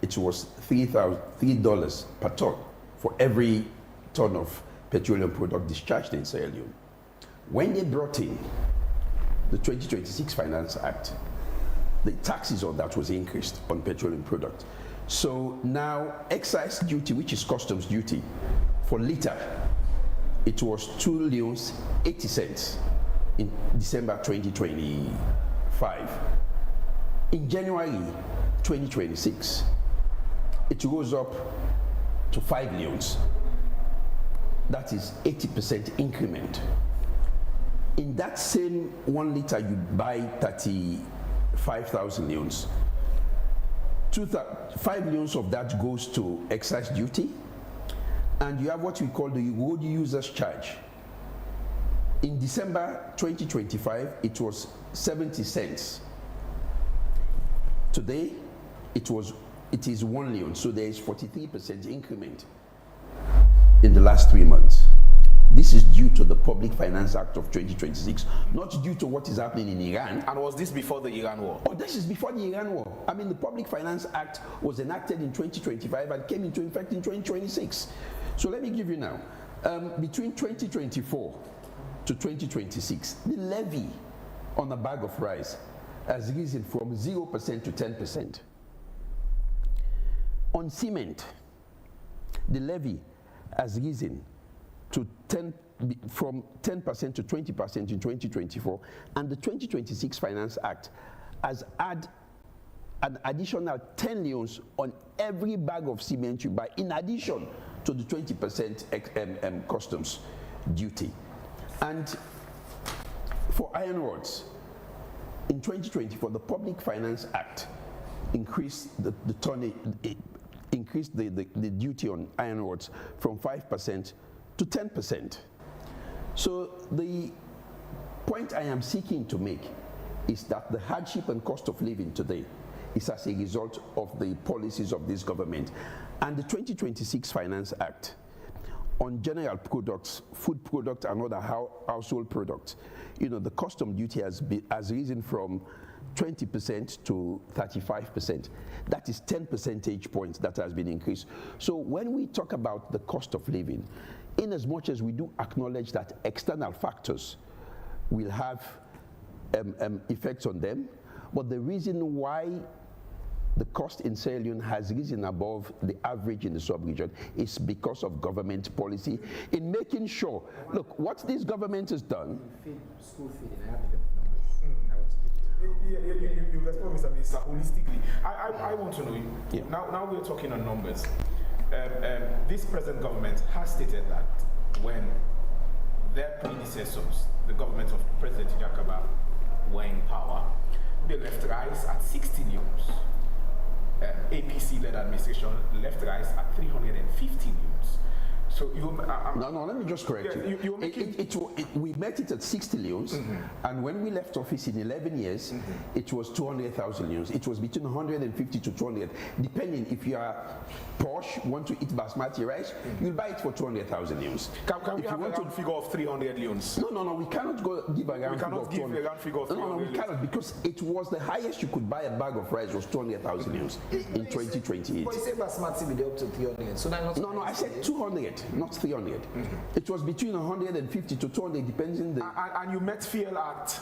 it was $3 per ton for every ton of petroleum product discharged in Sierra Leone. When they brought in the 2026 Finance Act, the taxes on that was increased on petroleum product. So now excise duty, which is customs duty, for liter, it was 2 leones 80 cents in December 2025. In January 2026, it goes up to 5 leones. That is 80% increment. In that same 1 liter, you buy 35,000 leones. 5 leones of that goes to excise duty, and you have what we call the road users charge. In December 2025, it was 70 cents. Today, it is 1 leone, so there is 43% increment in the last 3 months. This is due to the Public Finance Act of 2026, not due to what is happening in Iran. And was this before the Iran war? Oh, this is before the Iran war. I mean, the Public Finance Act was enacted in 2025 and came into effect in 2026. So let me give you now. Between 2024 to 2026, the levy on a bag of rice has risen from 0% to 10%. On cement, the levy has risen to from 10% to 20% in 2024, and the 2026 Finance Act has added an additional 10 leones on every bag of cement you buy, in addition to the 20% customs duty. And for iron rods, in 2024, the Public Finance Act increased the duty on iron rods from 5% to 10%. So the point I am seeking to make is that the hardship and cost of living today is as a result of the policies of this government. And the 2026 Finance Act on general products, food products and other household products, you know, the custom duty has risen from 20% to 35%. That is 10 percentage points that has been increased. So when we talk about the cost of living, in as much as we do acknowledge that external factors will have effects on them, but the reason why the cost in Sierra Leone has risen above the average in the sub-region is because of government policy in making sure, look, what this government has done. School feeding, I have the numbers. You respond, Mr. Minister, holistically. I want to know, now we're talking on numbers. This present government has stated that when their predecessors, the government of President Jakaba, were in power, they left rice at 60 leones. APC-led administration left rice at 350 leones. So no, let me just correct you. We met it at 60 leones, and when we left office in 11 years, it was 200,000 leones. It was between 150 to 200, depending if you are posh, want to eat basmati rice, you'll buy it for 200,000 leones. Can we have a round figure of 300 leones? No, we cannot give a round figure of 200. We cannot give a round figure of 300 No, we cannot, because it was the highest you could buy a bag of rice was 200,000 leones in 2028. But you say basmati will be up to 300. So no, I said 200. not 300. It was between 150 to 200, depending the... And you met FIEL at?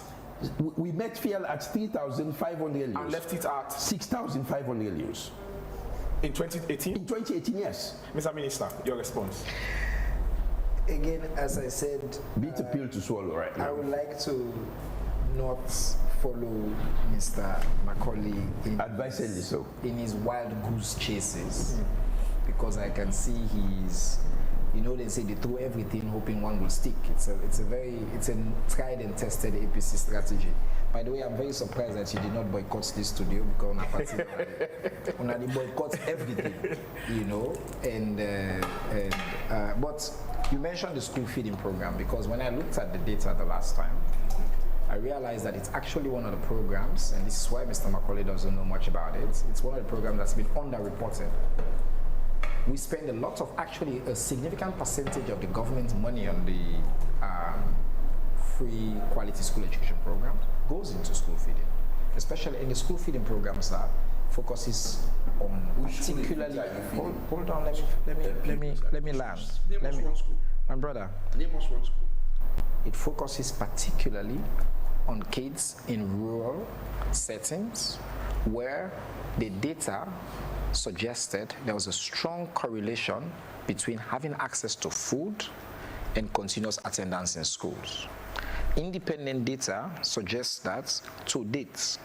We met FIEL at 3,500 euros. And left it at? 6,500 euros. In 2018? In 2018, yes. Mr. Minister, your response. Again, as I said, bit a pill to swallow right now. I would like to not follow Mr. Macaulay in his wild goose chases, because I can see he's, you know, they say they throw everything hoping one will stick. It's a tried and tested APC strategy. By the way, I'm very surprised that you did not boycott this studio, because you boycott everything, you know. But you mentioned the school feeding program, because when I looked at the data the last time, I realized that it's actually one of the programs, and this is why Mr. Macaulay doesn't know much about it. It's one of the programs that's been underreported. We spend a lot of, actually a significant percentage of the government's money on the free quality school education program goes into school feeding, especially in the school feeding programs that focuses on particularly. Hold on, let me land. My brother. Name us one school. It focuses particularly on kids in rural settings where the data suggested there was a strong correlation between having access to food and continuous attendance in schools. Independent data suggests that to date,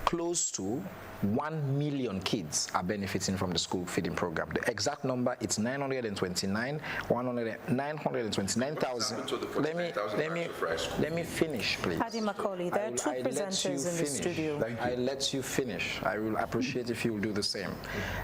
close to 1 million kids are benefiting from the school feeding program. The exact number is 929,000. Let me finish, please. Paddy Macaulay, there are two presenters in the studio. I let you finish. I will appreciate if you will do the same.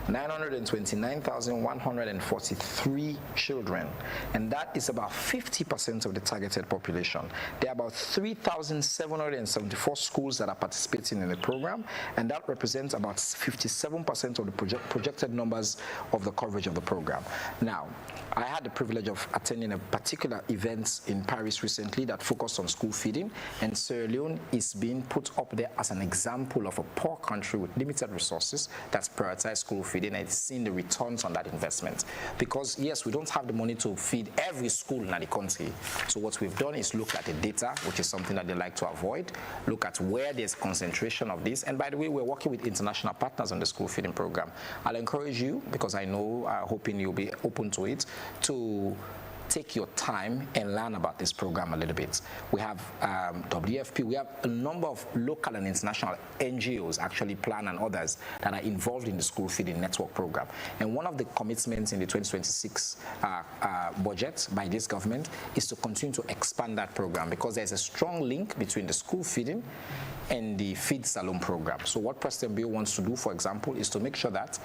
929,143 children, and that is about 50% of the targeted population. There are about 3,774 schools that are participating in the program, and that represents about 57% of the projected numbers of the coverage of the program. Now, I had the privilege of attending a particular event in Paris recently that focused on school feeding, and Sierra Leone is being put up there as an example of a poor country with limited resources that's prioritized school feeding, and it's seen the returns on that investment. Because yes, we don't have the money to feed every school in the country. So what we've done is look at the data, which is something that they like to avoid, look at where there's concentration of this, and by the way, we're working with international partners on the school feeding program. I'll encourage you, because I know, hoping you'll be open to it, to take your time and learn about this program a little bit. We have WFP, we have a number of local and international NGOs, actually Plan and others, that are involved in the school feeding network program. And one of the commitments in the 2026 budget by this government is to continue to expand that program, because there's a strong link between the school feeding and the Feed Salon program. So what President Bill wants to do, for example, is to make sure that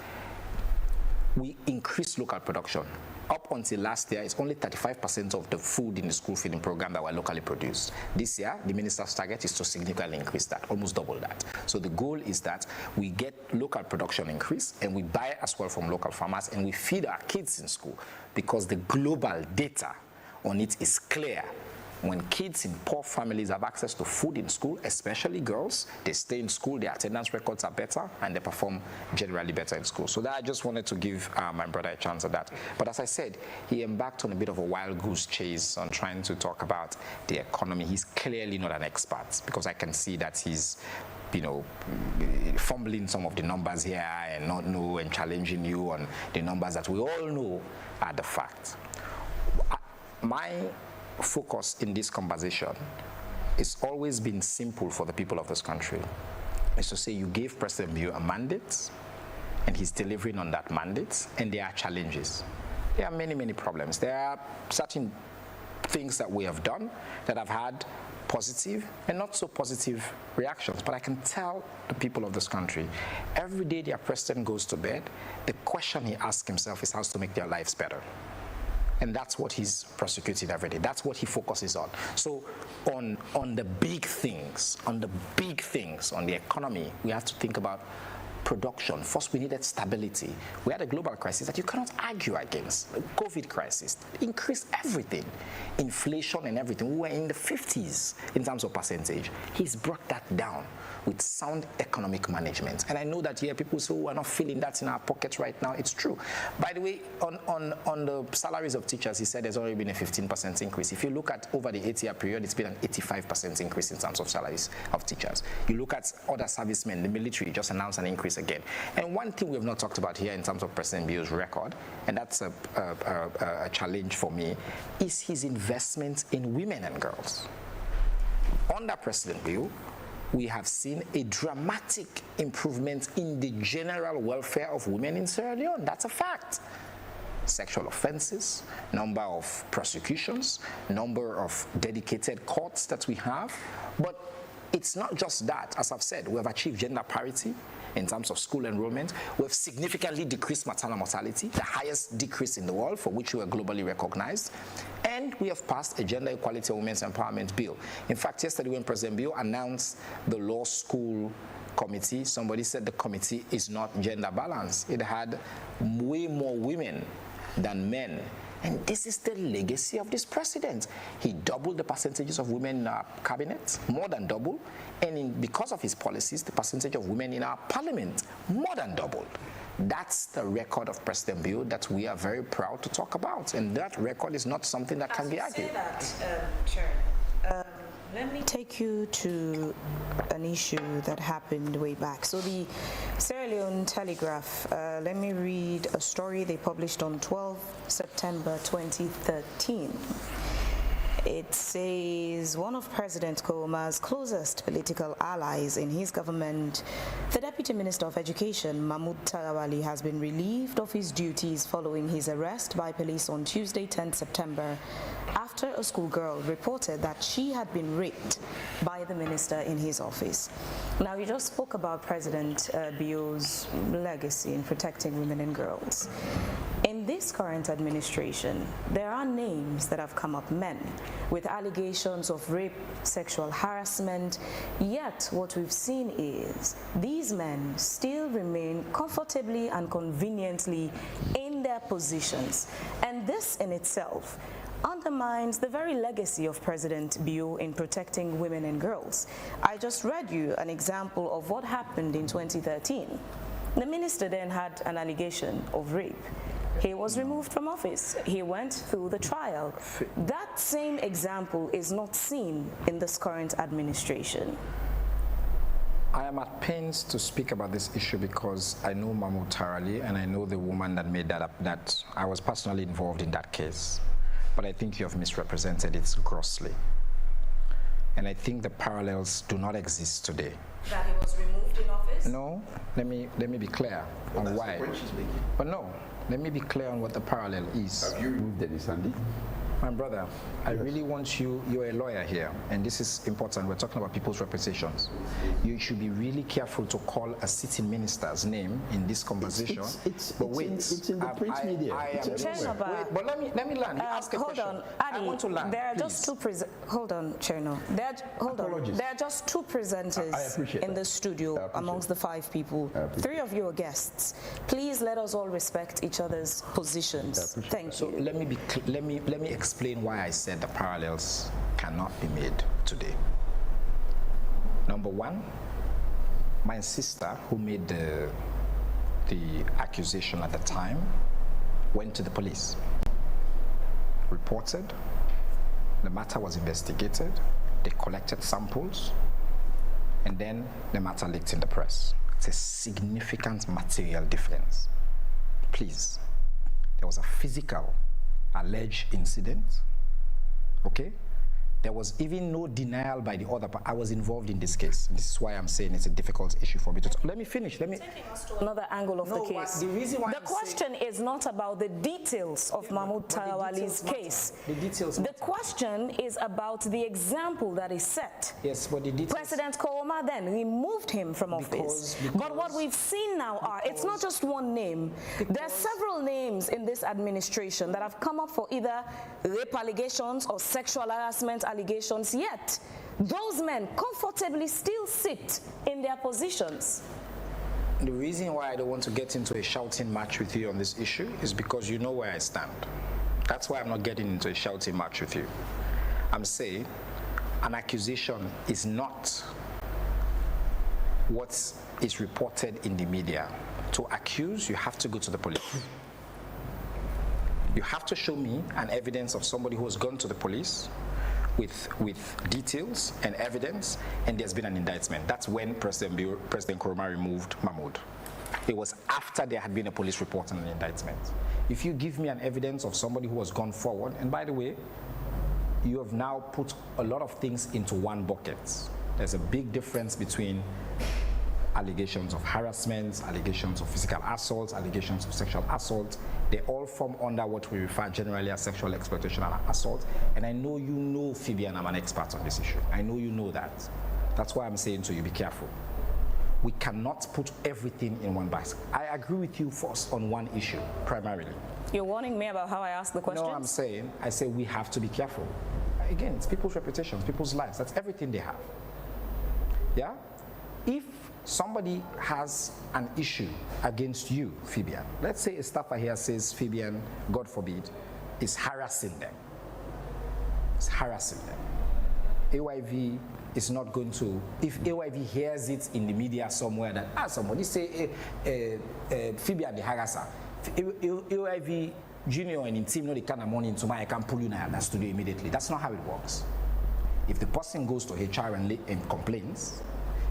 we increase local production. Up until last year, it's only 35% of the food in the school feeding program that were locally produced. This year, the minister's target is to significantly increase that, almost double that. So the goal is that we get local production increase, and we buy as well from local farmers, and we feed our kids in school, because the global data on it is clear. When kids in poor families have access to food in school, especially girls, they stay in school, their attendance records are better, and they perform generally better in school. So that I just wanted to give my brother a chance at that. But as I said, he embarked on a bit of a wild goose chase on trying to talk about the economy. He's clearly not an expert, because I can see that he's, you know, fumbling some of the numbers here and not know and challenging you on the numbers that we all know are the fact. My focus in this conversation it's always been simple for the people of this country. Is to say you gave President Bill a mandate, and he's delivering on that mandate, and there are challenges. There are many, many problems. There are certain things that we have done that have had positive and not so positive reactions. But I can tell the people of this country, every day their president goes to bed, the question he asks himself is how to make their lives better. And that's what he's prosecuting every day. That's what he focuses on. So on the big things, on the economy, we have to think about production. First, we needed stability. We had a global crisis that you cannot argue against. The COVID crisis increased everything, inflation and everything. We were in the 50s in terms of percentage. He's brought that down with sound economic management. And I know that here people say, oh, we're not feeling that in our pockets right now. It's true. By the way, on the salaries of teachers, he said there's already been a 15% increase. If you look at over the 8-year period, it's been an 85% increase in terms of salaries of teachers. You look at other servicemen, the military just announced an increase again. And one thing we have not talked about here in terms of President Bio's record, and that's a challenge for me, is his investment in women and girls. Under President Bio, we have seen a dramatic improvement in the general welfare of women in Sierra Leone. That's a fact. Sexual offenses, number of prosecutions, number of dedicated courts that we have. But it's not just that. As I've said, we have achieved gender parity in terms of school enrollment. We have significantly decreased maternal mortality, the highest decrease in the world, for which we are globally recognized. And we have passed a gender equality and women's empowerment bill. In fact, yesterday when President Bio announced the law school committee, somebody said the committee is not gender balanced. It had way more women than men. And this is the legacy of this president. He doubled the percentages of women in our cabinet, more than double. And because of his policies, the percentage of women in our parliament, more than doubled. That's the record of President Bio that we are very proud to talk about. And that record is not something that can be argued. Chair, let me take you to an issue that happened way back. So the Sierra Leone Telegraph, let me read a story they published on 12 September 2013. It says one of President Kouma's closest political allies in his government, the Deputy Minister of Education, Mahmoud Tarawali, has been relieved of his duties following his arrest by police on Tuesday, 10 September, after a schoolgirl reported that she had been raped by the minister in his office. Now, you just spoke about President Bio's legacy in protecting women and girls. In this current administration, there are names that have come up, men, with allegations of rape, sexual harassment, yet what we've seen is these men still remain comfortably and conveniently in their positions. And this in itself undermines the very legacy of President Bio in protecting women and girls. I just read you an example of what happened in 2013. The minister then had an allegation of rape. He was removed from office. He went through the trial. That same example is not seen in this current administration. I am at pains to speak about this issue because I know Mahmoud Tarawali and I know the woman that made that up, that I was personally involved in that case. But I think you have misrepresented it grossly. And I think the parallels do not exist today. That he was removed in office? No, let me be clear on why. But no, let me be clear on what the parallel is. Have you removed Dennis Sandy? My brother, I really want you're a lawyer here, and this is important. We're talking about people's reputations. You should be really careful to call a sitting minister's name in this conversation. It's in the print media. But let me land. You ask a hold question. on, Adi, I want to land. There are please. just two hold on, Cherno. There are just two presenters in the studio amongst the 5 people. 3 of you are guests. Please let us all respect each other's positions. Thank you. So let me explain why I said the parallels cannot be made today. Number one, my sister, who made the accusation at the time, went to the police, reported, the matter was investigated, they collected samples, and then the matter leaked in the press. It's a significant material difference. Please, there was a physical alleged incident, okay? There was even no denial by the other part. I was involved in this case. This is why I'm saying it's a difficult issue for me to let me finish. Taking us to another angle of the case. The question is not about the details of Mahmoud Tarawali's case. The question is about the example that is set. Yes, but the details. President Kouma then removed him from office. But what we've seen now it's not just one name. There are several names in this administration that have come up for either rape allegations or sexual harassment allegations, yet those men comfortably still sit in their positions. The reason why I don't want to get into a shouting match with you on this issue is because you know where I stand. That's why I'm not getting into a shouting match with you. I'm saying an accusation is not what is reported in the media. To accuse, you have to go to the police. You have to show me an evidence of somebody who has gone to the police with details and evidence, and there's been an indictment. That's when President Nkrumah removed Mahmoud. It was after there had been a police report and an indictment. If you give me an evidence of somebody who has gone forward, and by the way, you have now put a lot of things into one bucket. There's a big difference between allegations of harassment, allegations of physical assault, allegations of sexual assault. They all form under what we refer generally as sexual exploitation and assault. And I know you know, Phoebe, and I'm an expert on this issue. I know you know that. That's why I'm saying to you, be careful. We cannot put everything in one basket. I agree with you first on one issue, primarily. You're warning me about how I ask the questions? No, I say we have to be careful. Again, it's people's reputations, people's lives. That's everything they have. Yeah? If somebody has an issue against you, Fabian, let's say a staffer here says Fabian, God forbid, is harassing them. It's harassing them. AYV is not going to, if AYV hears it in the media somewhere that, somebody say Fabian the harasser, AYV junior and in team know the kind of money into I can pull you now in the studio immediately. That's not how it works. If the person goes to HR and complains,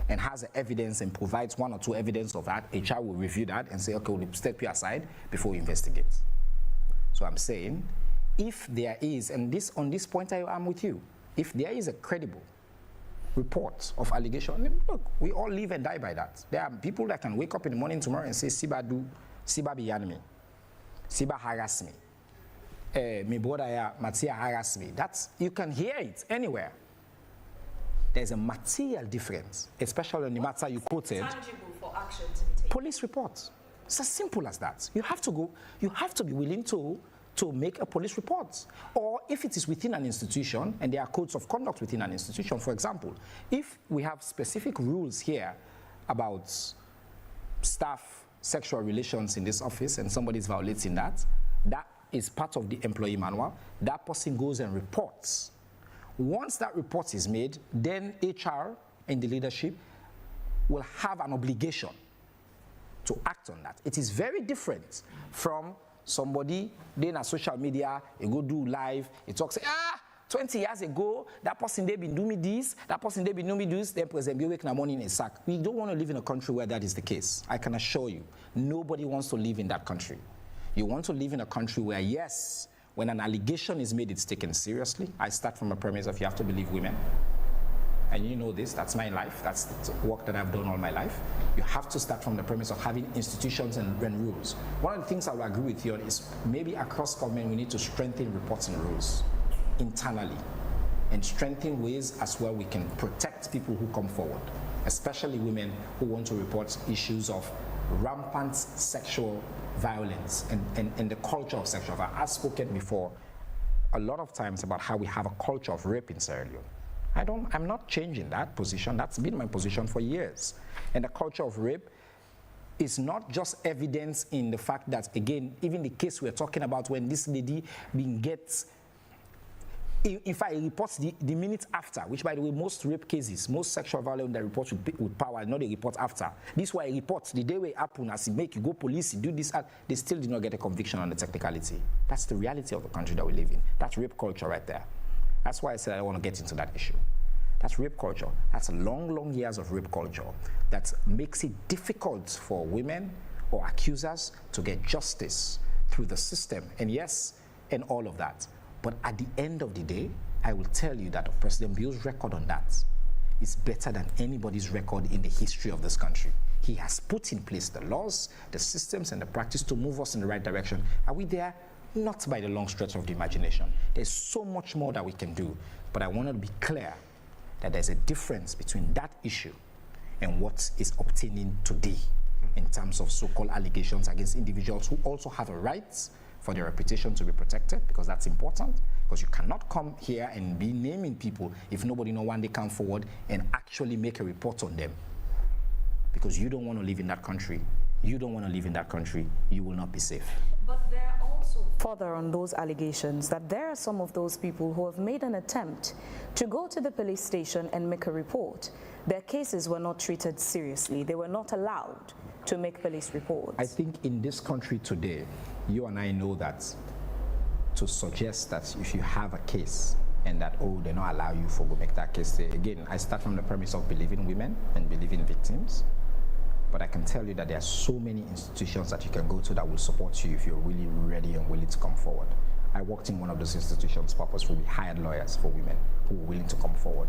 and has evidence and provides one or two evidence of that, HR will review that and say, okay, we'll step you aside before we investigate. So I'm saying, if there is, and on this point I'm with you, if there is a credible report of allegation, look, we all live and die by that. There are people that can wake up in the morning tomorrow and say, Siba beyan me, Siba harass me, my brother Matia harass me. You can hear it anywhere. There's a material difference, especially on the matter you quoted. Tangible for action to be taken. Police reports. It's as simple as that. You have to be willing to make a police report. Or if it is within an institution, and there are codes of conduct within an institution, for example, if we have specific rules here about staff sexual relations in this office and somebody is violating that, that is part of the employee manual. That person goes and reports. Once that report is made, then HR and the leadership will have an obligation to act on that. It is very different from somebody then on social media, you go do live, you talk, say, 20 years ago, that person they been doing me this, that person they been doing me this, then President be waking up morning in a sack. We don't want to live in a country where that is the case. I can assure you, nobody wants to live in that country. You want to live in a country where, yes, when an allegation is made, it's taken seriously. I start from a premise of you have to believe women. And you know this, that's my life. That's the work that I've done all my life. You have to start from the premise of having institutions and rules. One of the things I will agree with you on is maybe across government we need to strengthen reporting rules internally and strengthen ways as well we can protect people who come forward, especially women who want to report issues of rampant sexual violence and the culture of sexual violence. I've spoken before a lot of times about how we have a culture of rape in Sierra Leone. I'm not changing that position. That's been my position for years. And the culture of rape is not just evidence in the fact that, again, even the case we're talking about when this lady gets, in fact, it reports the minute after, which, by the way, most rape cases, most sexual violence that reports with power, not a report after. This why reports the day it happen, as it make you go police, you do this, they still did not get a conviction on the technicality. That's the reality of the country that we live in. That's rape culture right there. That's why I said I want to get into that issue. That's rape culture. That's long, long years of rape culture that makes it difficult for women or accusers to get justice through the system. And yes, and all of that. But at the end of the day, I will tell you that President Bio's record on that is better than anybody's record in the history of this country. He has put in place the laws, the systems, and the practice to move us in the right direction. Are we there? Not by the long stretch of the imagination. There's so much more that we can do. But I want to be clear that there's a difference between that issue and what is obtaining today in terms of so-called allegations against individuals who also have a right for their reputation to be protected, because that's important, because you cannot come here and be naming people if nobody knows when they come forward and actually make a report on them. because you don't want to live in that country. You don't want to live in that country. You will not be safe. But there are also further on those allegations that there are some of those people who have made an attempt to go to the police station and make a report. Their cases were not treated seriously. They were not allowed to make police reports. I think in this country today, you and I know that to suggest that if you have a case and that, oh, they don't allow you to go make that case, again, I start from the premise of believing women and believing victims. But I can tell you that there are so many institutions that you can go to that will support you if you're really ready and willing to come forward. I worked in one of those institutions purposefully. We hired lawyers for women who were willing to come forward.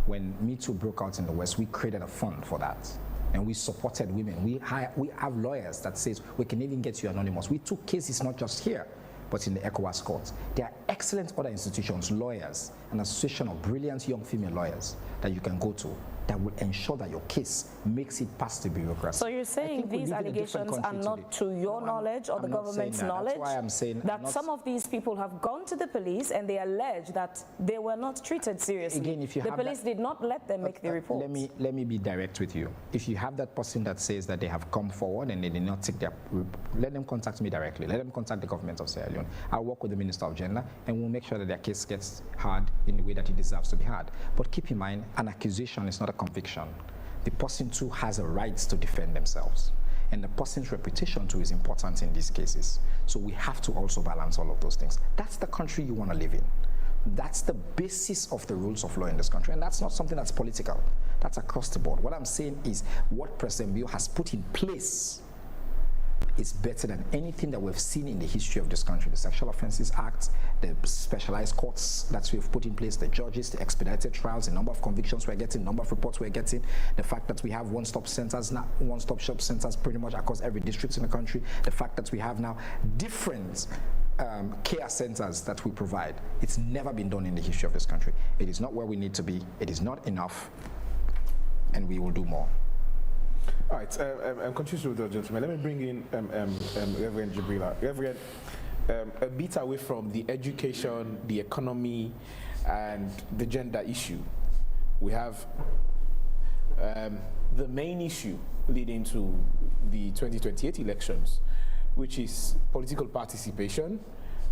When Me Too broke out in the West, we created a fund for that. And we supported women. We have lawyers that says we can even get you anonymous. We took cases not just here, but in the ECOWAS courts. There are excellent other institutions, lawyers, an association of brilliant young female lawyers that you can go to that will ensure that your case makes it past the bureaucracy. So you're saying these allegations are not to your knowledge or the government's knowledge? That's why I'm saying that some of these people have gone to the police and they allege that they were not treated seriously. Again, if you the police did not let them make the report. Let me be direct with you. If you have that person that says that they have come forward and they did not take their, let them contact me directly. Let them contact the government of Sierra Leone. I'll work with the Minister of Gender and we'll make sure that their case gets heard in the way that it deserves to be heard. But keep in mind, an accusation is not a conviction. The person too has a right to defend themselves. And the person's reputation too is important in these cases. So we have to also balance all of those things. That's the country you want to live in. That's the basis of the rules of law in this country. And that's not something that's political. That's across the board. What I'm saying is what President Bio has put in place is better than anything that we've seen in the history of this country. The Sexual Offences Act, the specialized courts that we've put in place, the judges, the expedited trials, the number of convictions we're getting, number of reports we're getting, the fact that we have one-stop centers, now one-stop shop centers pretty much across every district in the country, the fact that we have now different care centers that we provide. It's never been done in the history of this country. It is not where we need to be. It is not enough, and we will do more. All right, I'm continuing with the gentleman. Let me bring in Reverend Jibrila. Reverend, a bit away from the education, the economy, and the gender issue, we have the main issue leading to the 2028 elections, which is political participation,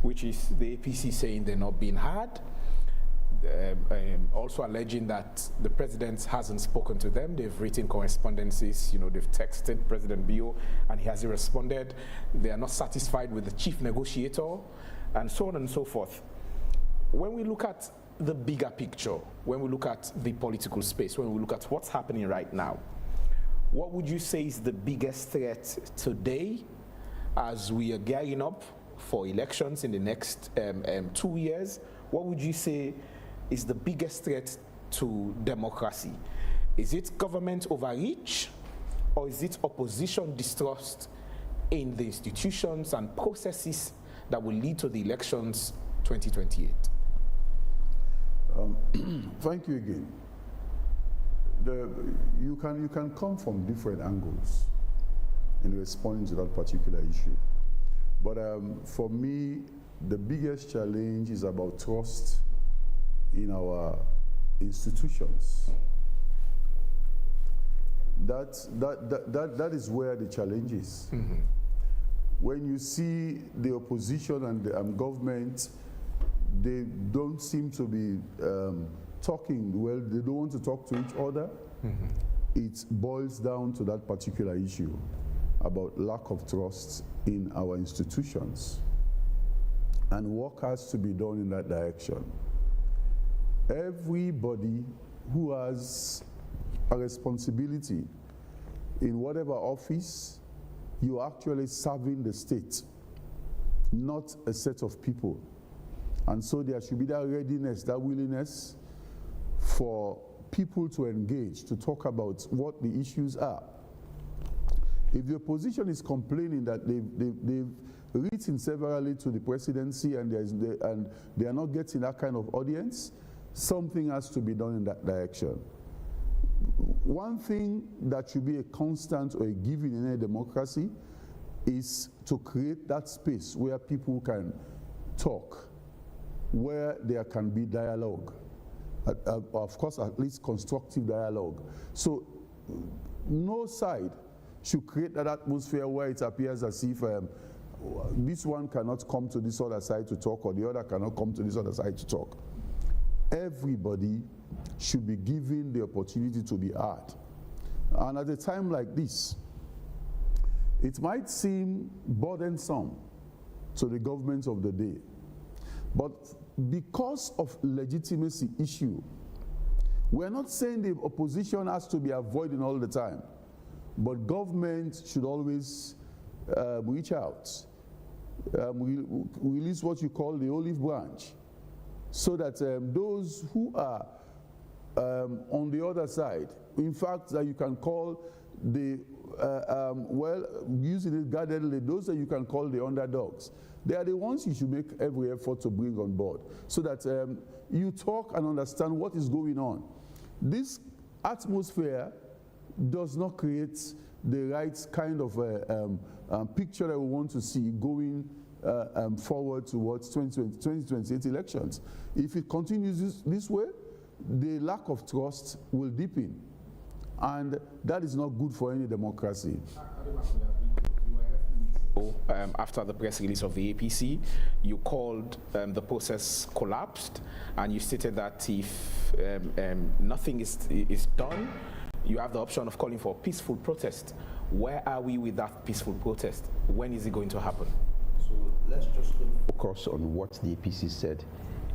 which is the APC saying they're not being heard, also alleging that the president hasn't spoken to them. They've written correspondences, they've texted President Bio and he hasn't responded. They are not satisfied with the chief negotiator and so on and so forth. When we look at the bigger picture, when we look at the political space, when we look at what's happening right now, what would you say is the biggest threat today as we are gearing up for elections in the next 2 years? What would you say is the biggest threat to democracy? Is it government overreach, or is it opposition distrust in the institutions and processes that will lead to the elections 2028? Thank you again. You can come from different angles in responding to that particular issue. But for me, the biggest challenge is about trust in our institutions. That is where the challenge is. Mm-hmm. When you see the opposition and the government, they don't seem to be talking well. They don't want to talk to each other. Mm-hmm. It boils down to that particular issue about lack of trust in our institutions. And work has to be done in that direction. Everybody who has a responsibility in whatever office, you're actually serving the state, not a set of people. And so there should be that readiness, that willingness for people to engage, to talk about what the issues are. If the opposition is complaining that they've written severally to the presidency and they are not getting that kind of audience, something has to be done in that direction. One thing that should be a constant or a given in a democracy is to create that space where people can talk, where there can be dialogue, of course at least constructive dialogue. So no side should create that atmosphere where it appears as if this one cannot come to this other side to talk, or the other cannot come to this other side to talk. Everybody should be given the opportunity to be heard. And at a time like this, it might seem burdensome to the government of the day, but because of legitimacy issue, we're not saying the opposition has to be avoiding all the time, but government should always reach out, release what you call the olive branch, so that those who are on the other side, in fact, that you can call the, well, using it guardedly, those that you can call the underdogs, they are the ones you should make every effort to bring on board, so that you talk and understand what is going on. This atmosphere does not create the right kind of picture that we want to see going forward towards 2028 elections. If it continues this way, the lack of trust will deepen, and that is not good for any democracy. After the press release of the APC, you called the process collapsed, and you stated that if nothing is done, you have the option of calling for a peaceful protest. Where are we with that peaceful protest? When is it going to happen? So let's just focus on what the APC said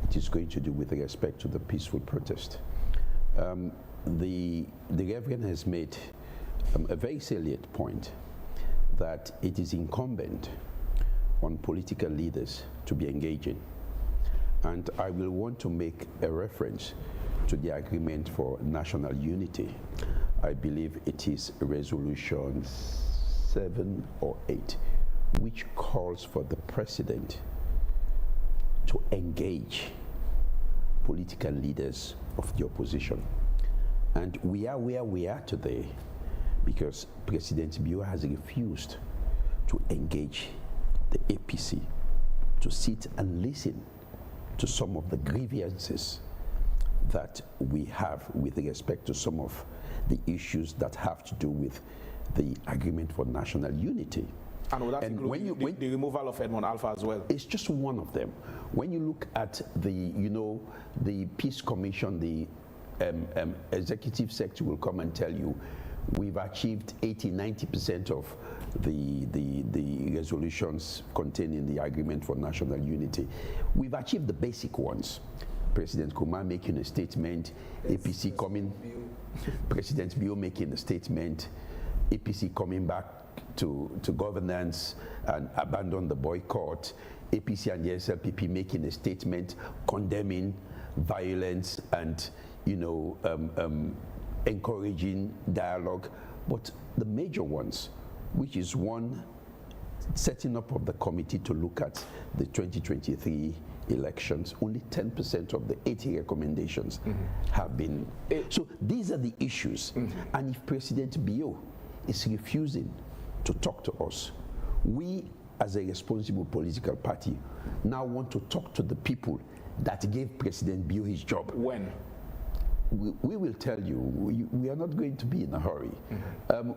it is going to do with respect to the peaceful protest. The Reverend has made a very salient point that it is incumbent on political leaders to be engaging. And I will want to make a reference to the agreement for national unity. I believe it is resolution 7 or 8, which calls for the president to engage political leaders of the opposition. And we are where we are today because President Bio has refused to engage the APC, to sit and listen to some of the grievances that we have with respect to some of the issues that have to do with the agreement for national unity. And will that include the removal of Edmond Alpha as well? It's just one of them. When you look at the, the Peace Commission, the executive sector will come and tell you we've achieved 80–90% of the resolutions contained in the agreement for national unity. We've achieved the basic ones. President Kumar making a statement, APC coming, President Bio making a statement, APC coming back to governance and abandon the boycott, APC and the SLPP making a statement condemning violence and encouraging dialogue. But the major ones, which is one, setting up of the committee to look at the 2023 elections, only 10% of the 80 recommendations have been. So these are the issues. And if President Bio is refusing to talk to us, we as a responsible political party now want to talk to the people that gave President Bio his job. When? We will tell you, we are not going to be in a hurry.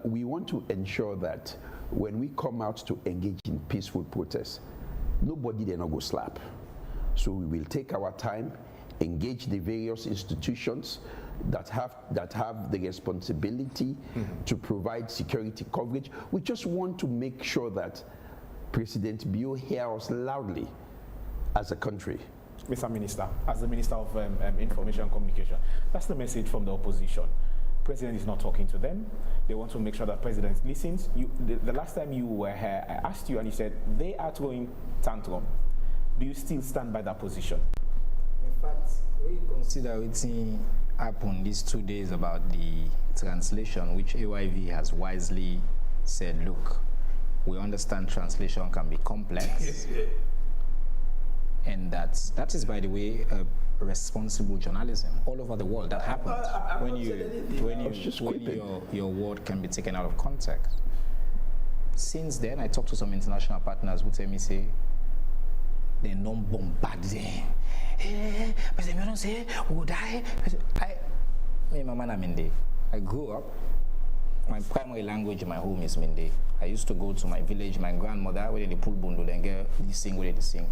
We want to ensure that when we come out to engage in peaceful protests, nobody there not go slap. So we will take our time, engage the various institutions that have the responsibility to provide security coverage. We just want to make sure that President Bio hears us loudly as a country. Mr. Minister, as the Minister of Information and Communication, that's the message from the opposition. President is not talking to them. They want to make sure that President listens. The last time you were here, I asked you and you said they are throwing tantrum. Do you still stand by that position? In fact, we consider what happened these 2 days about the translation, which AYV has wisely said, look, we understand translation can be complex. And that is, by the way, responsible journalism all over the world. That happens when your word can be taken out of context. Since then, I talked to some international partners who tell me, say, they don't bombard them. Hey, but they don't say, we will die. I grew up my primary language in my home is Mende. I used to go to my village, my grandmother, where they pull bundle and get this sing, where they sing.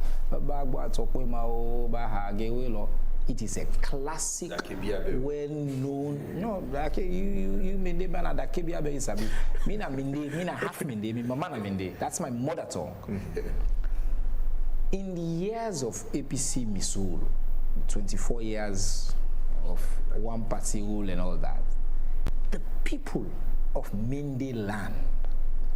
It is a classic, well-known. No, you Mende man at Kebiabe is a bit. Mina Mende, mina half Mende, mi mama na Mende. That's my mother tongue. In the years of APC Missouri, 24 years of one party rule and all that, the people of Mende land,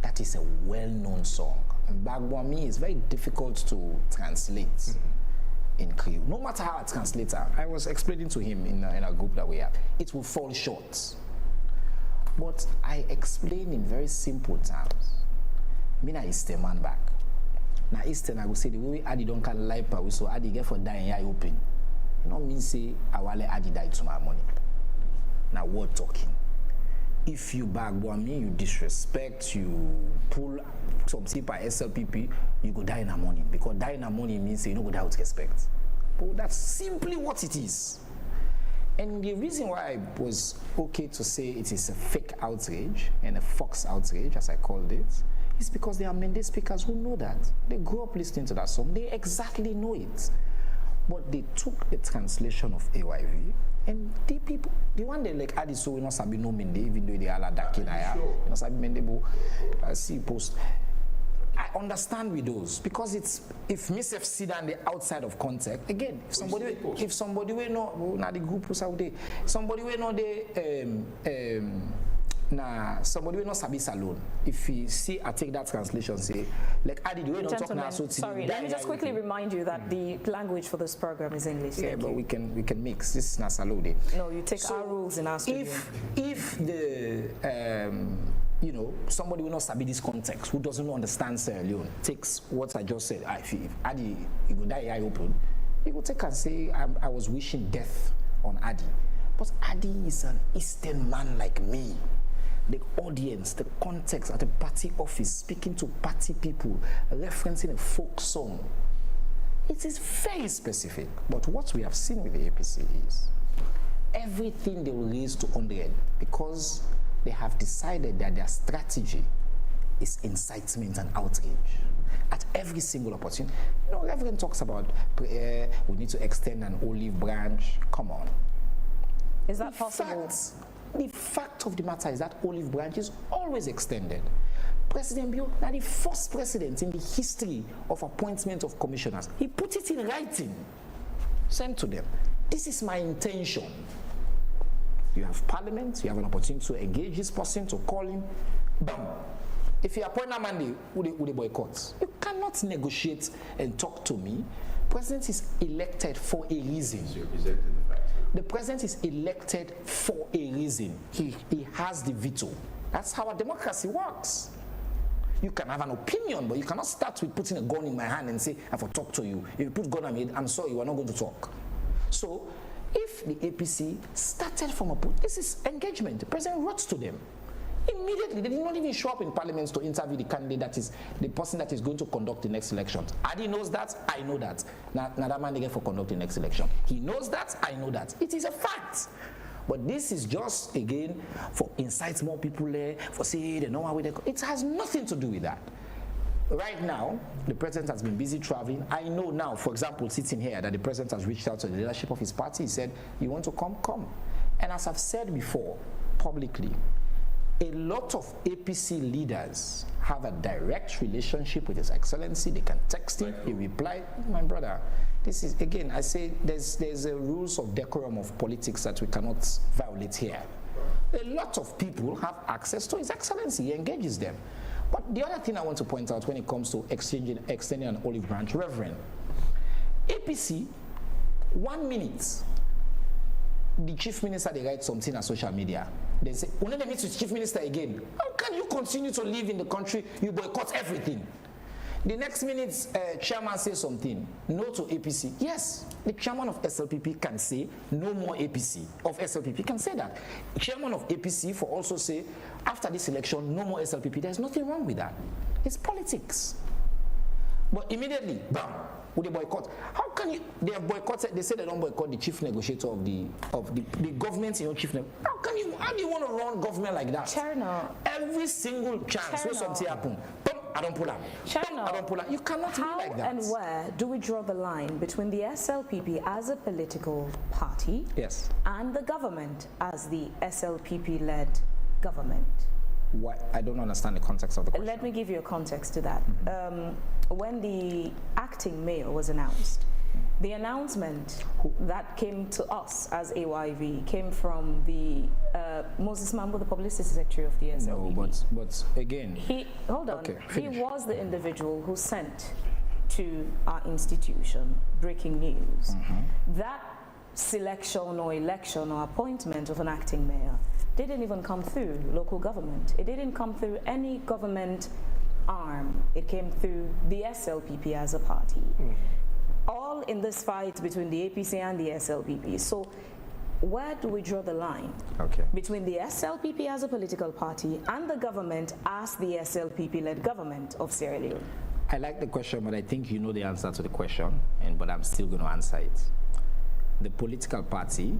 that is a well-known song. And Bagwami is very difficult to translate in Creole. No matter how I translate it, I was explaining to him in a group that we have, it will fall short. But I explain in very simple terms. Mina Eastern man back. Now Eastern, I will say the way Adi don't can lie pa, so Adi get for dying eye open. You know mean say I will let Adi die to my money. Now word talking. If you Bagwami, you disrespect, you pull some people SLPP, you go die in the morning. Because die in the morning means you don't go die with respect. But that's simply what it is. And the reason why I was okay to say it is a fake outrage and a fox outrage, as I called it, is because there are Mende speakers who know that. They grew up listening to that song. They exactly know it. But they took the translation of AYV, and the people, the one they like Adi, so we not sabi no Mende, even though they are like Dakinaya, you know sabi Mende, but I see post. I understand with those because it's if myself see that on the outside of context. Again, if somebody will know, now the group was out there. Somebody will know somebody will not sabi salon. If you see, I take that translation, say like Adi, the way don't talk now. So sorry, let me just quickly remind you that the language for this program is English. Yeah, but we can mix. This is not salon. No, you take our rules in our studio. If the you know, somebody will not sabi this context, who doesn't understand Sierra Leone, takes what I just said. If Adi, he will die eye open, he will take and say, I was wishing death on Adi. But Adi is an Eastern man like me. The audience, the context at the party office, speaking to party people, referencing a folk song. It is very specific. But what we have seen with the APC is everything they will raise to 100 because they have decided that their strategy is incitement and outrage at every single opportunity. You know, Reverend talks about prayer, we need to extend an olive branch. Come on. Is that possible? The fact of the matter is that olive branch is always extended. President Bio, now the first president in the history of appointment of commissioners, he put it in writing, sent to them. This is my intention. You have parliament, you have an opportunity to engage this person, to call him, bam. If you appoint a Monday, would they boycott? You cannot negotiate and talk to me. President is elected for a reason. The president is elected for a reason. He has the veto. That's how a democracy works. You can have an opinion, but you cannot start with putting a gun in my hand and say, I will talk to you. If you put gun on me, I'm sorry, you are not going to talk. So, if the APC started from this is engagement. The president wrote to them. Immediately, they did not even show up in parliament to interview the candidate that is the person that is going to conduct the next election. Adi knows that, I know that. Now that man they get for conducting the next election. He knows that, I know that. It is a fact. But this is just, again, for incite more people there, for say they know how they go. It has nothing to do with that. Right now, the president has been busy traveling. I know now, for example, sitting here, that the president has reached out to the leadership of his party. He said, you want to come? Come. And as I've said before, publicly, a lot of APC leaders have a direct relationship with His Excellency. They can text him, he reply. My brother, this is, again, I say there's a rules of decorum of politics that we cannot violate here. A lot of people have access to His Excellency. He engages them. But the other thing I want to point out when it comes to extending an olive branch, Reverend, APC, 1 minute, the chief minister, they write something on social media. They say, when they meet with chief minister again, how can you continue to live in the country? You boycott everything. The next minute, chairman says something, no to APC. Yes, the chairman of SLPP can say no more APC. Of SLPP can say that. The chairman of APC for also say, after this election, no more SLPP. There's nothing wrong with that. It's politics. But immediately, bam, would they boycott? How can you? They have boycotted. They say they don't boycott the chief negotiator of the government. You know, chief. How can How do you want to run government like that? Cherno. Every single chance when something happen, I don't pull up. Cherno. I don't pull up. You cannot be like that. How and where do we draw the line between the SLPP as a political party and the government as the SLPP-led government? What? I don't understand the context of the question. Let me give you a context to that. When the acting mayor was announced, the announcement that came to us as AYV came from the Moses Mambo, the publicity secretary of the SLPP. No, but again, he Okay, he was the individual who sent to our institution breaking news that selection or election or appointment of an acting mayor didn't even come through local government. It didn't come through any government arm. It came through the SLPP as a party. All in this fight between the APC and the SLPP. So where do we draw the line between the SLPP as a political party and the government as the SLPP-led government of Sierra Leone? I like the question, but I think you know the answer to the question, but I'm still going to answer it. The political party,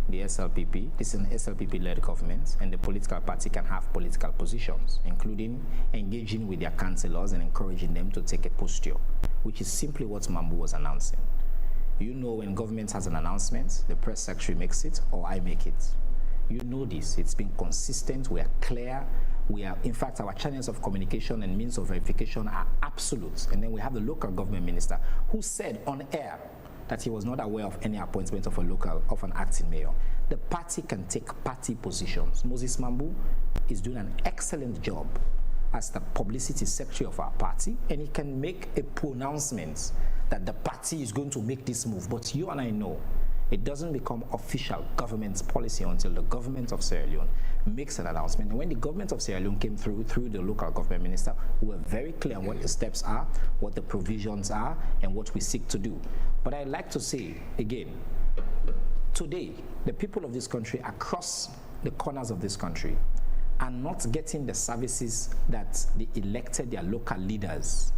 the SLPP, this is an SLPP-led government, and the political party can have political positions, including engaging with their councillors and encouraging them to take a posture, which is simply what Mambu was announcing. You know, when government has an announcement, the press secretary makes it or I make it. You know this. It's been consistent. We are clear. We are, in fact, our channels of communication and means of verification are absolute. And then we have the local government minister who said on air that he was not aware of any appointment of an acting mayor. The party can take party positions. Moses Mambu is doing an excellent job as the publicity secretary of our party, and he can make a pronouncement that the party is going to make this move. But you and I know it doesn't become official government policy until the government of Sierra Leone makes an announcement. And when the government of Sierra Leone came through the local government minister, we were very clear on what the steps are, what the provisions are, and what we seek to do. But I'd like to say again, today, the people of this country across the corners of this country are not getting the services that they elected their local leaders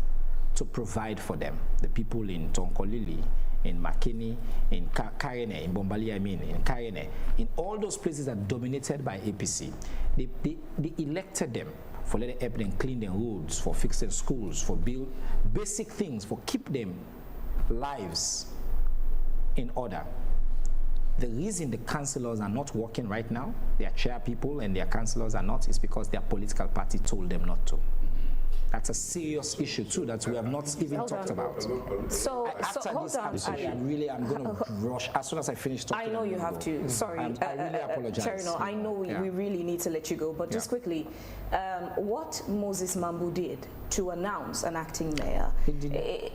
to provide for them. The people in Tonkolili, in Makeni, in Kayene, in Bombali, in Kayene, in all those places that are dominated by APC, they elected them for letting help them clean their roads, for fixing schools, for build basic things, for keep them lives in order. The reason the councillors are not working right now, their chair people and their councillors are not, is because their political party told them not to. That's a serious issue too that we have not even talked about. So hold on. I'm going to rush as soon as I finish talking. I know you have to. Sorry, I really apologize. Cherno, I know we really need to let you go, but just quickly, what Moses Mambu did to announce an acting mayor.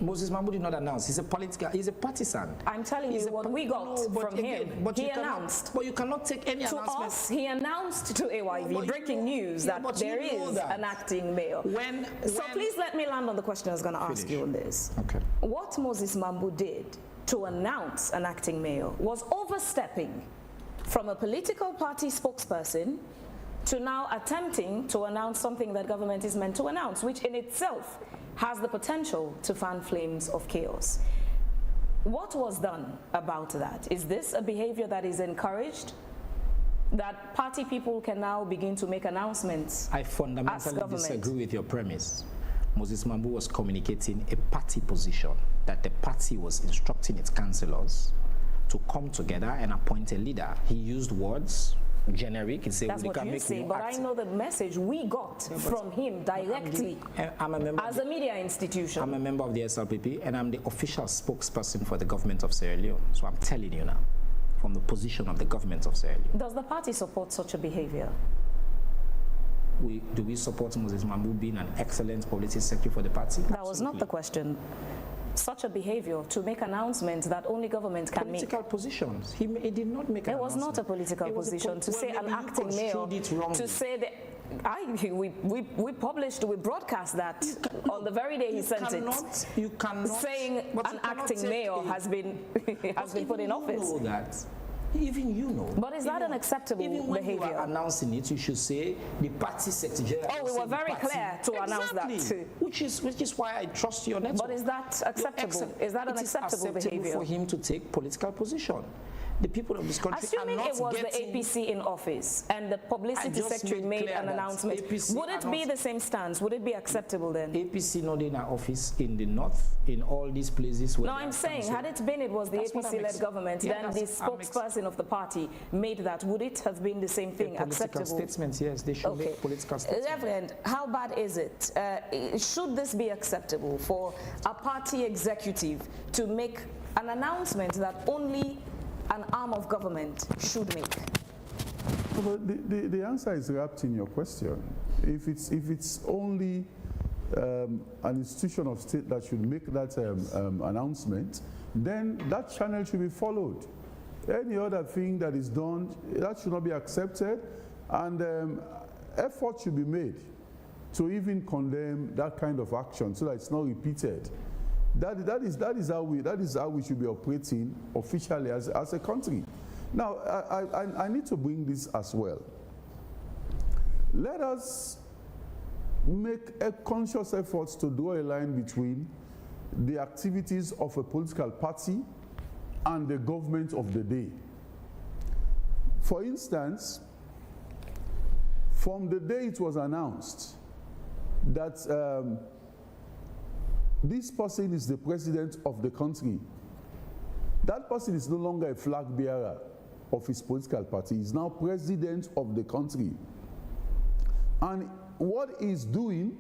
Moses Mambu did not announce. He's a partisan. I'm telling you what we got from him. But he announced. But you cannot take any to announcement. Us, he announced to AYV breaking news that there is an acting mayor. So please let me land on the question I was going to ask you on this. Okay. What Moses Mambu did to announce an acting mayor was overstepping from a political party spokesperson to now attempting to announce something that government is meant to announce, which in itself has the potential to fan flames of chaos. What was done about that? Is this a behavior that is encouraged? That party people can now begin to make announcements? I fundamentally disagree with your premise. Moses Mambu was communicating a party position, that the party was instructing its councillors to come together and appoint a leader. He used words generic. He said, that's what you say, but I know the message we got from him directly as a media institution. I'm a member of the SLPP, and I'm the official spokesperson for the government of Sierra Leone. So I'm telling you now, from the position of the government of Sierra Leone. Does the party support such a behavior? Do we support Moses Mambu being an excellent publicity secretary for the party? That was not the question. Such a behavior to make announcents that only government can make. Political positions. He did not make an announcement. It was not a political position to say an acting mayor, to say that we published, we broadcast that on the very day he sent it. You cannot saying an acting mayor has been put in office. You know that. Even you know. But is that an acceptable behavior? When you are announcing it, you should say the party secretary. Oh, we were very clear to announce that too. Which is why I trust your network. But is that acceptable? Is that an acceptable behavior for him to take political position? the people of this country Assuming are not it was getting... the APC in office and the publicity secretary made an announcement, would it be the same stance? Would it be acceptable then? APC not in our office in the north, in all these places where... No, I'm saying, had it been it was the APC-led government, then the spokesperson of the party made that, would it have been the same thing, acceptable? Political statements, yes, they should make political statements. Reverend, how bad is it? Should this be acceptable for a party executive to make an announcement that only an arm of government should make? Well, the answer is wrapped in your question. If it's only an institution of state that should make that announcement, then that channel should be followed. Any other thing that is done, that should not be accepted, and effort should be made to even condemn that kind of action so that it's not repeated. That is how we should be operating officially as a country. Now, I need to bring this as well. Let us make a conscious effort to draw a line between the activities of a political party and the government of the day. For instance, from the day it was announced that this person is the president of the country, that person is no longer a flag bearer of his political party. He is now president of the country. And what he's doing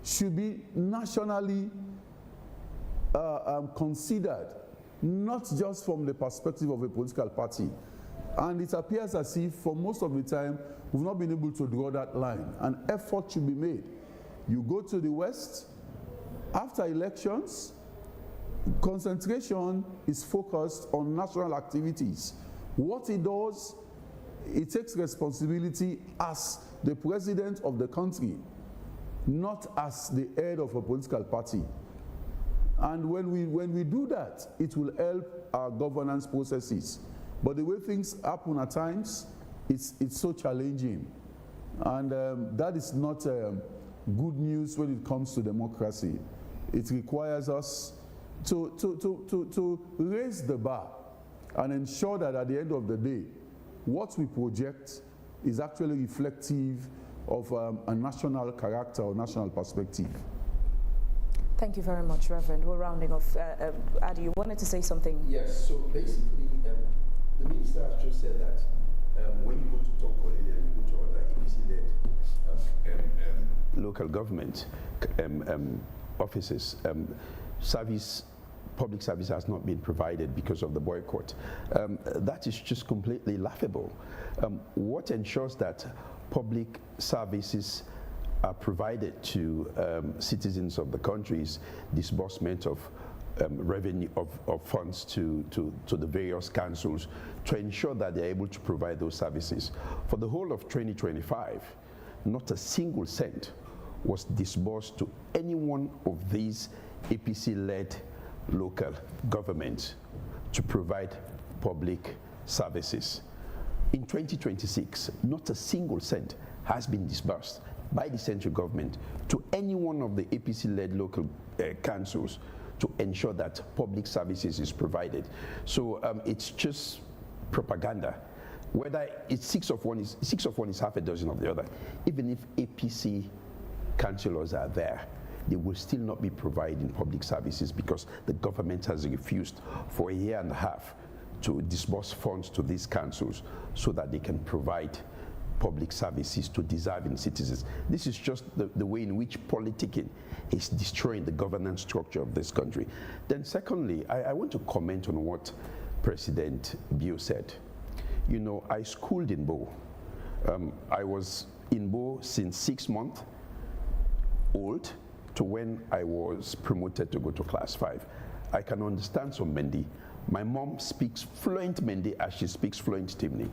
should be nationally considered, not just from the perspective of a political party. And it appears as if, for most of the time, we've not been able to draw that line. An effort should be made. You go to the West, after elections, concentration is focused on national activities. What he does, he takes responsibility as the president of the country, not as the head of a political party. And when we do that, it will help our governance processes. But the way things happen at times, it's so challenging. And that is not good news when it comes to democracy. It requires us to raise the bar and ensure that at the end of the day, what we project is actually reflective of a national character or national perspective. Thank you very much, Reverend. We're rounding off. Adi, you wanted to say something? Yes, so basically, the minister has just said that when you go to Top Colony and you go to other APC-led local government offices, public service has not been provided because of the boycott. That is just completely laughable. What ensures that public services are provided to citizens of the country is disbursement of revenue of funds to the various councils to ensure that they're able to provide those services. For the whole of 2025, not a single cent was disbursed to any one of these APC-led local governments to provide public services. In 2026, not a single cent has been disbursed by the central government to any one of the APC-led local councils to ensure that public services is provided. So it's just propaganda. Whether it's six of one is half a dozen of the other. Even if APC councillors are there, they will still not be providing public services because the government has refused for a year and a half to disburse funds to these councils so that they can provide public services to deserving citizens. This is just the way in which politicking is destroying the governance structure of this country. Then secondly, I want to comment on what President Bio said. You know, I schooled in Bo. I was in Bo since 6 months old to when I was promoted to go to class 5. I can understand some Mendi. My mom speaks fluent Mendi as she speaks fluent Timni.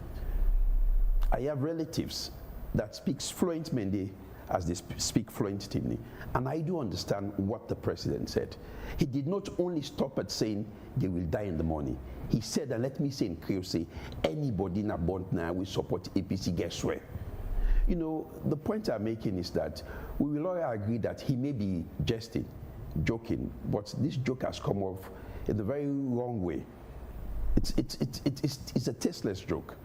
I have relatives that speaks fluent Mendi as they speak fluent Timni. And I do understand what the president said. He did not only stop at saying they will die in the morning. He said, and let me say in Creole, say, anybody in a bond now will support APC, guess where? You know, the point I'm making is that we will all agree that he may be jesting, joking, but this joke has come off in the very wrong way. It's a tasteless joke.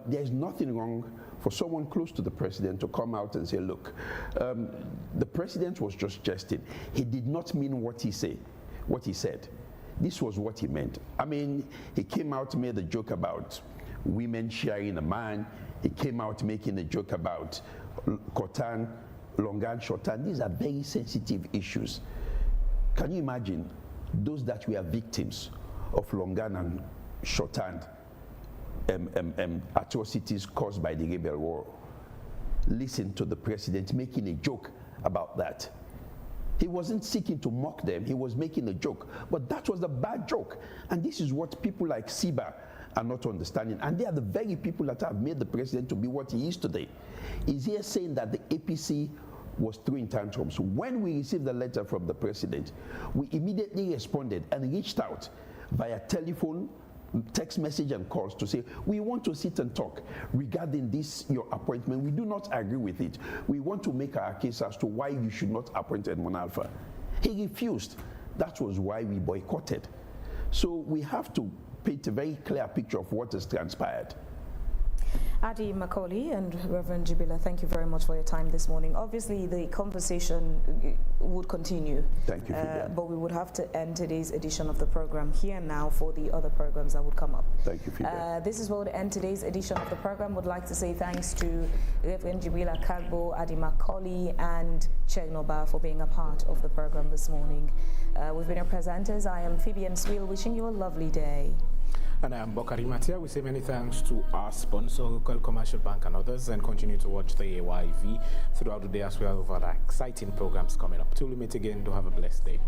There is nothing wrong for someone close to the president to come out and say, look, the president was just jesting. He did not mean what he said. This was what he meant. I mean, he came out, made a joke about women sharing a man. He came out making a joke about Kotan, Longan, Shotan. These are very sensitive issues. Can you imagine those that were victims of Longan and Shotan atrocities caused by the rebel war? Listen to the president making a joke about that. He wasn't seeking to mock them, he was making a joke. But that was a bad joke. And this is what people like Siba are not understanding. And they are the very people that have made the president to be what he is today. He's here saying that the APC was throwing tantrums. When we received the letter from the president, we immediately responded and reached out via telephone, text message and calls to say, we want to sit and talk regarding this, your appointment. We do not agree with it. We want to make our case as to why you should not appoint Edmond Alpha. He refused. That was why we boycotted. So we have to paint a very clear picture of what has transpired. Adi Macaulay and Reverend Jibila, thank you very much for your time this morning. Obviously, the conversation would continue. Thank you, but we would have to end today's edition of the program here now for the other programs that would come up. Thank you, this is what would end today's edition of the program. Would like to say thanks to Reverend Jibila Kagbo, Adi Macaulay, and Chegnoba for being a part of the program this morning. We've been your presenters. I am Phoebe and Swill, wishing you a lovely day. And I am Bokari Matia. We say many thanks to our sponsor, Local Commercial Bank and others, and continue to watch the AYV throughout the day as well over the exciting programs coming up. Till we meet again, do have a blessed day.